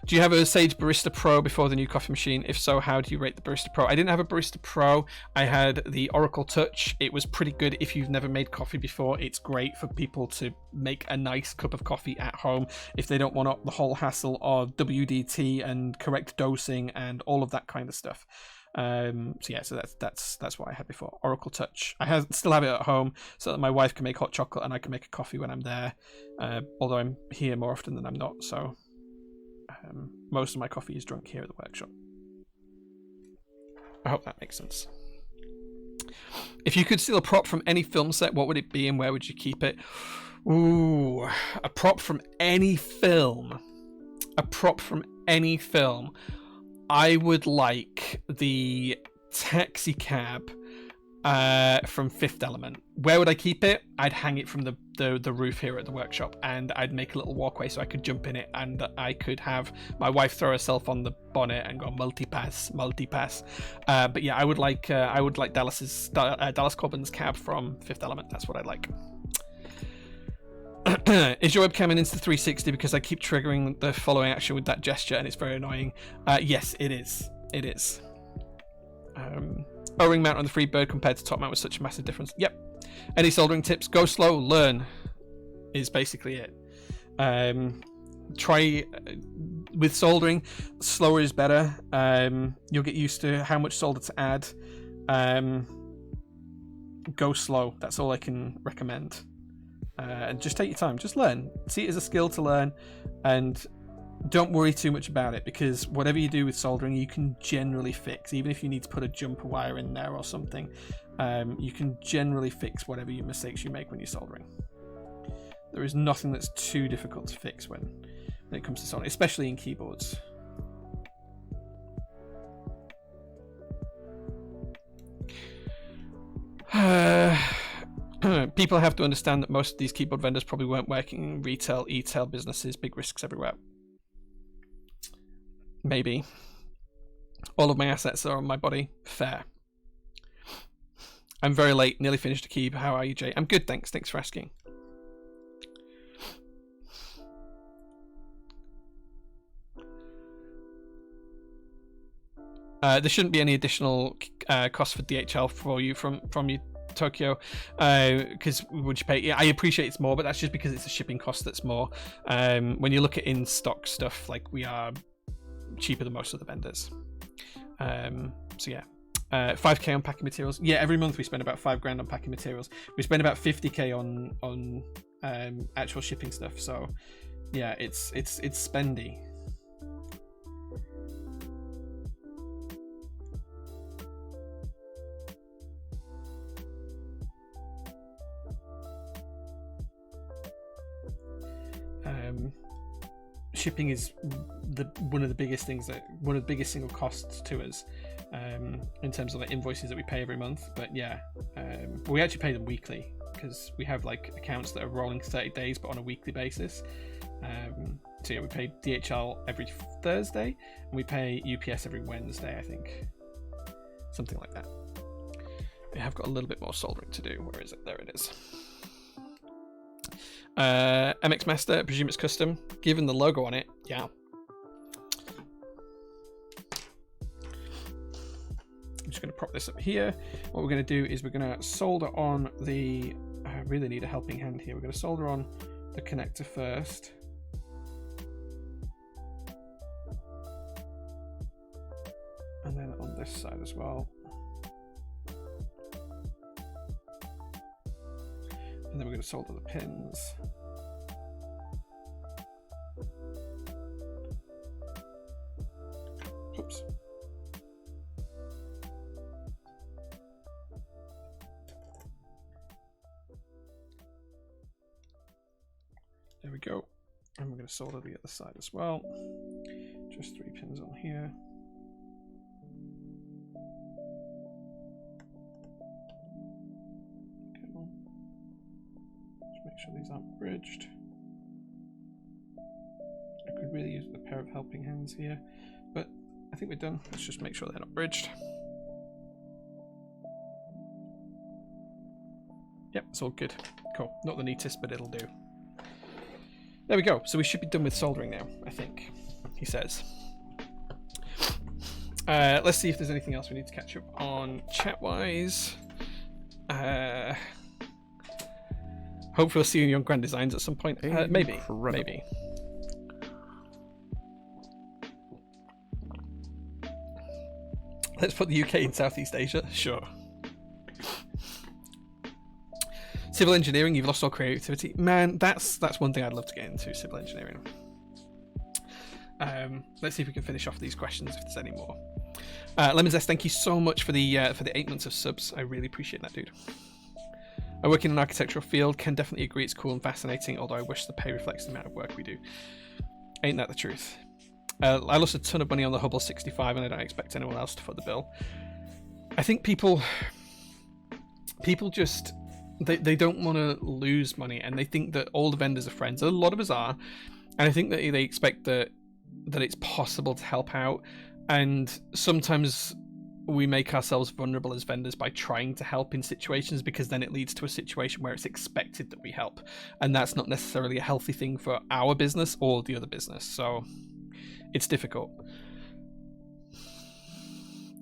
Do you have a Sage Barista Pro before the new coffee machine? If so, how do you rate the Barista Pro? I didn't have a Barista Pro. I had the Oracle Touch. It was pretty good. If you've never made coffee before, it's great for people to make a nice cup of coffee at home if they don't want the whole hassle of WDT and correct dosing and all of that kind of stuff. So that's what I had before. Oracle Touch. I still have it at home so that my wife can make hot chocolate and I can make a coffee when I'm there. Although I'm here more often than I'm not, so most of my coffee is drunk here at the workshop. I hope that makes sense. If you could steal a prop from any film set, what would it be and where would you keep it? Ooh, a prop from any film. A prop from any film. I would like the taxi cab from Fifth Element. Where would I keep it? I'd hang it from the roof here at the workshop, and I'd make a little walkway so I could jump in it, and I could have my wife throw herself on the bonnet and go multipass. But yeah, I would like Dallas Corbin's cab from Fifth Element. That's what I'd like. Is your webcam an Insta360 because I keep triggering the following action with that gesture and it's very annoying? Yes, it is. It is. O-ring mount on the Freebird compared to top mount was such a massive difference. Yep. Any soldering tips? Go slow, learn is basically it. Try with soldering, slower is better. You'll get used to how much solder to add. Go slow. That's all I can recommend. And just take your time, just learn. See it as a skill to learn, and don't worry too much about it, because whatever you do with soldering, you can generally fix. Even if you need to put a jumper wire in there or something, you can generally fix whatever mistakes you make when you're soldering. There is nothing that's too difficult to fix when it comes to soldering, especially in keyboards. People have to understand that most of these keyboard vendors probably weren't working in retail, e-tail businesses. Big risks everywhere. Maybe. All of my assets are on my body. Fair. I'm very late. Nearly finished a key. How are you, Jay? I'm good, thanks. Thanks for asking. There shouldn't be any additional cost for DHL for you from you, Tokyo, because would you pay? Yeah, I appreciate it's more, but that's just because it's a shipping cost that's more. When you look at in stock stuff, like, we are cheaper than most of the vendors. So yeah, 5k on packing materials. Yeah, every month we spend about $5,000 on packing materials. We spend about 50k on actual shipping stuff. So yeah, it's spendy. Shipping is one of the biggest things, one of the biggest single costs to us, in terms of the invoices that we pay every month. But yeah, we actually pay them weekly, because we have like accounts that are rolling 30 days but on a weekly basis. So yeah, we pay DHL every Thursday and we pay UPS every Wednesday, I think, something like that. We have got a little bit more soldering to do. Where is it? There it is. MX Master, I presume it's custom. Given the logo on it, yeah. I'm just going to prop this up here. What we're going to do is we're going to solder on the... I really need a helping hand here. We're going to solder on the connector first. And then on this side as well. And then we're going to solder the pins. Oops. There we go. And we're going to solder the other side as well. Just 3 pins on here. Make sure these aren't bridged. I could really use a pair of helping hands here, but I think we're done. Let's just make sure they're not bridged. Yep, it's all good. Cool. Not the neatest, but it'll do. There we go. So we should be done with soldering now, I think, he says. Let's see if there's anything else we need to catch up on chat-wise. Hopefully we'll see you in Young Grand Designs at some point. Maybe. Maybe. Let's put the UK in Southeast Asia. Sure. Civil engineering, you've lost all creativity. Man, that's one thing I'd love to get into, civil engineering. Let's see if we can finish off these questions if there's any more. Lemon Zest, thank you so much for the 8 months of subs. I really appreciate that, dude. I work in an architectural field, can definitely agree it's cool and fascinating, although I wish the pay reflects the amount of work we do. Ain't that the truth? I lost a ton of money on the Hubble 65 and I don't expect anyone else to foot the bill. I think people just, they don't want to lose money, and they think that all the vendors are friends. A lot of us are, and I think that they expect that it's possible to help out, and sometimes we make ourselves vulnerable as vendors by trying to help in situations, because then it leads to a situation where it's expected that we help, and that's not necessarily a healthy thing for our business or the other business. So it's difficult.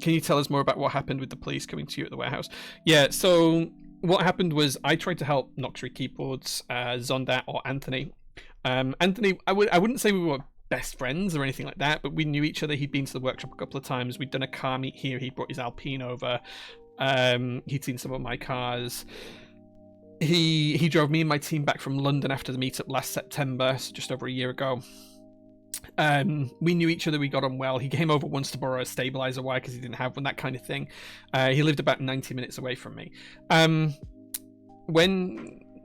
Can you tell us more about what happened with the police coming to you at the warehouse? Yeah, so what happened was I tried to help Noxury Keyboards, Zondat or Anthony. Anthony, I wouldn't say we were best friends or anything like that, but we knew each other. He'd been to the workshop a couple of times. We'd done a car meet here. He brought his Alpine over. He'd seen some of my cars. He drove me and my team back from London after the meetup last September, so just over a year ago. We knew each other, we got on well. He came over once to borrow a stabilizer wire because he didn't have one, that kind of thing. He lived about 90 minutes away from me.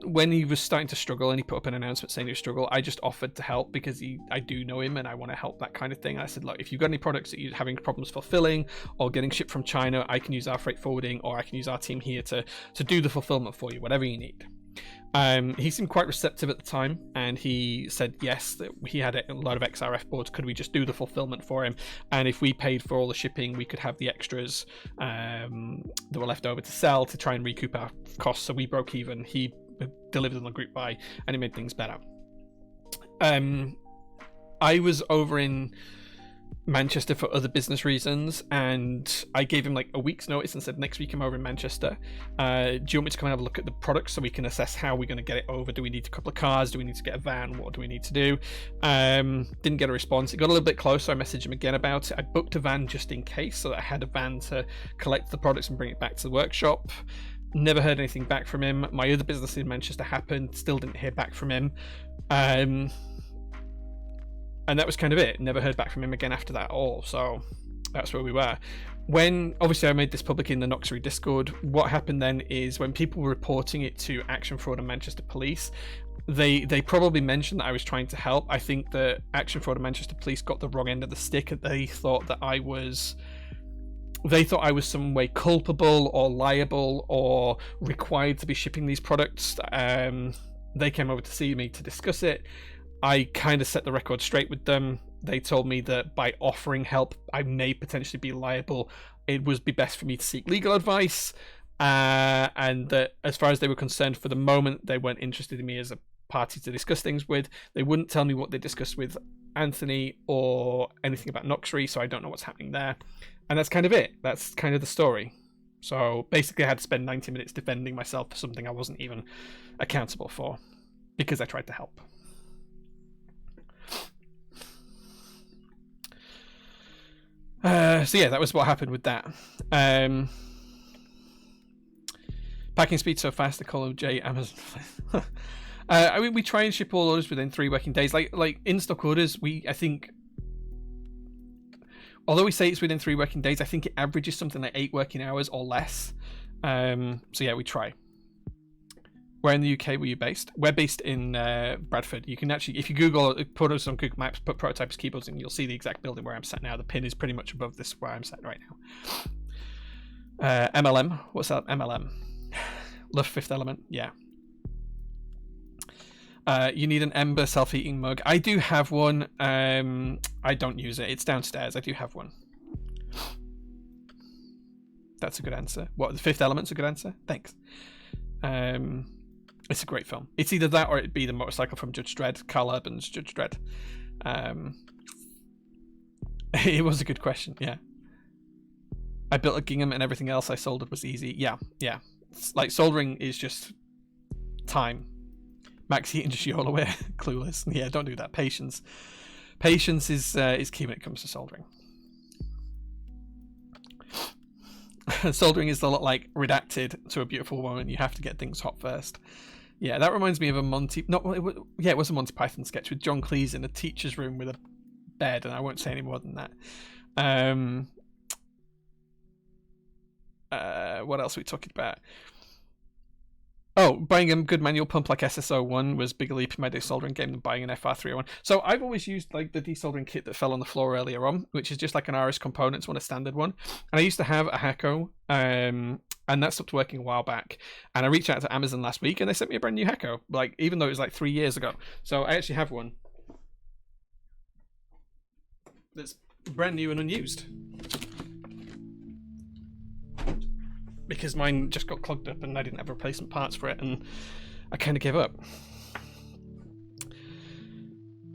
When he was starting to struggle and he put up an announcement saying he was struggle, I just offered to help because I do know him and I want to help, that kind of thing. And I said, look, if you've got any products that you're having problems fulfilling or getting shipped from China, I can use our freight forwarding, or I can use our team here to do the fulfillment for you, whatever you need. He seemed quite receptive at the time, and he said yes, that he had a lot of XRF boards. Could we just do the fulfillment for him? And if we paid for all the shipping, we could have the extras that were left over to sell to try and recoup our costs. So we broke even. He delivered on the group buy, and it made things better. I was over in Manchester for other business reasons, and I gave him like a week's notice and said, next week I'm over in Manchester. Do you want me to come and have a look at the products so we can assess how we're going to get it over? Do we need a couple of cars? Do we need to get a van? What do we need to do? Didn't get a response. It got a little bit close, so I messaged him again about it. I booked a van just in case, so that I had a van to collect the products and bring it back to the workshop. Never heard anything back from him. My other business in Manchester happened, still didn't hear back from him. And that was kind of it. Never heard back from him again after that at all. So that's where we were. When, obviously, I made this public in the Noxery Discord, what happened then is when people were reporting it to Action Fraud and Manchester Police, they probably mentioned that I was trying to help. I think that Action Fraud and Manchester Police got the wrong end of the stick. They thought that I was some way culpable or liable or required to be shipping these products. They came over to see me to discuss it. I kind of set the record straight with them. They told me that by offering help, I may potentially be liable. It would be best for me to seek legal advice. And that as far as they were concerned, for the moment, they weren't interested in me as a party to discuss things with. They wouldn't tell me what they discussed with Anthony or anything about Noxery, so I don't know what's happening there. And that's kind of it. That's kind of the story. So basically I had to spend 90 minutes defending myself for something I wasn't even accountable for because I tried to help. So yeah, that was what happened with that. Packing speed so fast, they call Jae Amazon. I mean, we try and ship all orders within 3 working days. Like in-stock orders, I think, although we say it's within 3 working days, I think it averages something like 8 working hours or less. So yeah, we try. Where in the UK were you based? We're based in Bradford. You can actually, if you put us on Google Maps, put Prototypes Keyboards in, you'll see the exact building where I'm sat now. The pin is pretty much above this where I'm sat right now. MLM, what's that? MLM. Love Fifth Element, yeah. You need an Ember self-heating mug. I do have one. I don't use it. It's downstairs. I do have one. That's a good answer. What, the Fifth Element's a good answer? Thanks. It's a great film. It's either that or it'd be the motorcycle from Judge Dredd, Carl Urban's Judge Dredd. It was a good question, yeah. I built a gingham and everything else I soldered was easy. Yeah. It's like soldering is just time. Max Heaton just YOLO it. Clueless. Yeah, don't do that. Patience. Patience is key when it comes to soldering. Soldering is a lot like Redacted to a Beautiful Woman. You have to get things hot first. Yeah, that reminds me of a Monty... it was a Monty Python sketch with John Cleese in a teacher's room with a bed, and I won't say any more than that. What else are we talking about? Oh, buying a good manual pump like SSO1 was bigger leap in my desoldering game than buying an FR301. So I've always used like the desoldering kit that fell on the floor earlier on, which is just like an RS Components one, a standard one. And I used to have a Hacko, and that stopped working a while back. And I reached out to Amazon last week, and they sent me a brand new Hacko, like even though it was like 3 years ago. So I actually have one that's brand new and unused. Because mine just got clogged up and I didn't have replacement parts for it, and I kind of gave up.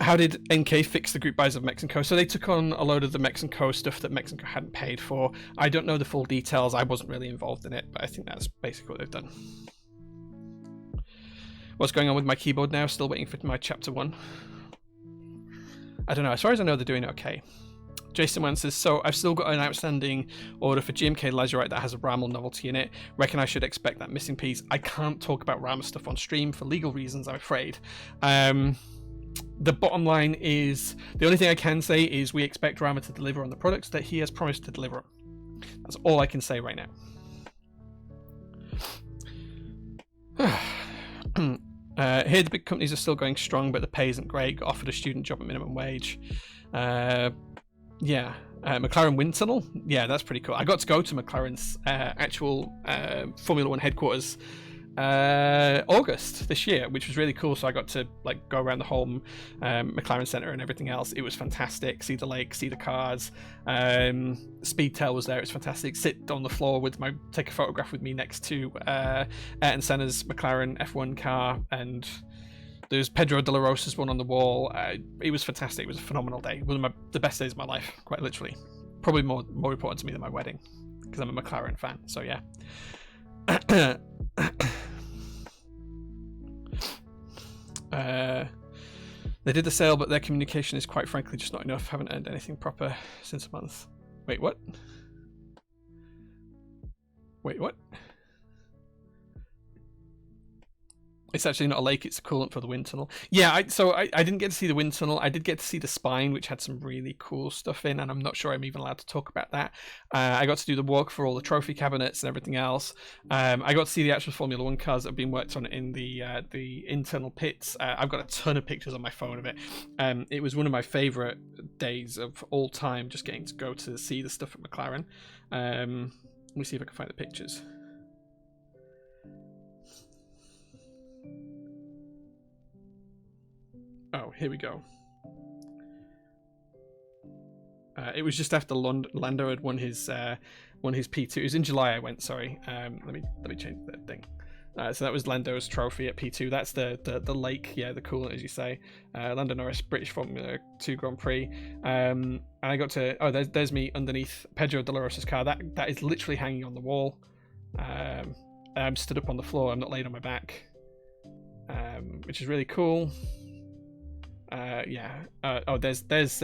How did NK fix the group buys of Mexico? So they took on a load of the Mexico stuff that Mexico hadn't paid for. I don't know the full details. I wasn't really involved in it, but I think that's basically what they've done. What's going on with my keyboard now? Still waiting for my chapter 1. I don't know. As far as I know, they're doing okay. Jason Wan says, so I've still got an outstanding order for GMK Lazurite that has a Ramal novelty in it. Reckon I should expect that missing piece. I can't talk about Ramal stuff on stream for legal reasons, I'm afraid. the bottom line is, the only thing I can say is we expect Rama to deliver on the products that he has promised to deliver on. That's all I can say right now. Here the big companies are still going strong, but the pay isn't great. Got offered a student job at minimum wage. McLaren wind tunnel, yeah, that's pretty cool. I got to go to McLaren's actual Formula One headquarters August this year, which was really cool. So I got to like go around the whole McLaren Center and everything else. It was fantastic. See the lake, see the cars. Speedtail was there. It was fantastic. Sit on the floor with take a photograph with me next to Ayrton Senna's McLaren F1 car, and there's Pedro de la Rosa's one on the wall. It was fantastic. It was a phenomenal day. One of the best days of my life, quite literally. Probably more important to me than my wedding, because I'm a McLaren fan. So yeah. They did the sale, but their communication is quite frankly just not enough. Haven't earned anything proper since a month. Wait, what? Wait, what? It's actually not a lake, it's a coolant for the wind tunnel. Yeah, I didn't get to see the wind tunnel. I did get to see the spine, which had some really cool stuff in, and I'm not sure I'm even allowed to talk about that. I got to do the walk for all the trophy cabinets and everything else. I got to see the actual Formula One cars that have been worked on in the internal pits. I've got a ton of pictures on my phone of it. It was one of my favorite days of all time, just getting to go to see the stuff at McLaren. Let me see if I can find the pictures. Oh, here we go. It was just after Lando had won his P2. It was in July. I went. Sorry. Let me change that thing. So that was Lando's trophy at P2. That's the lake. Yeah, the coolant, as you say. Lando Norris British Formula 2 Grand Prix. And I got to. Oh, there's me underneath Pedro de la Rosa's car. That is literally hanging on the wall. I'm stood up on the floor. I'm not laying on my back. Which is really cool. There's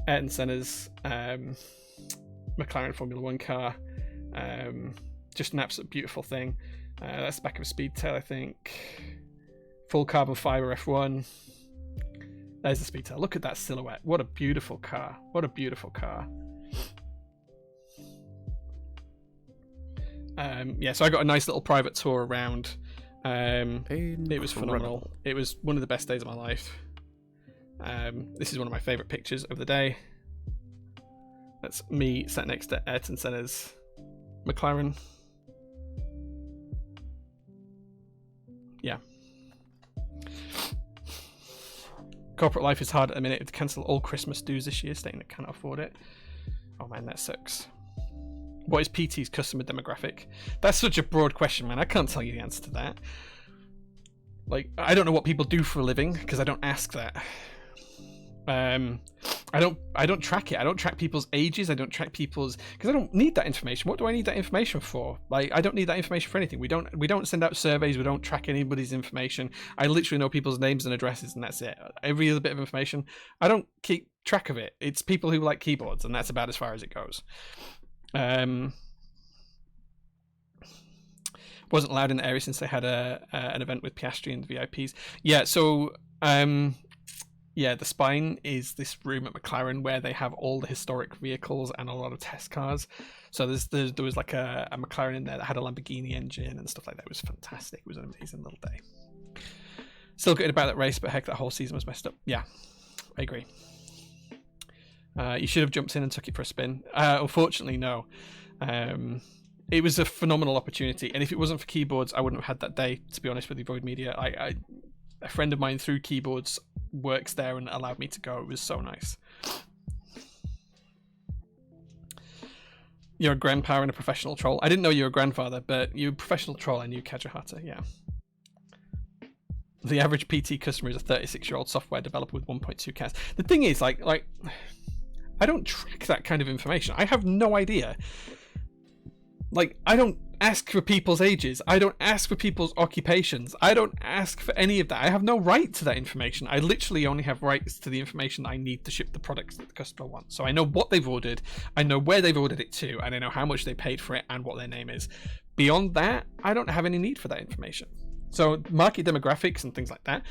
Ayrton Senna's McLaren Formula One car. Just an absolute beautiful thing. That's the back of a Speedtail, I think. Full carbon fiber F1. There's the Speedtail. Look at that silhouette. What a beautiful car. What a beautiful car. So I got a nice little private tour around. It was phenomenal. It was one of the best days of my life. This is one of my favorite pictures of the day. That's me sat next to Ayrton Senna's McLaren. Yeah. Corporate life is hard at the minute. To cancel all Christmas dues this year, stating that cannot afford it. Oh man, that sucks. What is PT's customer demographic? That's such a broad question, man. I can't tell you the answer to that. Like, I don't know what people do for a living because I don't ask that. I don't track it. I don't track people's ages. I don't track people's, because I don't need that information. What do I need that information for? Like, I don't need that information for anything. We don't send out surveys. We don't track anybody's information. I literally know people's names and addresses, and that's it. Every other bit of information, I don't keep track of it. It's people who like keyboards, and that's about as far as it goes. Wasn't allowed in the area since they had an event with Piastri and the VIPs. Yeah, so the spine is this room at McLaren where they have all the historic vehicles and a lot of test cars. So there was like a McLaren in there that had a Lamborghini engine and stuff like that. It was fantastic. It was an amazing little day. Still good about that race, but heck, that whole season was messed up. Yeah, I agree. You should have jumped in and took it for a spin. Unfortunately, no. It was a phenomenal opportunity, and if it wasn't for keyboards, I wouldn't have had that day, to be honest with you, Void Media. A friend of mine through keyboards works there and allowed me to go. It was so nice. You're a grandpa and a professional troll. I didn't know you were a grandfather, but you're a professional troll. I knew Kajahata, yeah. The average PT customer is a 36-year-old software developer with 1.2 cats. The thing is, like, I don't track that kind of information. I have no idea. Like, I don't ask for people's ages. I don't ask for people's occupations. I don't ask for any of that. I have no right to that information. I literally only have rights to the information I need to ship the products that the customer wants. So I know what they've ordered, I know where they've ordered it to, and I know how much they paid for it and what their name is. Beyond that, I don't have any need for that information. So market demographics and things like that,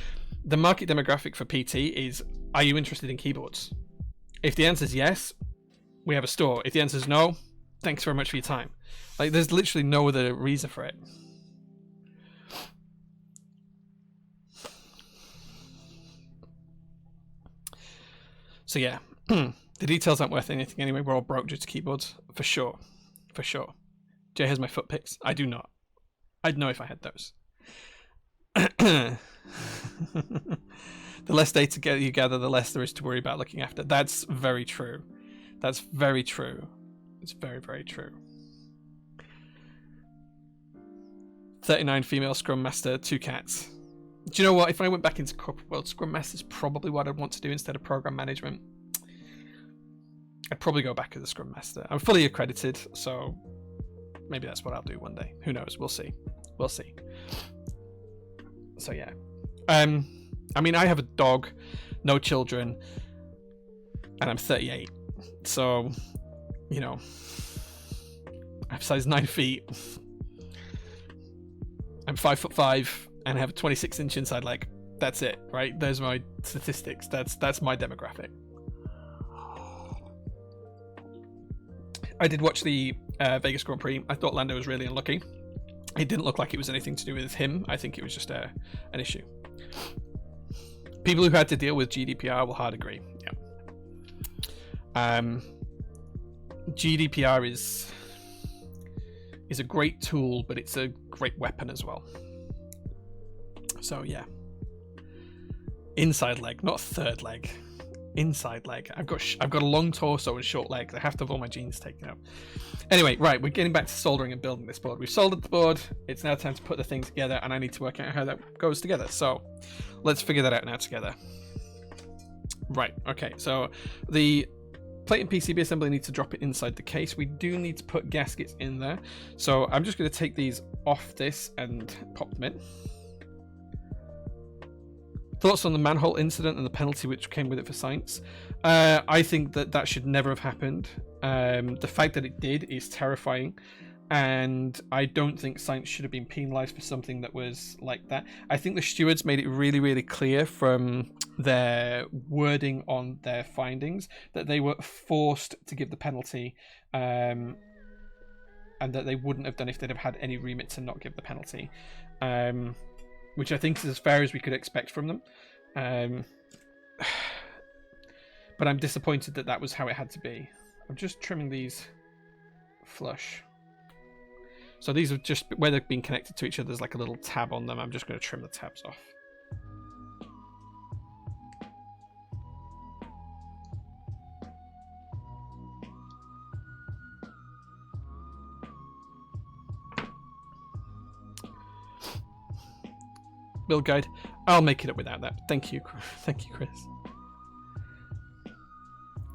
the market demographic for PT is, are you interested in keyboards? If the answer is yes, we have a store. If the answer is no, thanks very much for your time. Like, there's literally no other reason for it. So yeah, the details aren't worth anything anyway. We're all broke due to keyboards, for sure. For sure. Jay has my foot picks. I do not. I'd know if I had those. The less data you gather, the less there is to worry about looking after. That's very true. That's very true. It's very, very true. 39 female Scrum Master, 2 cats. Do you know what? If I went back into corporate world, Scrum Master is probably what I'd want to do instead of program management. I'd probably go back as a Scrum Master. I'm fully accredited, so maybe that's what I'll do one day. Who knows? We'll see. We'll see. So yeah. I mean, I have a dog, no children, and I'm 38. So, you know, I'm size 9 feet. I'm 5'5", and I have a 26-inch inside leg. That's it, right? There's my statistics. That's my demographic. I did watch the Vegas Grand Prix. I thought Lando was really unlucky. It didn't look like it was anything to do with him. I think it was just an issue. People who had to deal with GDPR will hard agree. Yeah. GDPR is a great tool, but it's a great weapon as well. So yeah. Inside leg, not third leg. Inside leg. I've got a long torso and short legs. I have to have all my genes taken out. Anyway, right, we're getting back to soldering and building this board. We've soldered the board. It's now time to put the thing together, and I need to work out how that goes together. So let's figure that out now together. Right, okay, so the plate and PCB assembly needs to drop it inside the case. We do need to put gaskets in there. So I'm just going to take these off this and pop them in. Thoughts on the manhole incident and the penalty which came with it for science? I think that should never have happened. The fact that it did is terrifying, and I don't think science should have been penalised for something that was like that. I think the stewards made it really, really clear from their wording on their findings that they were forced to give the penalty, and that they wouldn't have done if they'd have had any remit to not give the penalty. Which I think is as fair as we could expect from them. But I'm disappointed that that was how it had to be. I'm just trimming these flush. So these are just, where they've been connected to each other, there's like a little tab on them. I'm just going to trim the tabs off. Build guide. I'll make it up without that. Thank you. Thank you, Chris.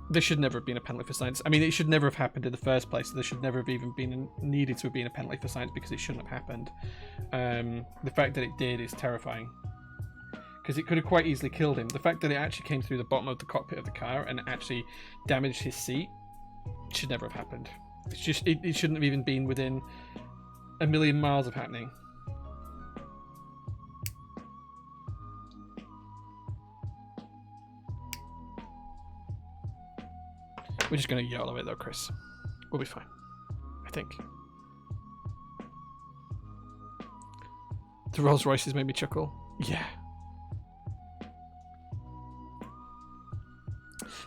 This should never have been a penalty for science. I mean, it should never have happened in the first place. There should never have even been needed to have been a penalty for science because it shouldn't have happened. The fact that it did is terrifying. Because it could have quite easily killed him. The fact that it actually came through the bottom of the cockpit of the car and actually damaged his seat should never have happened. It's just, it shouldn't have even been within a million miles of happening. We're just going to YOLO it though, Chris. We'll be fine. I think. The Rolls Royces made me chuckle. Yeah.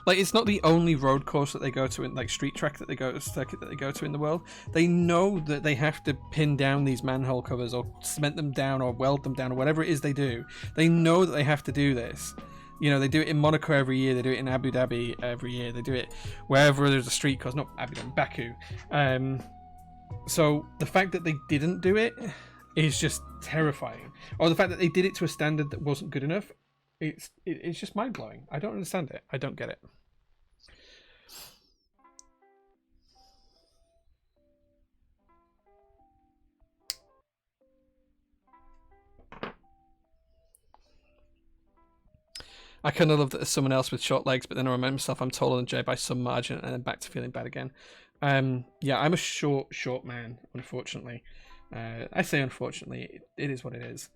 Like, it's not the only road course that they go to in, like, street track that they go to, circuit that they go to in the world. They know that they have to pin down these manhole covers or cement them down or weld them down or whatever it is they do. They know that they have to do this. You know, they do it in Monaco every year. They do it in Abu Dhabi every year. They do it wherever there's a street course. Not Abu Dhabi, Baku. So the fact that they didn't do it is just terrifying. Or the fact that they did it to a standard that wasn't good enough, it's just mind-blowing. I don't understand it. I don't get it. I kind of love that there's someone else with short legs, but then I remind myself I'm taller than Jay by some margin, and then back to feeling bad again. Yeah, I'm a short man, unfortunately. I say unfortunately, it is what it is.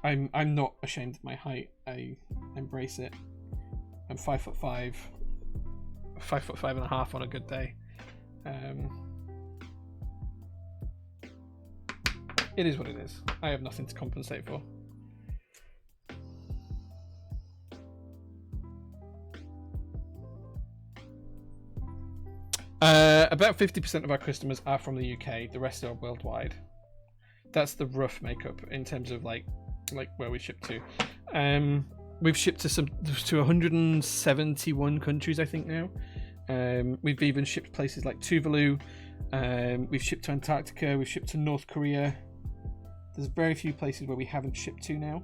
I'm not ashamed of my height. I embrace it. I'm 5'5", 5'5.5" on a good day. It is what it is. I have nothing to compensate for. About 50% of our customers are from the UK. The rest are worldwide. That's the rough makeup in terms of like where we ship to. We've shipped to 171 countries, I think now. We've even shipped places like Tuvalu. We've shipped to Antarctica. We've shipped to North Korea. There's very few places where we haven't shipped to now.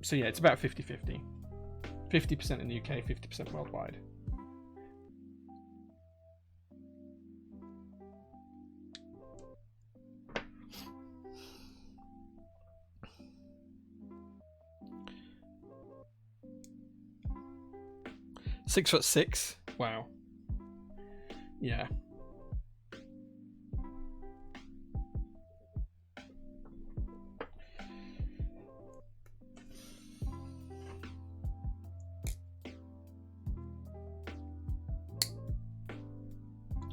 So yeah, it's about 50-50. 50% in the UK, 50% worldwide. "6'6". Wow. Yeah.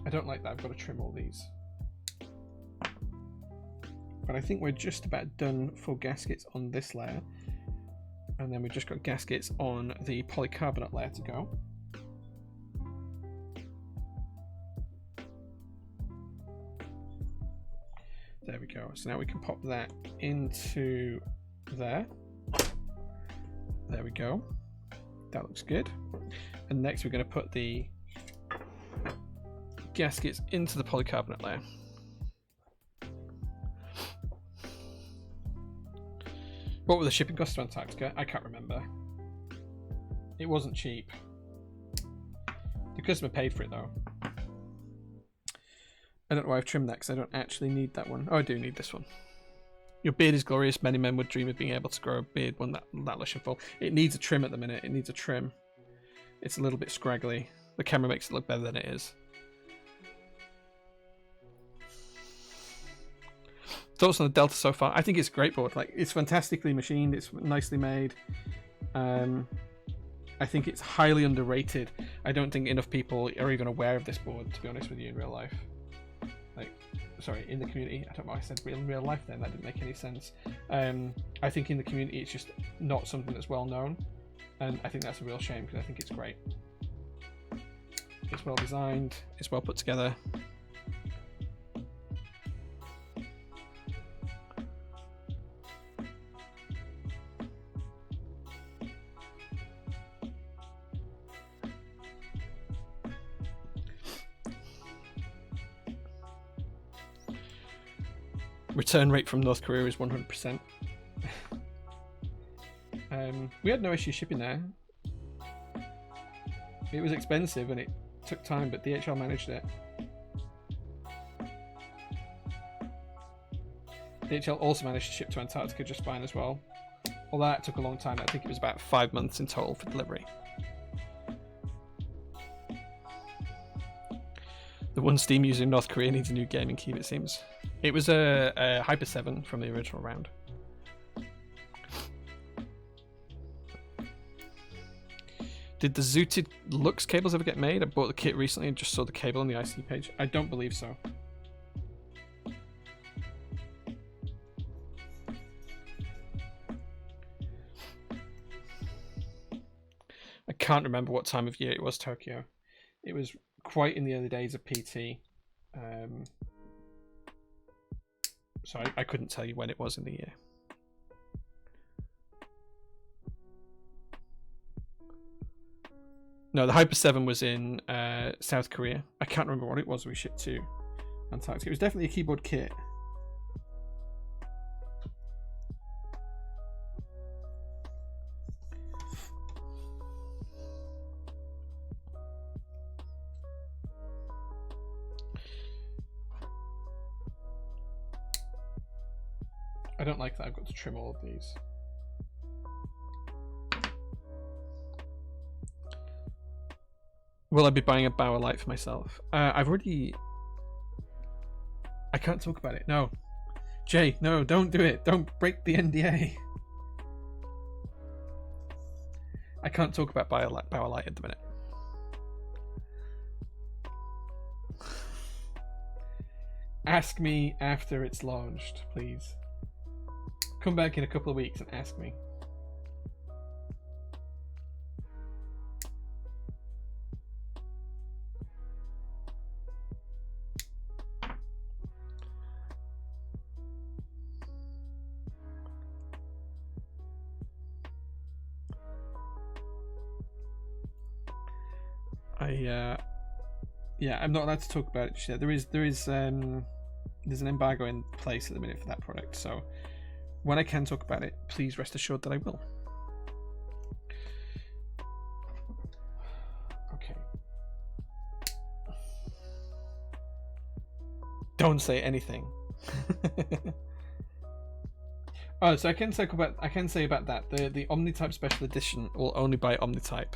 I don't like that I've got to trim all these. But I think we're just about done for gaskets on this layer. And then we've just got gaskets on the polycarbonate layer to go. There we go. So now we can pop that into there. There we go. That looks good. And next we're going to put the gaskets into the polycarbonate layer. What were the shipping costs to Antarctica? I can't remember. It wasn't cheap. The customer paid for it though. I don't know why I've trimmed that because I don't actually need that one. Oh, I do need this one. "Your beard is glorious. Many men would dream of being able to grow a beard one that lush and full." It needs a trim at the minute. It needs a trim. It's a little bit scraggly. The camera makes it look better than it is. Thoughts on the Delta so far? I think it's a great board. Like, it's fantastically machined. It's nicely made. I think it's highly underrated. I don't think enough people are even aware of this board, to be honest with you, in real life. Like, sorry, in the community. I don't know why I said in real life then. That didn't make any sense. I think in the community it's just not something that's well known. And I think that's a real shame because I think it's great. It's well designed. It's well put together. Return rate from North Korea is 100%. We had no issue shipping there. It was expensive and it took time, but DHL managed it. DHL also managed to ship to Antarctica just fine as well. Although that took a long time. I think it was about 5 months in total for delivery. The one Steam user in North Korea needs a new gaming cube, it seems. It was a Hyper 7 from the original round. Did the Zooted Lux cables ever get made? I bought the kit recently and just saw the cable on the IC page. I don't believe so. I can't remember what time of year it was, Tokyo. It was quite in the early days of PT. So I couldn't tell you when it was in the year. No, the Hyper 7 was in South Korea. I can't remember what it was we shipped to Antarctica. It was definitely a keyboard kit. I don't like that I've got to trim all of these. Will I be buying a Bauer light for myself? I've already I can't talk about it. No. Jay, no, don't do it. Don't break the NDA. I can't talk about BioLite at the minute. Ask me after it's launched, please. Come back in a couple of weeks and ask me. Yeah, I'm not allowed to talk about it just yet. There's an embargo in place at the minute for that product, so when I can talk about it, please rest assured that I will. Okay. Don't say anything. Oh, so I can say about that. The Omnitype Special Edition will only buy Omnitype.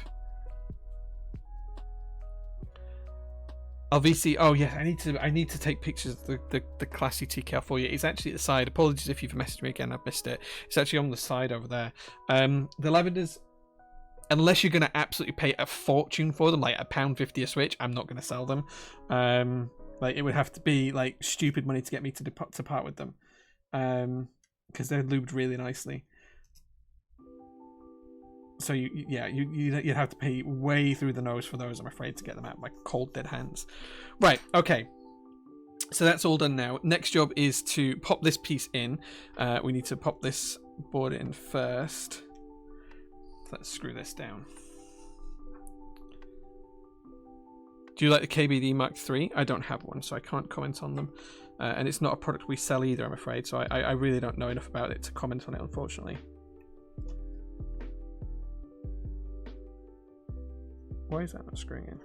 LVC, oh yeah, I need to take pictures of the classy TKL for you. It's actually at the side. Apologies if you've messaged me again, I've missed it. It's actually on the side over there. The lavenders, unless you're gonna absolutely pay a fortune for them, like £1.50 a switch, I'm not gonna sell them. Like it would have to be like stupid money to get me to part with them, because they're lubed really nicely. So you'd have to pay way through the nose for those, I'm afraid, to get them out of my cold dead hands. Right, okay. So that's all done now. Next job is to pop this piece in. We need to pop this board in first. Let's screw this down. Do you like the KBD Mark III? I don't have one, so I can't comment on them. And it's not a product we sell either, I'm afraid. So I really don't know enough about it to comment on it, unfortunately. Why is that not screwing in?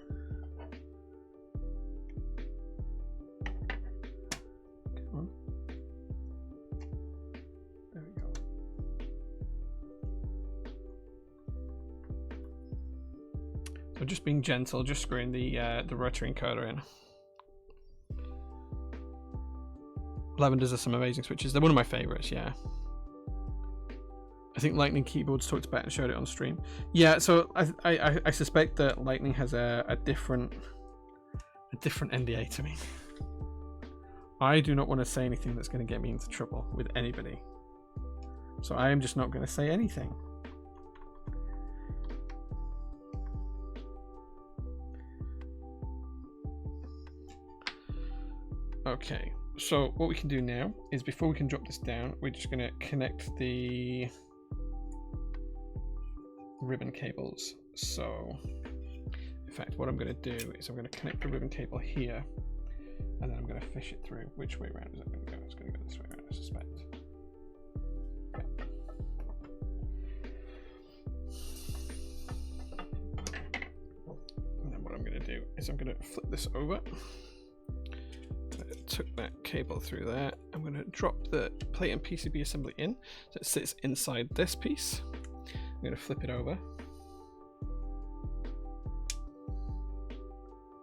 Come on. There we go. So just being gentle, just screwing the rotary encoder in. Lavenders are some amazing switches. They're one of my favorites, yeah. I think Lightning Keyboards talked about it and showed it on stream. Yeah, so I suspect that Lightning has a different NDA to me. I do not want to say anything that's going to get me into trouble with anybody. So I am just not going to say anything. Okay, so what we can do now is, before we can drop this down, we're just going to connect the ribbon cables. So in fact, what I'm going to do is I'm going to connect the ribbon cable here, and then I'm going to fish it through. Which way around is it going to go? It's going to go this way around, I suspect. And then what I'm going to do is I'm going to flip this over. Took that cable through there. I'm going to drop the plate and PCB assembly in, so it sits inside this piece. I'm going to flip it over.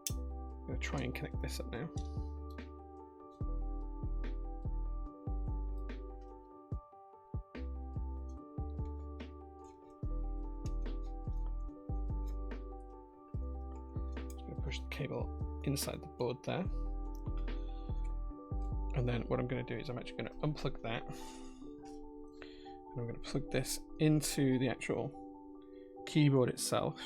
I'm going to try and connect this up now. Just going to push the cable inside the board there. And then what I'm going to do is I'm actually going to unplug that. And I'm going to plug this into the actual keyboard itself.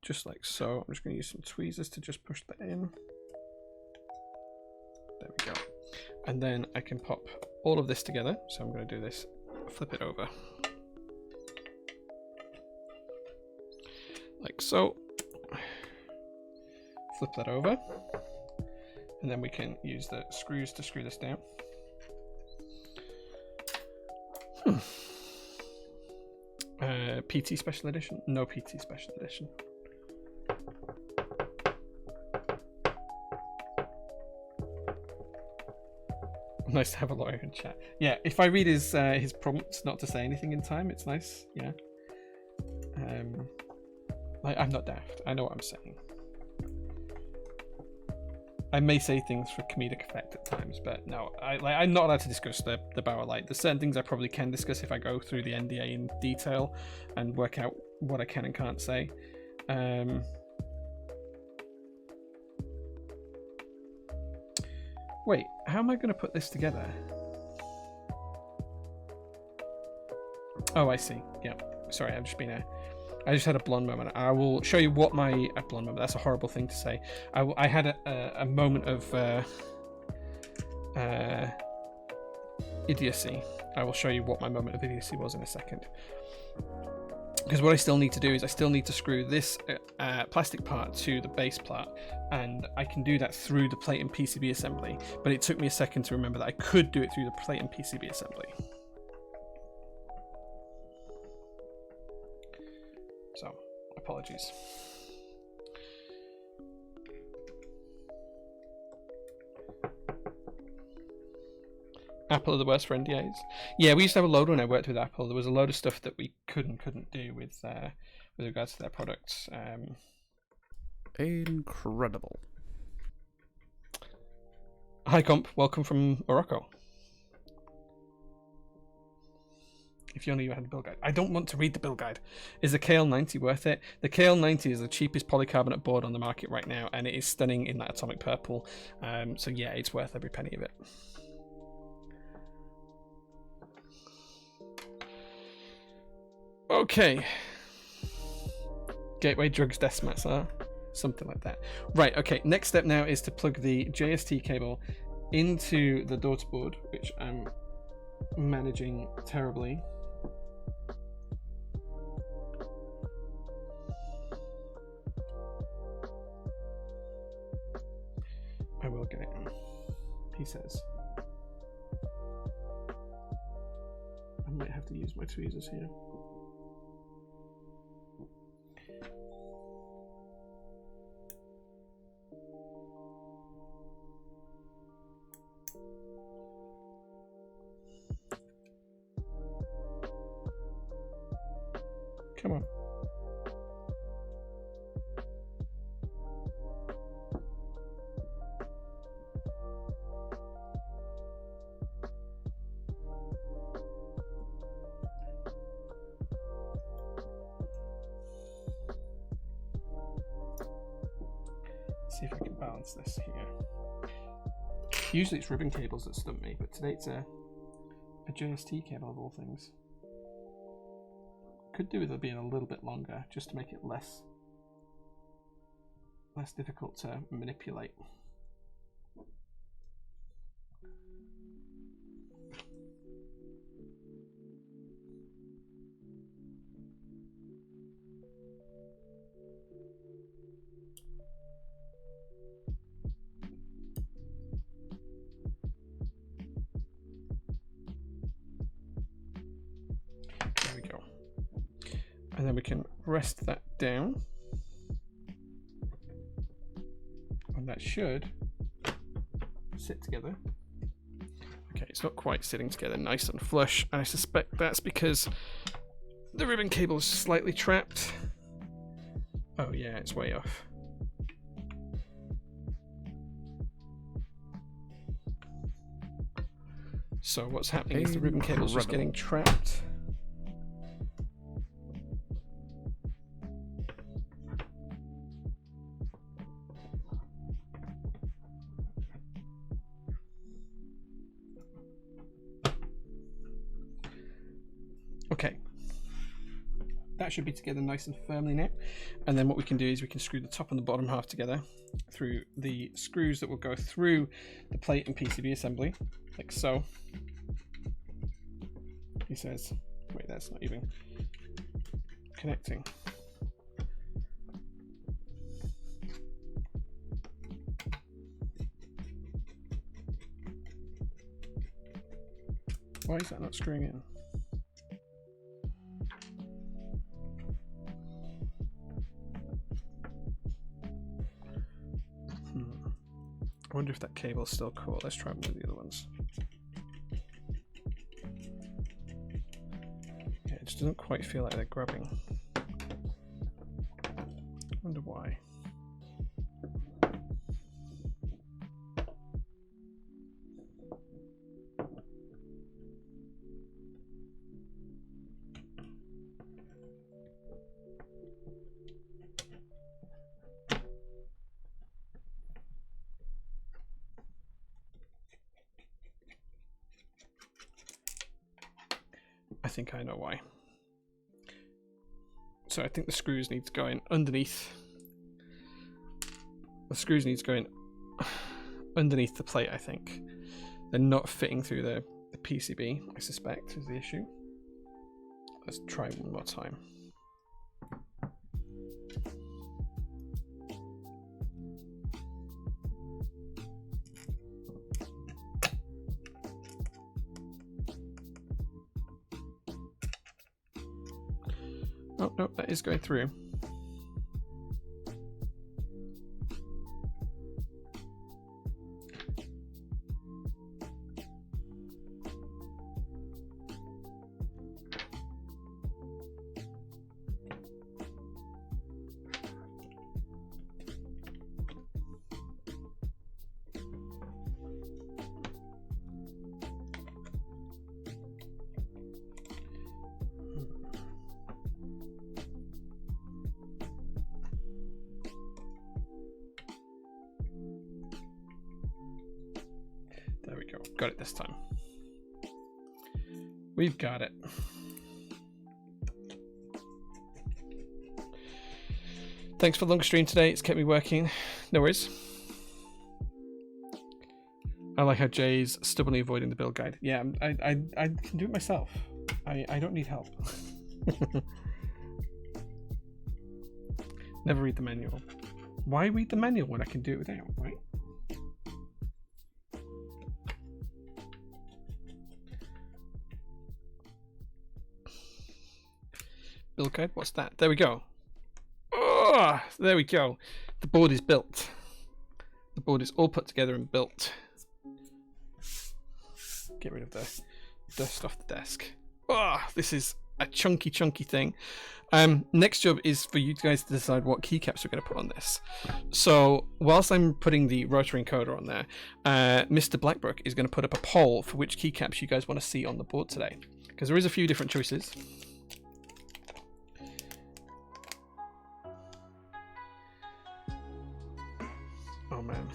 Just like so. I'm just going to use some tweezers to just push that in. There we go. And then I can pop all of this together. So I'm going to do this, flip it over. Like so. Flip that over. And then we can use the screws to screw this down. PT Special Edition? No PT Special Edition. Nice to have a lawyer in chat. Yeah, if I read his prompts not to say anything in time, it's nice. Yeah. Like, I'm not daft. I know what I'm saying. I may say things for comedic effect at times, but no, I'm not allowed to discuss the Bauer Light. There's certain things I probably can discuss if I go through the NDA in detail and work out what I can and can't say. Wait, how am I going to put this together? Oh, I see. Yeah. Sorry, I've just been I just had a blonde moment. I will show you what my blonde moment. That's a horrible thing to say. I had a moment of idiocy. I will show you what my moment of idiocy was in a second. Because what I still need to do is I still need to screw this plastic part to the base part, and I can do that through the plate and PCB assembly. But it took me a second to remember that I could do it through the plate and PCB assembly. So, apologies. Apple are the worst for NDAs. Yeah, we used to have a load when I worked with Apple. There was a load of stuff that we couldn't do with regards to their products. Incredible. Hi Comp, welcome from Morocco. If you only knew I had the build guide. I don't want to read the build guide. Is the KL90 worth it? The KL90 is the cheapest polycarbonate board on the market right now, and it is stunning in that atomic purple. So yeah, it's worth every penny of it. Okay. Gateway drugs decimats are something like that. Right, okay. Next step now is to plug the JST cable into the daughter board, which I'm managing terribly. I will get it, he says. I might have to use my tweezers here. Come on. See if I can balance this here. Usually it's ribbon cables that stump me, but today it's a JST cable of all things. Could do with it being a little bit longer, just to make it less difficult to manipulate. There we go. And then we can rest that down. And that should sit together. Okay, it's not quite sitting together nice and flush, and I suspect that's because the ribbon cable is slightly trapped. Oh yeah, it's way off. So what's happening is the ribbon cable is just getting trapped. Okay, that should be together nice and firmly now. And then what we can do is we can screw the top and the bottom half together through the screws that will go through the plate and PCB assembly, like so. He says, wait, that's not even connecting. Why is that not screwing in? I wonder if that cable's still cool. Let's try one of the other ones. Yeah, it just doesn't quite feel like they're grabbing. Wonder why. I think I know why. So I think the screws need to go in underneath. The screws need to go in underneath the plate, I think. They're not fitting through the PCB, I suspect, is the issue. Let's try one more time. Oh, no, that is going through. There we go. Got it this time. We've got it. Thanks for the long stream today. It's kept me working. No worries. I like how Jay's stubbornly avoiding the build guide. Yeah, I can do it myself. I don't need help. Never read the manual. Why read the manual when I can do it without, right? Build guide, what's that? There we go. Oh, there we go. The board is built. The board is all put together and built. Get rid of the dust off the desk. Oh, this is a chunky thing. Next job is for you guys to decide what keycaps we're going to put on this. So whilst I'm putting the rotary encoder on there, Mr. Blackbrook is going to put up a poll for which keycaps you guys want to see on the board today, because there is a few different choices. Oh man,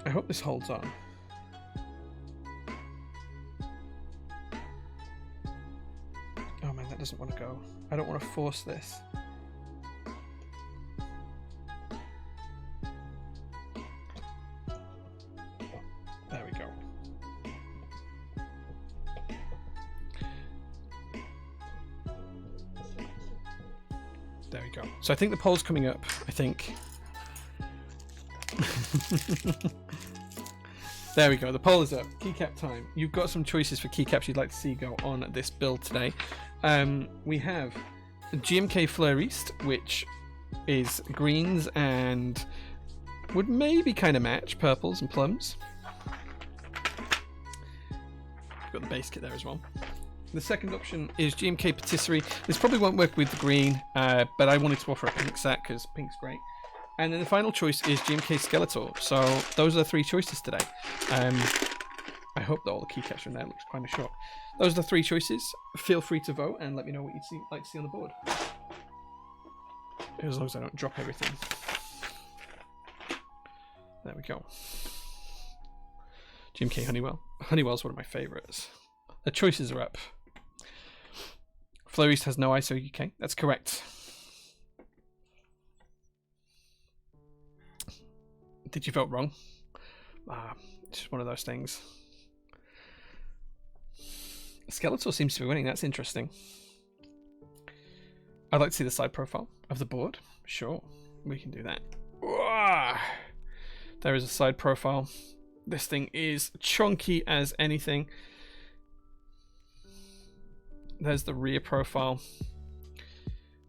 I hope this holds on. Oh man, that doesn't want to go. I don't want to force this. There we go. There we go. So I think the poll's coming up, I think. There we go, the poll is up. Keycap time. You've got some choices for keycaps you'd like to see go on this build today. We have GMK Fleur East, which is greens and would maybe kind of match purples and plums. Got the base kit there as well. The second option is GMK Patisserie. This probably won't work with the green, but I wanted to offer a pink set because pink's great. And then the final choice is GMK Skeletor. So those are the three choices today. I hope that all the keycaps are in there. It looks kind of short. Those are the three choices. Feel free to vote and let me know what you'd like to see on the board. As long as I don't drop everything. There we go. GMK Honeywell. Honeywell's one of my favourites. The choices are up. Fleur East has no ISO UK. That's correct. Did you vote wrong? It's just one of those things. Skeletor seems to be winning. That's interesting. I'd like to see the side profile of the board. Sure, we can do that. There is a side profile. This thing is chunky as anything. There's the rear profile.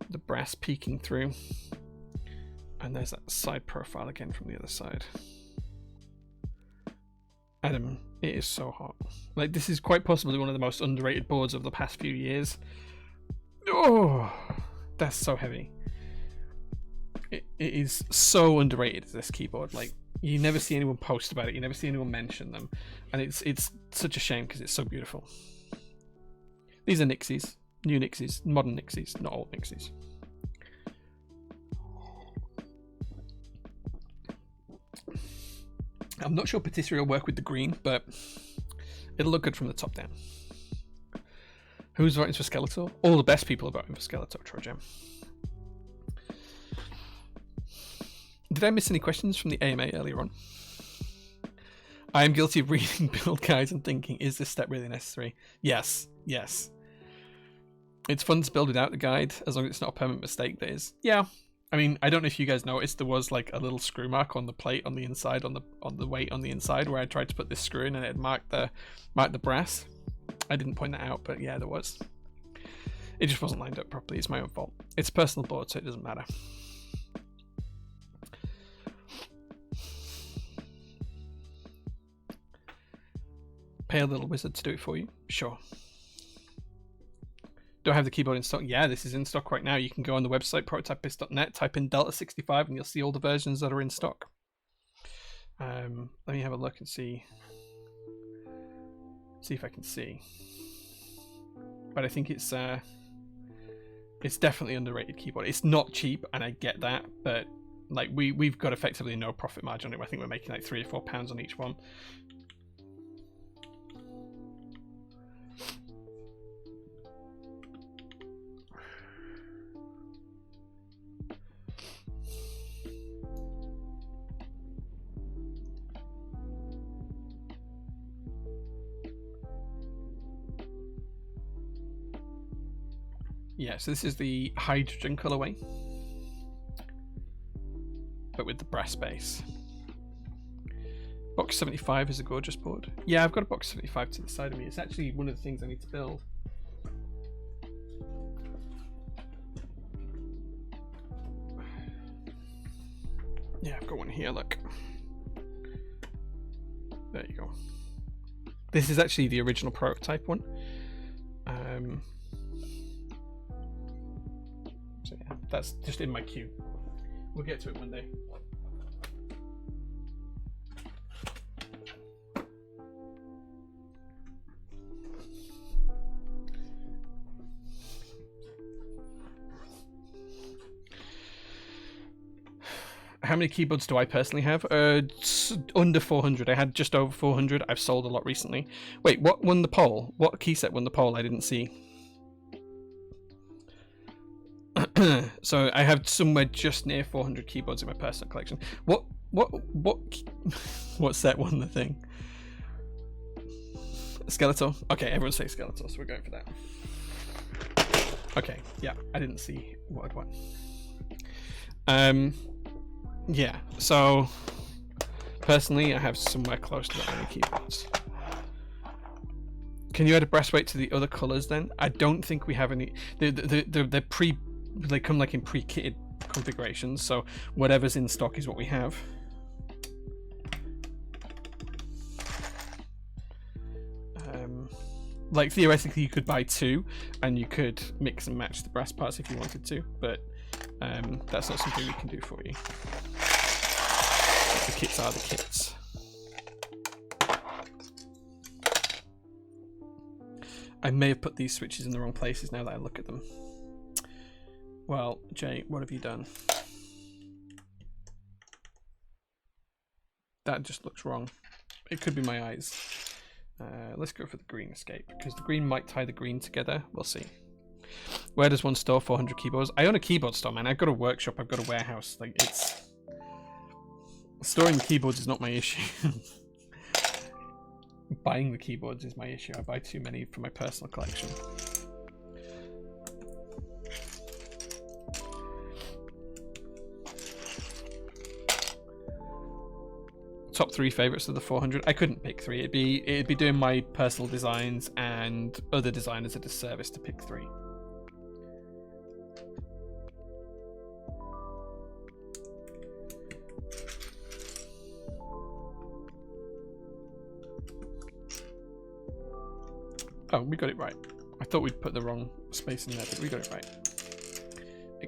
The brass peeking through. And there's that side profile again from the other side. Adam, it is so hot. Like, this is quite possibly one of the most underrated boards of the past few years. Oh, That's so heavy. It is so underrated, this keyboard. Like, you never see anyone post about it, you never see anyone mention them, and it's such a shame because it's so beautiful. These are Nixies, new Nixies, modern Nixies, not old Nixies. I'm not sure patisserie will work with the green, but it'll look good from the top down. Who's voting for Skeletor? All the best people are voting for Skeletor, Trojam. Did I miss any questions from the AMA earlier on? I am guilty of reading build guides and thinking, is this step really necessary? Yes, yes. It's fun to build without the guide, as long as it's not a permanent mistake, that is. Yeah. I mean, I don't know if you guys noticed, there was like a little screw mark on the plate on the inside, on the weight on the inside, where I tried to put this screw in and it marked the brass. I didn't point that out, but yeah, there was. It just wasn't lined up properly. It's my own fault. It's a personal board, so it doesn't matter. Pay a little wizard to do it for you. Sure. Do I have the keyboard in stock? Yeah, this is in stock right now. You can go on the website, prototypebits.net, type in Delta65, and you'll see all the versions that are in stock. Let me have a look and see if I can see. But I think it's definitely underrated keyboard. It's not cheap, and I get that, but like we've got effectively no profit margin on it. I think we're making like £3 or £4 on each one. Yeah, so this is the hydrogen colorway, but with the brass base. Box 75 is a gorgeous board. Yeah, I've got a box 75 to the side of me. It's actually one of the things I need to build. Yeah, I've got one here, look. There you go. This is actually the original prototype one. So yeah, that's just in my queue. We'll get to it one day. How many keyboards do I personally have? Under 400. I had just over 400. I've sold a lot recently. Wait, what won the poll? What key set won the poll? I didn't see. So I have somewhere just near 400 keyboards in my personal collection. What set won the thing? Skeletor? Okay, everyone say Skeletor, so we're going for that. Okay, yeah, I didn't see what I'd won. Yeah, so personally I have somewhere close to that many keyboards. Can you add a brass weight to the other colors then? I don't think we have any. They come like in pre-kitted configurations, so whatever's in stock is what we have. Like theoretically you could buy two and you could mix and match the brass parts if you wanted to, but that's not something we can do for you. The kits are the kits. I may have put these switches in the wrong places now that I look at them. Well, Jay, what have you done? That just looks wrong. It could be my eyes. Let's go for the green escape, because the green might tie the green together. We'll see. Where does one store 400 keyboards? I own a keyboard store, man. I've got a workshop. I've got a warehouse. Like, it's... Storing the keyboards is not my issue. Buying the keyboards is my issue. I buy too many for my personal collection. Top 3 favorites of the 400. I couldn't pick 3. It'd be doing my personal designs and other designers a disservice to pick 3. Oh, we got it right. I thought we'd put the wrong space in there, but we got it right.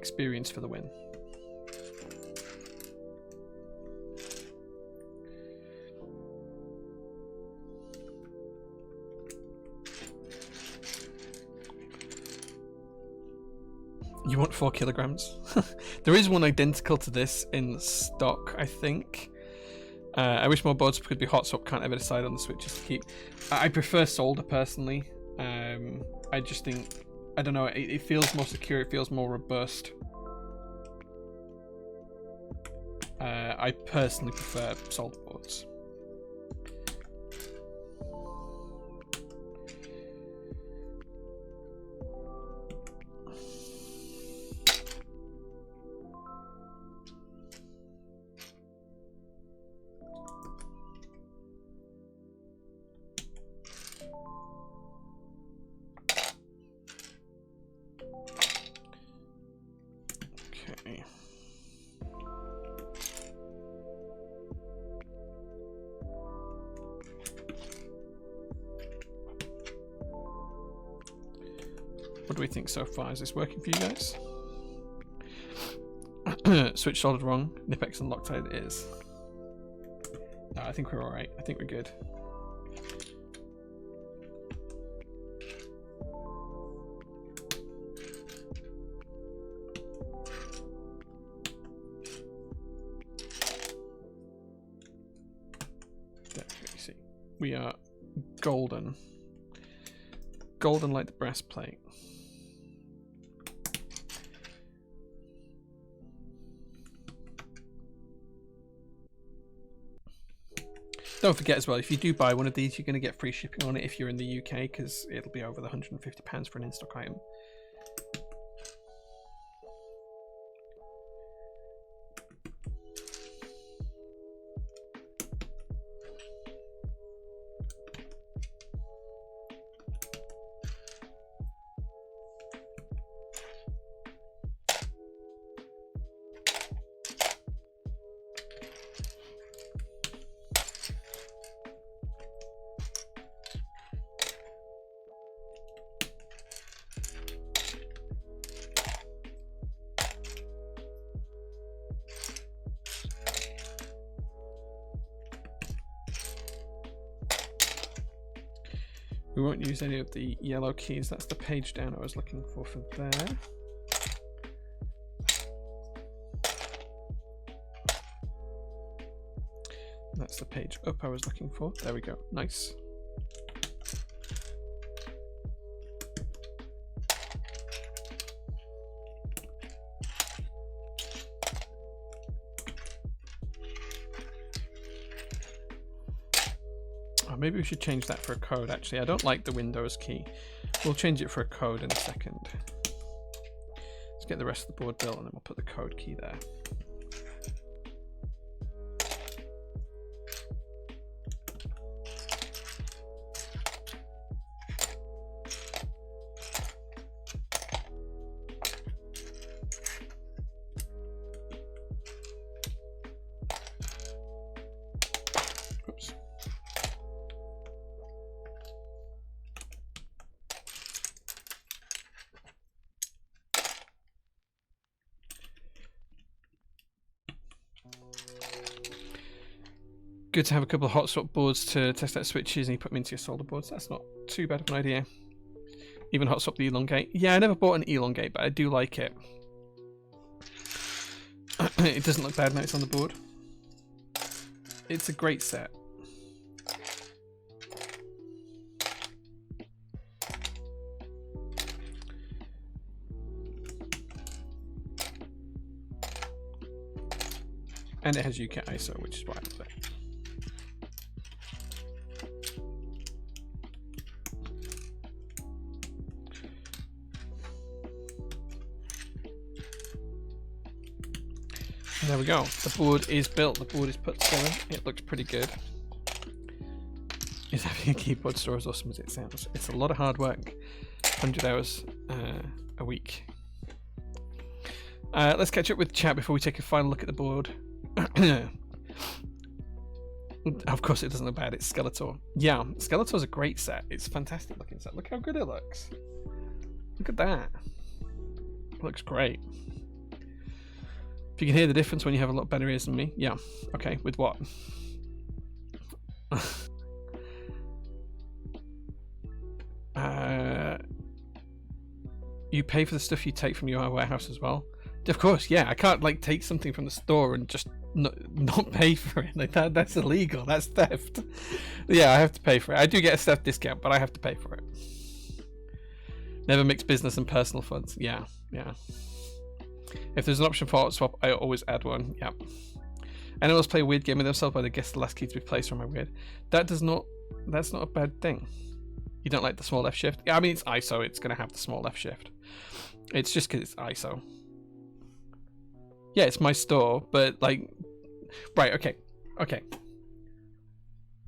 experience for the win. You want 4 kilograms? There is one identical to this in stock, I think. I wish more boards could be hot swap. Can't ever decide on the switches to keep. I prefer solder personally. I just think, I don't know, it feels more secure, it feels more robust. I personally prefer solder boards. Okay. What do we think so far? Is this working for you guys? Switch soldered wrong. Nipex and Loctite it is. No, I think we're alright. I think we're good. We are golden. Golden like the breastplate. Don't forget as well, if you do buy one of these, you're going to get free shipping on it if you're in the UK, because it'll be over the £150 for an in-stock item. We won't use any of the yellow keys. That's the page down I was looking for there. That's the page up I was looking for. There we go. Nice. Maybe we should change that for a code, actually. I don't like the Windows key. We'll change it for a code in a second. Let's get the rest of the board built and then we'll put the code key there. Oops. Good to have a couple of hot swap boards to test out switches, and you put them into your solder boards. That's not too bad of an idea. Even hot swap the elongate. Yeah, I never bought an elongate, but I do like it. It doesn't look bad when it's on the board. It's a great set. And it has UK ISO, which is why I love it. There we go. The board is built. The board is put together. It looks pretty good. Is having a keyboard store as awesome as it sounds? It's a lot of hard work. 100 hours a week. Let's catch up with chat before we take a final look at the board. Of course, it doesn't look bad. It's Skeletor. Yeah, Skeletor's a great set. It's a fantastic looking set. Look how good it looks. Look at that. It looks great. If you can hear the difference when you have a lot better ears than me, yeah. Okay, with what? You pay for the stuff you take from your warehouse as well? Of course, yeah. I can't like take something from the store and just not pay for it. Like that's illegal. That's theft. Yeah, I have to pay for it. I do get a theft discount, but I have to pay for it. Never mix business and personal funds. Yeah, yeah. If there's an option for auto swap, I always add one. Yeah. Anyone else play a weird game with themselves where they guess the last key to be placed from my weird? That's not a bad thing. You don't like the small left shift? Yeah, I mean it's ISO, it's gonna have the small left shift. It's just because it's ISO. Yeah, it's my store, but like, right, okay.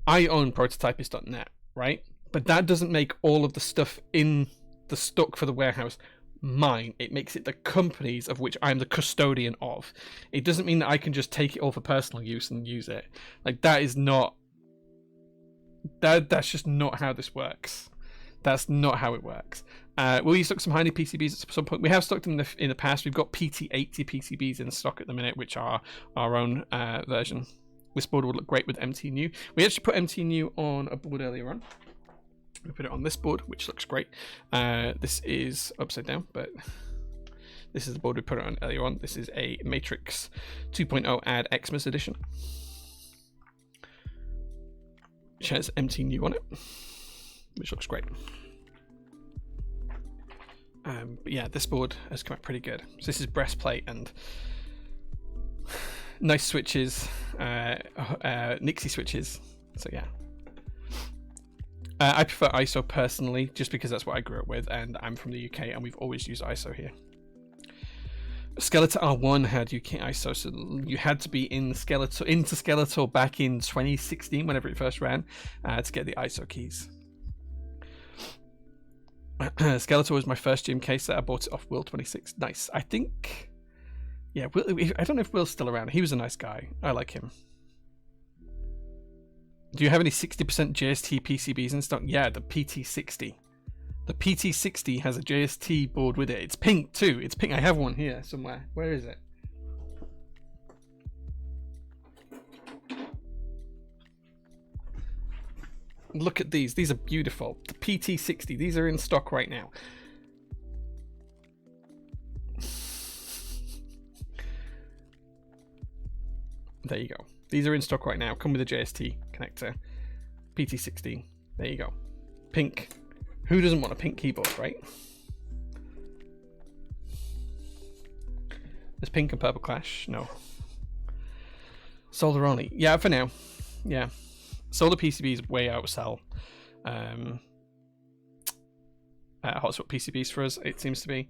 I own prototypist.net, right? But that doesn't make all of the stuff in the stock for the warehouse mine. It makes it the company's, of which I'm the custodian of. It doesn't mean that I can just take it all for personal use and use it. Like that is not that's just not how this works. That's not how it works. Will you stock some Heine PCBs at some point? We have stocked them in the past. We've got PT80 PCBs in stock at the minute, which are our own version. This board would look great with MT New. We actually put MT New on a board earlier on. We put it on this board, which looks great. This is upside down, but this is the board we put it on earlier on. This is a Matrix 2.0 Add Xmas edition, which has MT New on it, which looks great. But yeah, this board has come out pretty good. So this is breastplate and nice switches, Nixie switches. So yeah. I prefer ISO personally, just because that's what I grew up with, and I'm from the UK, and we've always used ISO here. Skeletor R1 had UK ISO, so you had to be into Skeletor back in 2016, whenever it first ran, to get the ISO keys. Skeletor was my first GMK set. I bought it off Will26. Nice. I think, yeah. I don't know if Will's still around. He was a nice guy. I like him. Do you have any 60% JST PCBs in stock? Yeah, the PT60. The PT60 has a JST board with it. It's pink too. It's pink. I have one here somewhere. Where is it? Look at these. These are beautiful. The PT60. These are in stock right now. There you go. These are in stock right now. Come with a JST connector. PT60. There you go. Pink. Who doesn't want a pink keyboard, right? There's pink and purple clash. No. Solder only. Yeah, for now. Yeah. Solder PCBs way outsell hotspot PCBs for us, it seems to be.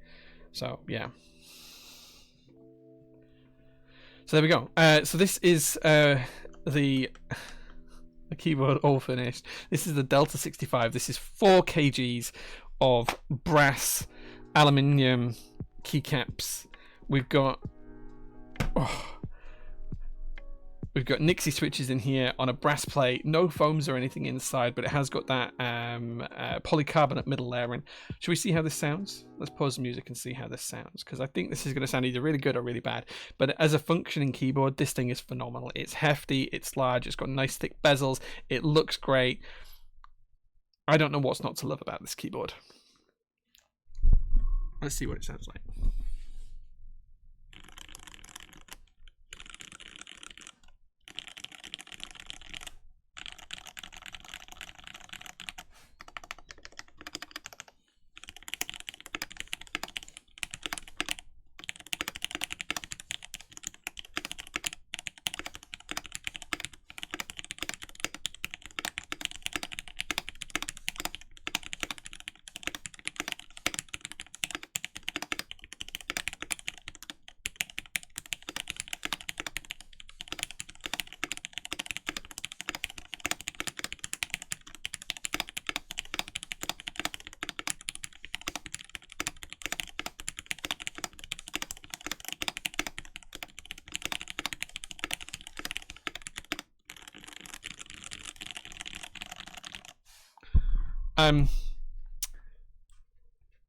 So, yeah. So there we go. So this is the keyboard all finished. This is the Delta65. This is 4 kgs of brass aluminium keycaps. We've got Nixie switches in here on a brass plate. No foams or anything inside, but it has got that polycarbonate middle layering. Should we see how this sounds? Let's pause the music and see how this sounds, because I think this is going to sound either really good or really bad. But as a functioning keyboard, this thing is phenomenal. It's hefty, it's large, it's got nice thick bezels, it looks great. I don't know what's not to love about this keyboard. Let's see what it sounds like.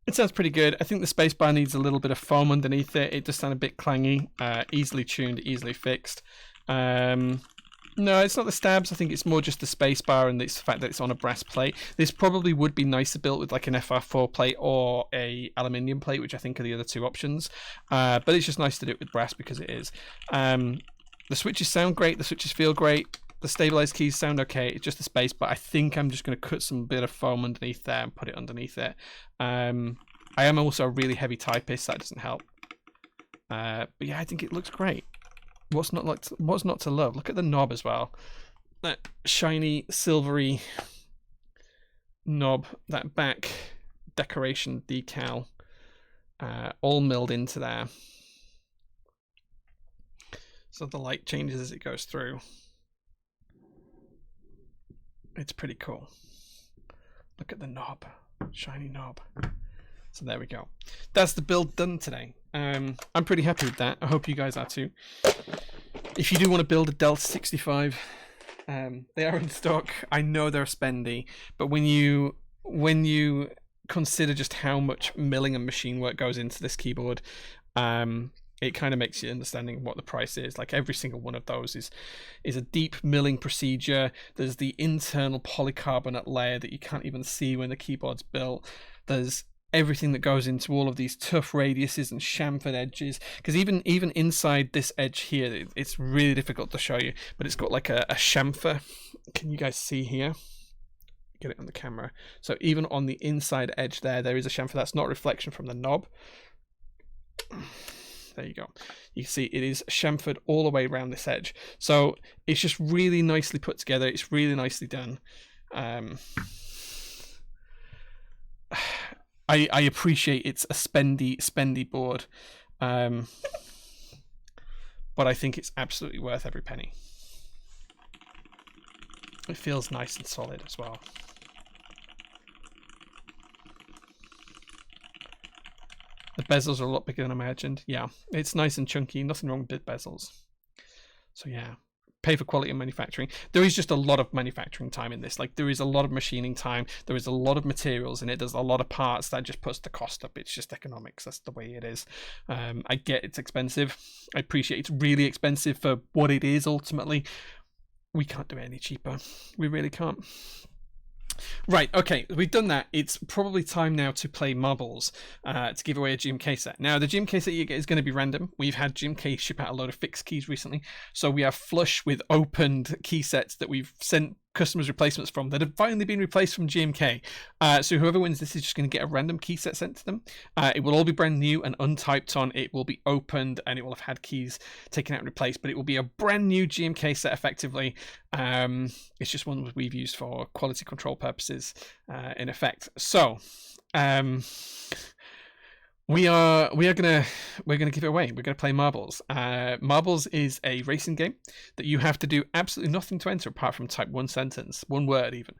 It sounds pretty good. I think the spacebar needs a little bit of foam underneath it. It does sound a bit clangy. Easily tuned, easily fixed. No, it's not the stabs. I think it's more just the spacebar and it's the fact that it's on a brass plate. This probably would be nicer built with like an FR4 plate or a aluminium plate, which I think are the other two options. But it's just nice to do it with brass because it is. The switches sound great. The switches feel great. The stabilized keys sound okay. It's just the space, but I think I'm just going to cut some bit of foam underneath there and put it underneath it. I am also a really heavy typist. That doesn't help. But yeah, I think it looks great. What's not to love? Look at the knob as well. That shiny, silvery knob. That back decoration decal, all milled into there. So the light changes as it goes through. It's pretty cool. Look at the knob, shiny knob. So there we go. That's the build done today. I'm pretty happy with that. I hope you guys are too. If you do want to build a Delta65, they are in stock. I know they're spendy, but when you consider just how much milling and machine work goes into this keyboard, it kind of makes you understanding what the price is. Like every single one of those is a deep milling procedure. There's the internal polycarbonate layer that you can't even see when the keyboard's built. There's everything that goes into all of these tough radiuses and chamfered edges, because even inside this edge here, it's really difficult to show you, but it's got like a chamfer. Can you guys see here? Get it on the camera. So even on the inside edge there is a chamfer. That's not reflection from the knob. There you go. You can see it is chamfered all the way around this edge. So it's just really nicely put together. It's really nicely done. I appreciate it's a spendy board, but I think it's absolutely worth every penny. It feels nice and solid as well. The bezels are a lot bigger than I imagined. Yeah, it's nice and chunky. Nothing wrong with big bezels. So yeah, pay for quality and manufacturing. There is just a lot of manufacturing time in this. Like there is a lot of machining time. There is a lot of materials in it. There's a lot of parts that just puts the cost up. It's just economics. That's the way it is. I get it's expensive. I appreciate it's really expensive for what it is ultimately. We can't do it any cheaper. We really can't. Right, okay, we've done that. It's probably time now to play marbles, to give away a GMK set. Now, the GMK set you get is going to be random. We've had GMK ship out a load of fixed keys recently, so we are flush with opened key sets that we've sent customers replacements from that have finally been replaced from GMK. So whoever wins this is just going to get a random key set sent to them. It will all be brand new and untyped on. It will be opened and it will have had keys taken out and replaced, but it will be a brand new GMK set effectively. It's just one that we've used for quality control purposes in effect. So we're gonna give it away. We're gonna play marbles. Marbles is a racing game that you have to do absolutely nothing to enter apart from type one sentence, one word even.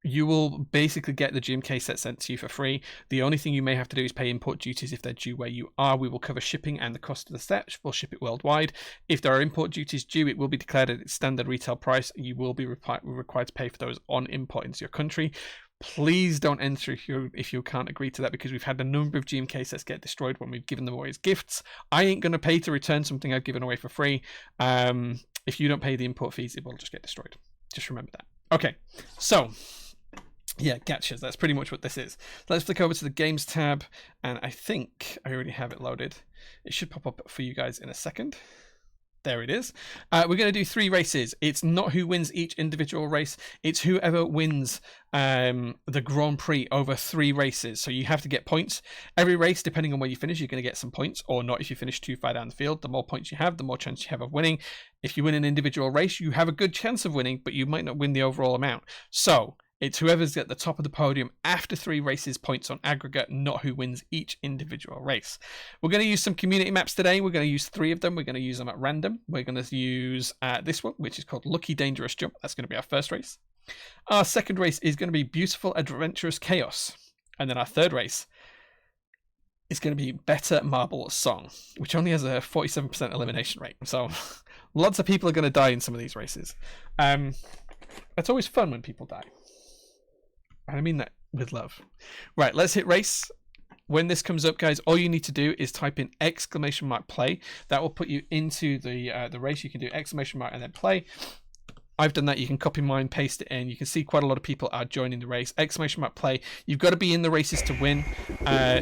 You will basically get the GMK set sent to you for free. The only thing you may have to do is pay import duties if they're due where you are. We will cover shipping and the cost of the set. We'll ship it worldwide. If there are import duties due, it will be declared at its standard retail price. You will be required to pay for those on import into your country. Please don't enter if you can't agree to that, because we've had a number of GMK sets get destroyed when we've given them away as gifts. I ain't going to pay to return something I've given away for free. If you don't pay the import fees, it will just get destroyed. Just remember that. Okay, so yeah, gotchas. That's pretty much what this is. Let's flick over to the games tab, and I think I already have it loaded. It should pop up for you guys in a second. There it is. We're going to do 3 races. It's not who wins each individual race. It's whoever wins the Grand Prix over 3 races. So you have to get points. Every race, depending on where you finish, you're going to get some points or not. If you finish too far down the field, the more points you have, the more chance you have of winning. If you win an individual race, you have a good chance of winning, but you might not win the overall amount. So it's whoever's at the top of the podium after 3 races points on aggregate, not who wins each individual race. We're going to use some community maps today. We're going to use 3 of them. We're going to use them at random. We're going to use this one, which is called Lucky Dangerous Jump. That's going to be our first race. Our second race is going to be Beautiful Adventurous Chaos. And then our third race is going to be Better Marble Song, which only has a 47% elimination rate. So lots of people are going to die in some of these races. It's always fun when people die. I mean that with love. Right, let's hit race. When this comes up, guys, all you need to do is type in !play. That will put you into the race. You can do ! and then play. I've done that. You can copy mine, paste it in. You can see quite a lot of people are joining the race. ! Play. You've got to be in the races to win.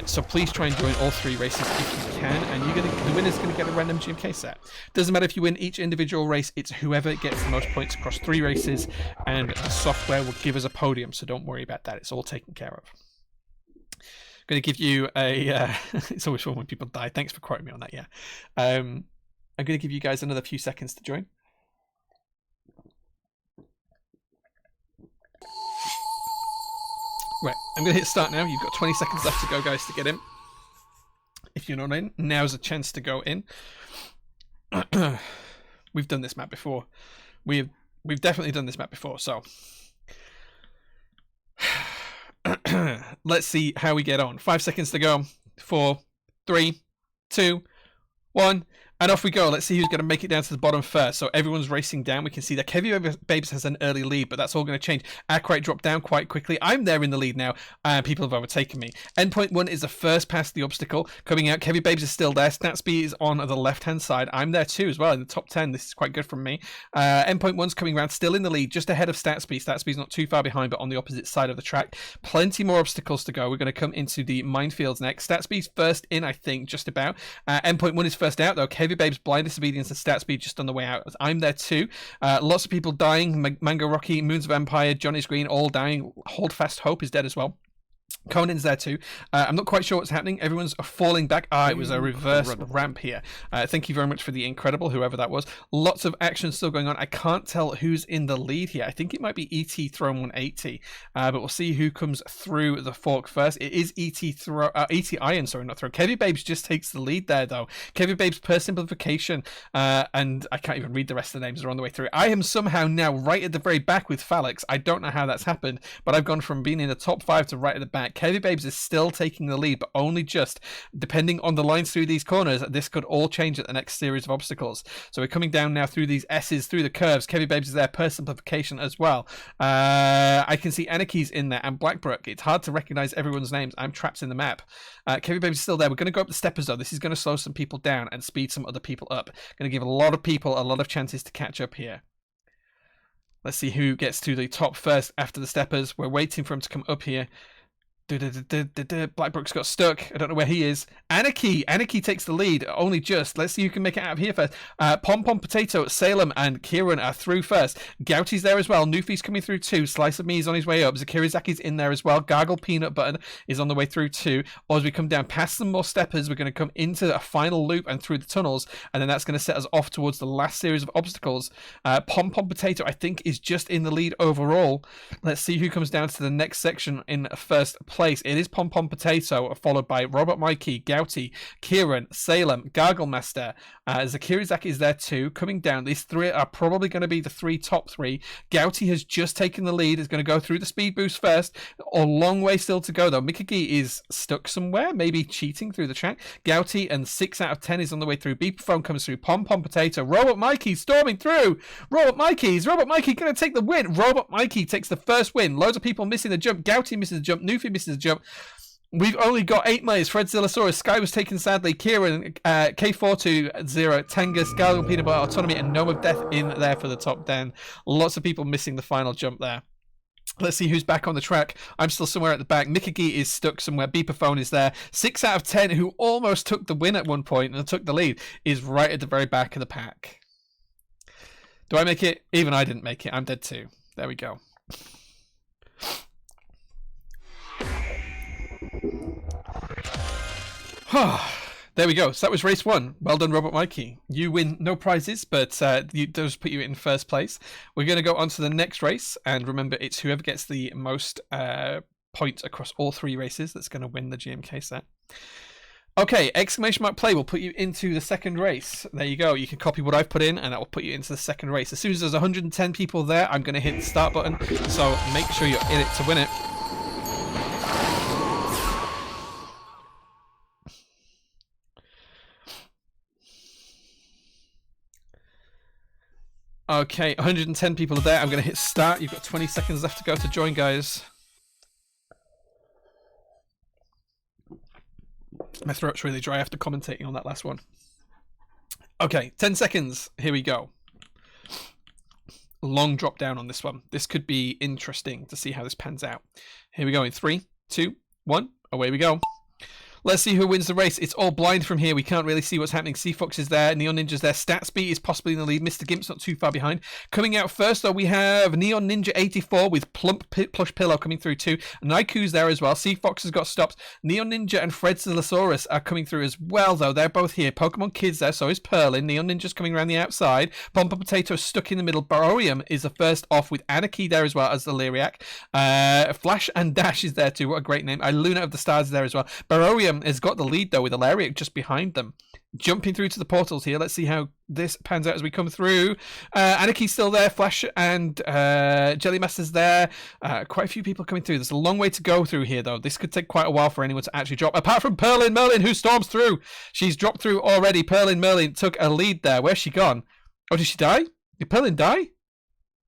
So please try and join all 3 races if you can. And the winner's going to get a random GMK set. Doesn't matter if you win each individual race. It's whoever gets the most points across 3 races. And the software will give us a podium. So don't worry about that. It's all taken care of. I'm going to give you a... it's always fun when people die. Thanks for quoting me on that, yeah. I'm going to give you guys another few seconds to join. Right, I'm going to hit start now. You've got 20 seconds left to go, guys, to get in. If you're not in, now's a chance to go in. We've done this map before. We've definitely done this map before, so... Let's see how we get on. 5 seconds to go. 4, 3, 2, 1. And off we go. Let's see who's going to make it down to the bottom first. So everyone's racing down. We can see that Kevy Babes has an early lead, but that's all going to change. Ackright dropped down quite quickly. I'm there in the lead now, and people have overtaken me. Endpoint 1 is the first past the obstacle. Coming out, Kevy Babes is still there. Statsby is on the left-hand side. I'm there too as well in the top 10. This is quite good from me. Endpoint 1's coming around, still in the lead, just ahead of Statsby. Statsby's not too far behind, but on the opposite side of the track. Plenty more obstacles to go. We're going to come into the minefields next. Statsby's first in, I think, just about. Endpoint 1 is first out, though. Kevy Babes, Blind Disobedience, and Statsby just on the way out. I'm there too. Lots of people dying. Mango Rocky, Moons of Empire, Johnny's Green, all dying. Hold Fast Hope is dead as well. Conan's there too. I'm not quite sure what's happening. Everyone's falling back. It was a reverse ramp here. Thank you very much for the incredible, whoever that was. Lots of action still going on. I can't tell who's in the lead here. I think it might be ET Throne 180, but we'll see who comes through the fork first. It is ET Iron, sorry, not Throne. Kevy Babes just takes the lead there, though. Kevy Babes per simplification, and I can't even read the rest of the names. They're on the way through. I am somehow now right at the very back with Phalix. I don't know how that's happened, but I've gone from being in the top 5 to right at the back. Kevy Babes is still taking the lead, but only just. Depending on the lines through these corners, this could all change at the next series of obstacles. So we're coming down now through these S's, through the curves. Kevy Babes is there per simplification as well. I can see Anarchy's in there and Blackbrook. It's hard to recognize everyone's names. I'm trapped in the map. Kevy Babes is still there. We're going to go up the steppers though. This is going to slow some people down and speed some other people up. Going to give a lot of people a lot of chances to catch up here. Let's see who gets to the top first after the steppers. We're waiting for him to come up here. Blackbrook's got stuck. I don't know where he is. Anarchy takes the lead, only just. Let's see who can make it out of here first. Pom Pom Potato, Salem, and Kieran are through first. Gouty's there as well. Newfie's coming through too. Slice of Me is on his way up. Zakirizaki's in there as well. Gargle Peanut Butter is on the way through too. Or as we come down past some more steppers, we're going to come into a final loop and through the tunnels, and then that's going to set us off towards the last series of obstacles. Pom Pom Potato, I think, is just in the lead overall. Let's see who comes down to the next section in first place. It is Pom Pom Potato, followed by Robot Mikey, Gouty, Kieran, Salem, Gargle Master. Zakirizaki is there too. Coming down, these 3 are probably going to be the top 3. Gouty has just taken the lead, is going to go through the speed boost first. A long way still to go though. Mikagi is stuck somewhere, maybe cheating through the track. Gouty and 6 out of 10 is on the way through. Beeperphone comes through. Pom Pom Potato. Robot Mikey storming through. Robot Mikey going to take the win. Robot Mikey takes the first win. Loads of people missing the jump. Gouty misses the jump. Newfie misses the jump. We've only got 8 Mays. Fred Zillosaurus, Sky was taken sadly. Kieran, K420, Tengus, Gargle Peanut Butter, Autonomy, and Gnome of Death in there for the top 10. Lots of people missing the final jump there. Let's see who's back on the track. I'm still somewhere at the back. Mikagi is stuck somewhere. Beeperphone is there. 6 out of 10, who almost took the win at one point and took the lead, is right at the very back of the pack. Do I make it? Even I didn't make it. I'm dead too. There we go. There we go. So that was race 1. Well done, Robot Mikey. You win no prizes, but those put you in first place. We're going to go on to the next race, and remember, it's whoever gets the most points across all 3 races that's going to win the GMK set. Okay, !play will put you into the second race. There you go. You can copy what I've put in, and that will put you into the second race. As soon as there's 110 people there, I'm going to hit the start button. So make sure you're in it to win it. Okay, 110 people are there. I'm going to hit start. You've got 20 seconds left to go to join, guys. My throat's really dry after commentating on that last one. Okay, 10 seconds. Here we go. Long drop down on this one. This could be interesting to see how this pans out. Here we go in 3, 2, 1. Away we go. Let's see who wins the race. It's all blind from here. We can't really see what's happening. Seafox is there. Neon Ninja's there. Statsby is possibly in the lead. Mr. Gimp's not too far behind. Coming out first, though, we have Neon Ninja 84 with Plump Plush Pillow coming through too. Naiku's there as well. Seafox has got stopped. Neon Ninja and Fred Silosaurus are coming through as well, though. They're both here. Pokemon Kid's there. So is Perlin. Neon Ninja's coming around the outside. Pompa Potato stuck in the middle. Barorium is the first off with Anarchy there as well as the Lyriac. Flash and Dash is there too. What a great name. Luna of the Stars is there as well. Barorium has got the lead, though, with Alaric just behind them. Jumping through to the portals here. Let's see how this pans out as we come through. Anarchy's still there. Flash and Jelly Master's there. Quite a few people coming through. There's a long way to go through here, though. This could take quite a while for anyone to actually drop. Apart from Perlin Merlin, who storms through. She's dropped through already. Perlin Merlin took a lead there. Where's she gone? Oh, did she die? Did Perlin die?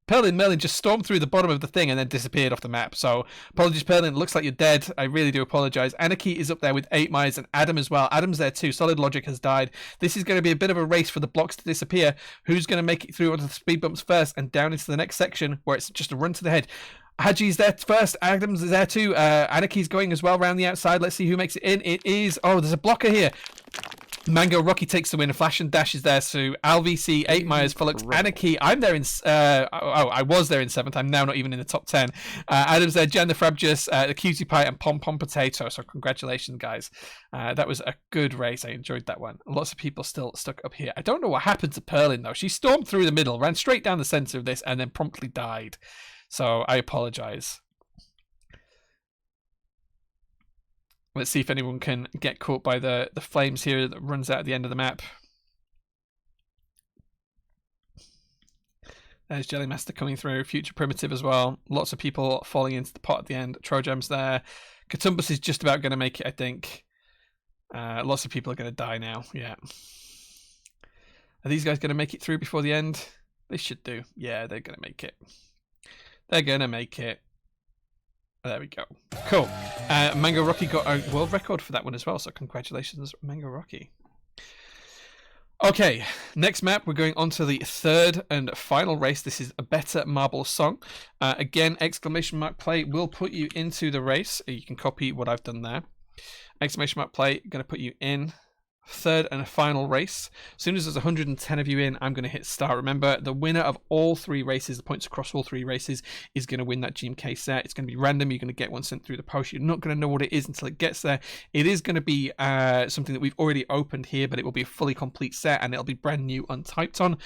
Perlin Merlin just stormed through the bottom of the thing and then disappeared off the map. So apologies, Perlin. Looks like you're dead. I really do apologize. Anarchy is up there with 8 Myers and Adam as well. Adam's there too. Solid Logic has died. This is going to be a bit of a race for the blocks to disappear. Who's going to make it through onto the speed bumps first and down into the next section where it's just a run to the head? Haji's there first. Adams is there too. Anarchy's going as well around the outside. Let's see who makes it in. It is... Oh, there's a blocker here. Mango Rocky takes the win. Flash and Dash is there. So AlVC, 8 Myers, Phillips, Anarchy. I'm there in. I was there in 7th. I'm now not even in the top 10. Adam's there. Jan the Frabjus, the Cutie Pie, and Pom Pom Potato. So congratulations, guys. That was a good race. I enjoyed that one. Lots of people still stuck up here. I don't know what happened to Perlin though. She stormed through the middle, ran straight down the center of this, and then promptly died. So I apologize. Let's see if anyone can get caught by the flames here that runs out at the end of the map. There's Jelly Master coming through. Future Primitive as well. Lots of people falling into the pot at the end. Trojam's there. Katumbus is just about going to make it, I think. Lots of people are going to die now. Yeah. Are these guys going to make it through before the end? They should do. Yeah, they're going to make it. They're going to make it. There we go. Cool. Mango Rocky got a world record for that one as well, so congratulations, Mango Rocky. Okay, next map, we're going on to the 3rd and final race. This is a Better Marble Song. Again, exclamation mark play will put you into the race. You can copy what I've done there. Exclamation mark play, going to put you in 3rd and final race. As soon as there's 110 of you in, I'm going to hit start. Remember, the winner of all 3 races, the points across all 3 races, is going to win that GMK set. It's going to be random. You're going to get one sent through the post. You're not going to know what it is until it gets there. It is going to be something that we've already opened here, but it will be a fully complete set, and it'll be brand new untyped on.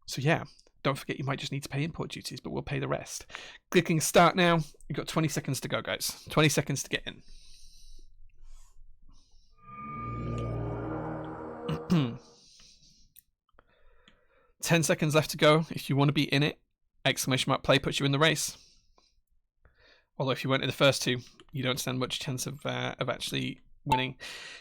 So yeah, don't forget you might just need to pay import duties, but we'll pay the rest. Clicking start now. You've got 20 seconds to go, guys. 20 seconds to get in. 10 seconds left to go. If you want to be in it, exclamation mark play puts you in the race. Although if you weren't in the first 2, you don't stand much chance of actually winning.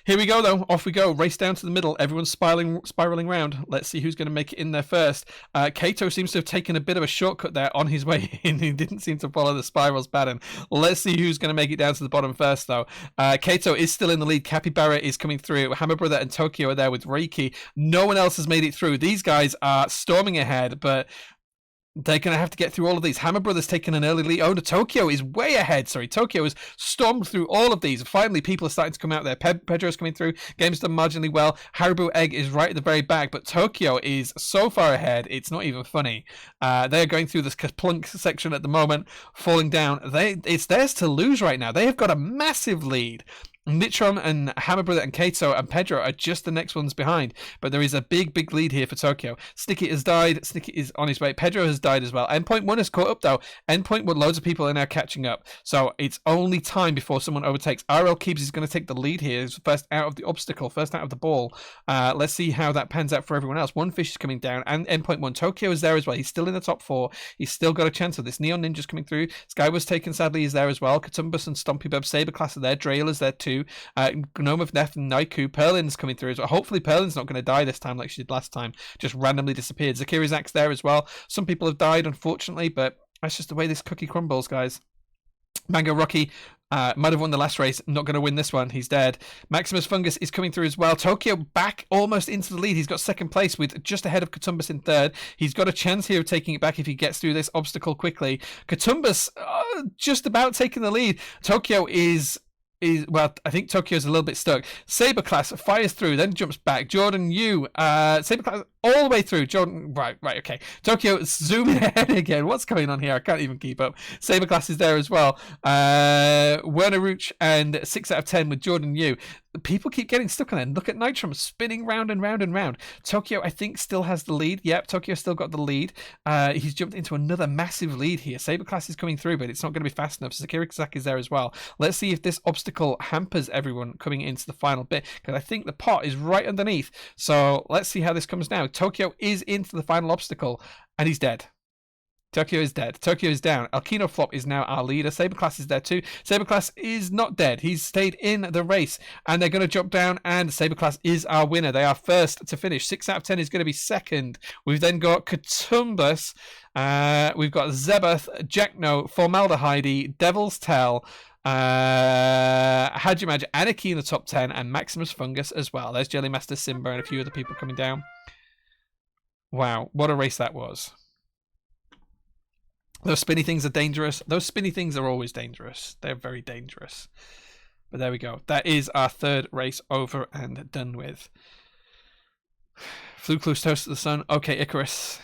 Here we go, though. Off we go. Race down to the middle. Everyone's spiraling around. Let's see who's going to make it in there first. Kato seems to have taken a bit of a shortcut there on his way in. He didn't seem to follow the spirals pattern. Let's see who's going to make it down to the bottom first, though. Kato is still in the lead. Capybara is coming through. Hammer Brother and Tokyo are there with Reiki. No one else has made it through. These guys are storming ahead, but they're going to have to get through all of these. Hammer Brothers taking an early lead. Oh, no, Tokyo is way ahead. Sorry, Tokyo has stormed through all of these. Finally, people are starting to come out there. Pedro's coming through. Game's done marginally well. Haribo Egg is right at the very back, but Tokyo is so far ahead, it's not even funny. They're going through this Kaplunk section at the moment, falling down. It's theirs to lose right now. They have got a massive lead. Nitrom and Hammer Brother and Kato and Pedro are just the next ones behind, but there is a big lead here for Tokyo. Snicket has died. Snicket is on his way. Pedro has died as well. Endpoint 1 has caught up though. Endpoint 1, loads of people are now catching up, so it's only time before someone overtakes. RL Keeps is going to take the lead here. He's first out of the obstacle, first out of the ball. Let's see how that pans out for everyone else. One Fish is coming down, and Endpoint 1. Tokyo is there as well. He's still in the top 4. He's still got a chance of this. Neon Ninja's coming through. Sky was taken, sadly, is there as well. Katumbus and Stompy Bub. Saber Class are there. Drail is there too. Gnome of Neth and Naiku. Perlin's coming through as well. Hopefully Perlin's not going to die this time like she did last time. Just randomly disappeared. Zakiri's there as well. Some people have died, unfortunately, but that's just the way this cookie crumbles, guys. Mango Rocky Might have won the last race. Not going to win this one. He's dead. Maximus Fungus is coming through as well. Tokyo back almost into the lead. He's got second place with just ahead of Katumbas in third. He's got a chance here of taking it back if he gets through this obstacle quickly. Katumbas just about taking the lead. Tokyo is well, I think Tokyo's a little bit stuck. Saber Class fires through, then jumps back. Jordan Yu, Saber Class all the way through. Jordan, right, okay. Tokyo zooming ahead again. What's going on here? I can't even keep up. Saber Class is there as well. Werner Ruch and 6 out of 10 with Jordan Yu. People keep getting stuck on it. Look at Nitrum spinning round and round and round. Tokyo, I think, still has the lead. Yep, Tokyo still got the lead. He's jumped into another massive lead here. Saber Class is coming through, but it's not going to be fast enough. Sakira Kazaki is there as well. Let's see if this obstacle hampers everyone coming into the final bit, because I think the pot is right underneath. So let's see how this comes now. Tokyo is into the final obstacle, and he's dead. Tokyo is dead. Tokyo is down. Alkino Flop is now our leader. Saberclass is there too. Saberclass is not dead. He's stayed in the race, and they're going to jump down, and Saberclass is our winner. They are first to finish. 6 out of 10 is going to be second. We've then got Katumbas. We've got Zebath, Jackno, Formaldehyde, Devil's Tell, Hajimaj, Anarchy in the top 10, and Maximus Fungus as well. There's Jellymaster, Simba, and a few other people coming down. Wow, what a race that was. Those spinny things are dangerous. Those spinny things are always dangerous. They're very dangerous. But there we go. That is our third race over and done with. Fluclus Toast of the Sun. Okay, Icarus.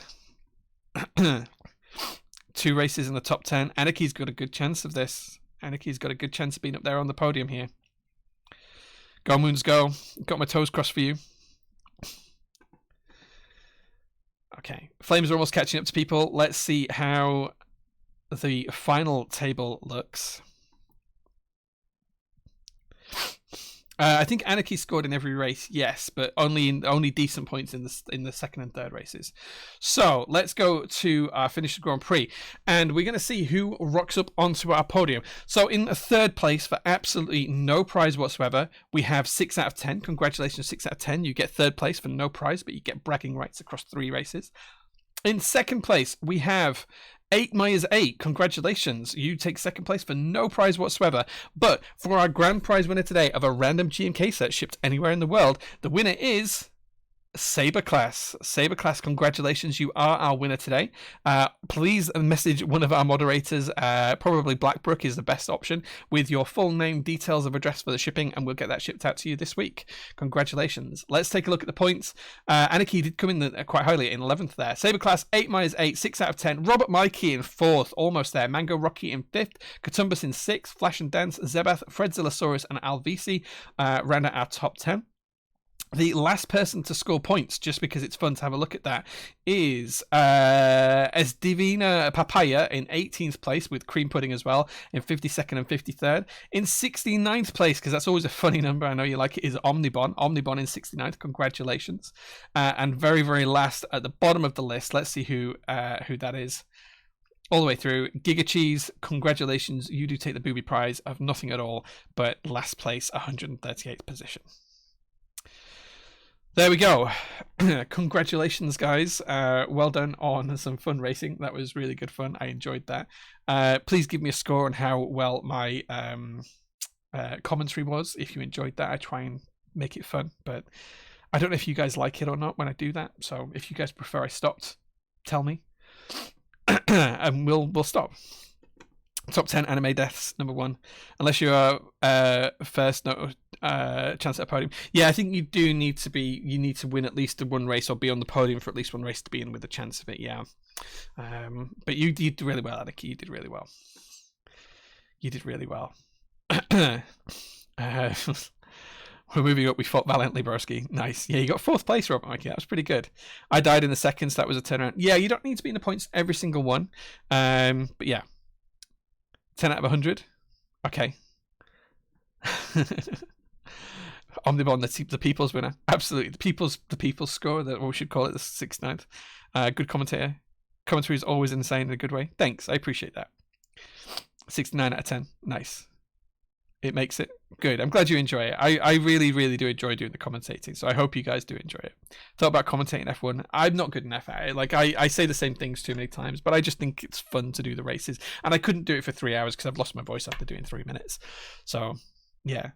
2 races in the top 10. Anarchy's got a good chance of this. Anarchy's got a good chance of being up there on the podium here. Go Moons go. Got my toes crossed for you. Okay. Flames are almost catching up to people. Let's see how the final table looks. I think Anarchy scored in every race, yes, but only decent points in the second and third races. So let's go to our finish the Grand Prix, and we're going to see who rocks up onto our podium. So in third place, for absolutely no prize whatsoever, we have 6 out of 10. Congratulations, 6 out of 10. You get third place for no prize, but you get bragging rights across 3 races. In second place, we have 8 Myers 8. Congratulations. You take second place for no prize whatsoever. But for our grand prize winner today of a random GMK set shipped anywhere in the world, the winner is Saberclass. Saberclass, congratulations. You are our winner today. Please message one of our moderators. Probably Blackbrook is the best option, with your full name, details of address for the shipping, and we'll get that shipped out to you this week. Congratulations. Let's take a look at the points. Anarchy did come in quite highly in 11th there. Saberclass, 8 Myers 8, 6 out of 10. Robert Mikey in 4th, almost there. Mango Rocky in 5th. Katumbas in 6th. Flash and Dance, Zebath, Fred Zillosaurus, and Alvisi round out our top 10. The last person to score points, just because it's fun to have a look at that, is Esdivina Papaya in 18th place with Cream Pudding as well in 52nd and 53rd. In 69th place, because that's always a funny number, I know you like it, is Omnibon. Omnibon in 69th, congratulations. And very, very last at the bottom of the list, let's see who that is. All the way through, Giga Cheese, congratulations. You do take the booby prize of nothing at all, but last place, 138th position. There we go. Congratulations, guys. Well done on some fun racing. That was really good fun. I enjoyed that. Please give me a score on how well my commentary was. If you enjoyed that, I try and make it fun. But I don't know if you guys like it or not when I do that. So if you guys prefer I stopped, tell me. And we'll stop. Top 10 anime deaths, number 1. Unless you are first, no chance at a podium. Yeah, I think you do need to be. You need to win at least one race or be on the podium for at least one race to be in with a chance of it. Yeah. But you did really well, Anarchy. You did really well. You did really well. We're moving up. We fought valiantly, broski. Nice. Yeah, you got 4th place, Robert Mikey. That was pretty good. I died in the second, so that was a turnaround. Yeah, you don't need to be in the points every single one. But yeah. 10 out of 100. Okay. Omnibon, the people's winner. Absolutely. The people's score, that we should call it the 69th. Good commentator. Commentary is always insane in a good way. Thanks. I appreciate that. 69 out of 10. Nice. It makes it good. I'm glad you enjoy it. I really, really do enjoy doing the commentating, so I hope you guys do enjoy it. Talk about commentating F1. I'm not good enough at it. Like, I say the same things too many times, but I just think it's fun to do the races. And I couldn't do it for 3 hours because I've lost my voice after doing 3 minutes. So, yeah.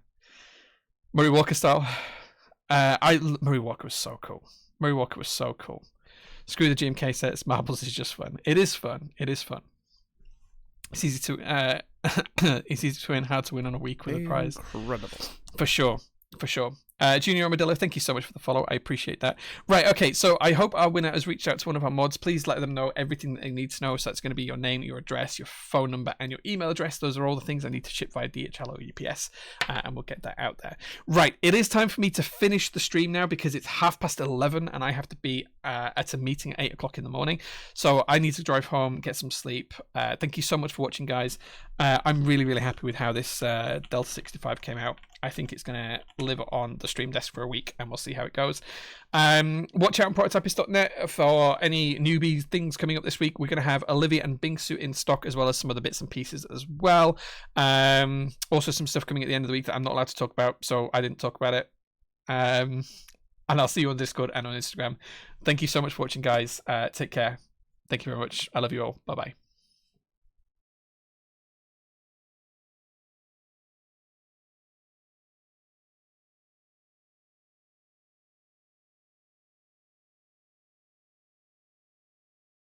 Murray Walker style. Murray Walker was so cool. Murray Walker was so cool. Screw the GMK sets. Marbles is just fun. It is fun. It is fun. It's easy to it's easy to win. How to win on a week with a prize. Incredible. For sure. For sure. Junior Armadillo, thank you so much for the follow. I appreciate that. Right, okay, so I hope our winner has reached out to one of our mods. Please let them know everything that they need to know. So that's going to be your name, your address, your phone number, and your email address. Those are all the things I need to ship via DHL or UPS, and we'll get that out there. Right, it is time for me to finish the stream now because it's 11:30 and I have to be at a meeting at 8 o'clock in the morning. So I need to drive home, get some sleep. Thank you so much for watching, guys. I'm really, really happy with how this Delta65 came out. I think it's going to live on the stream desk for a week, and we'll see how it goes. Watch out on prototypist.net for any newbie things coming up this week. We're going to have Olivia and Bingsu in stock, as well as some other bits and pieces as well. Also, some stuff coming at the end of the week that I'm not allowed to talk about, so I didn't talk about it. And I'll see you on Discord and on Instagram. Thank you so much for watching, guys. Take care. Thank you very much. I love you all. Bye-bye.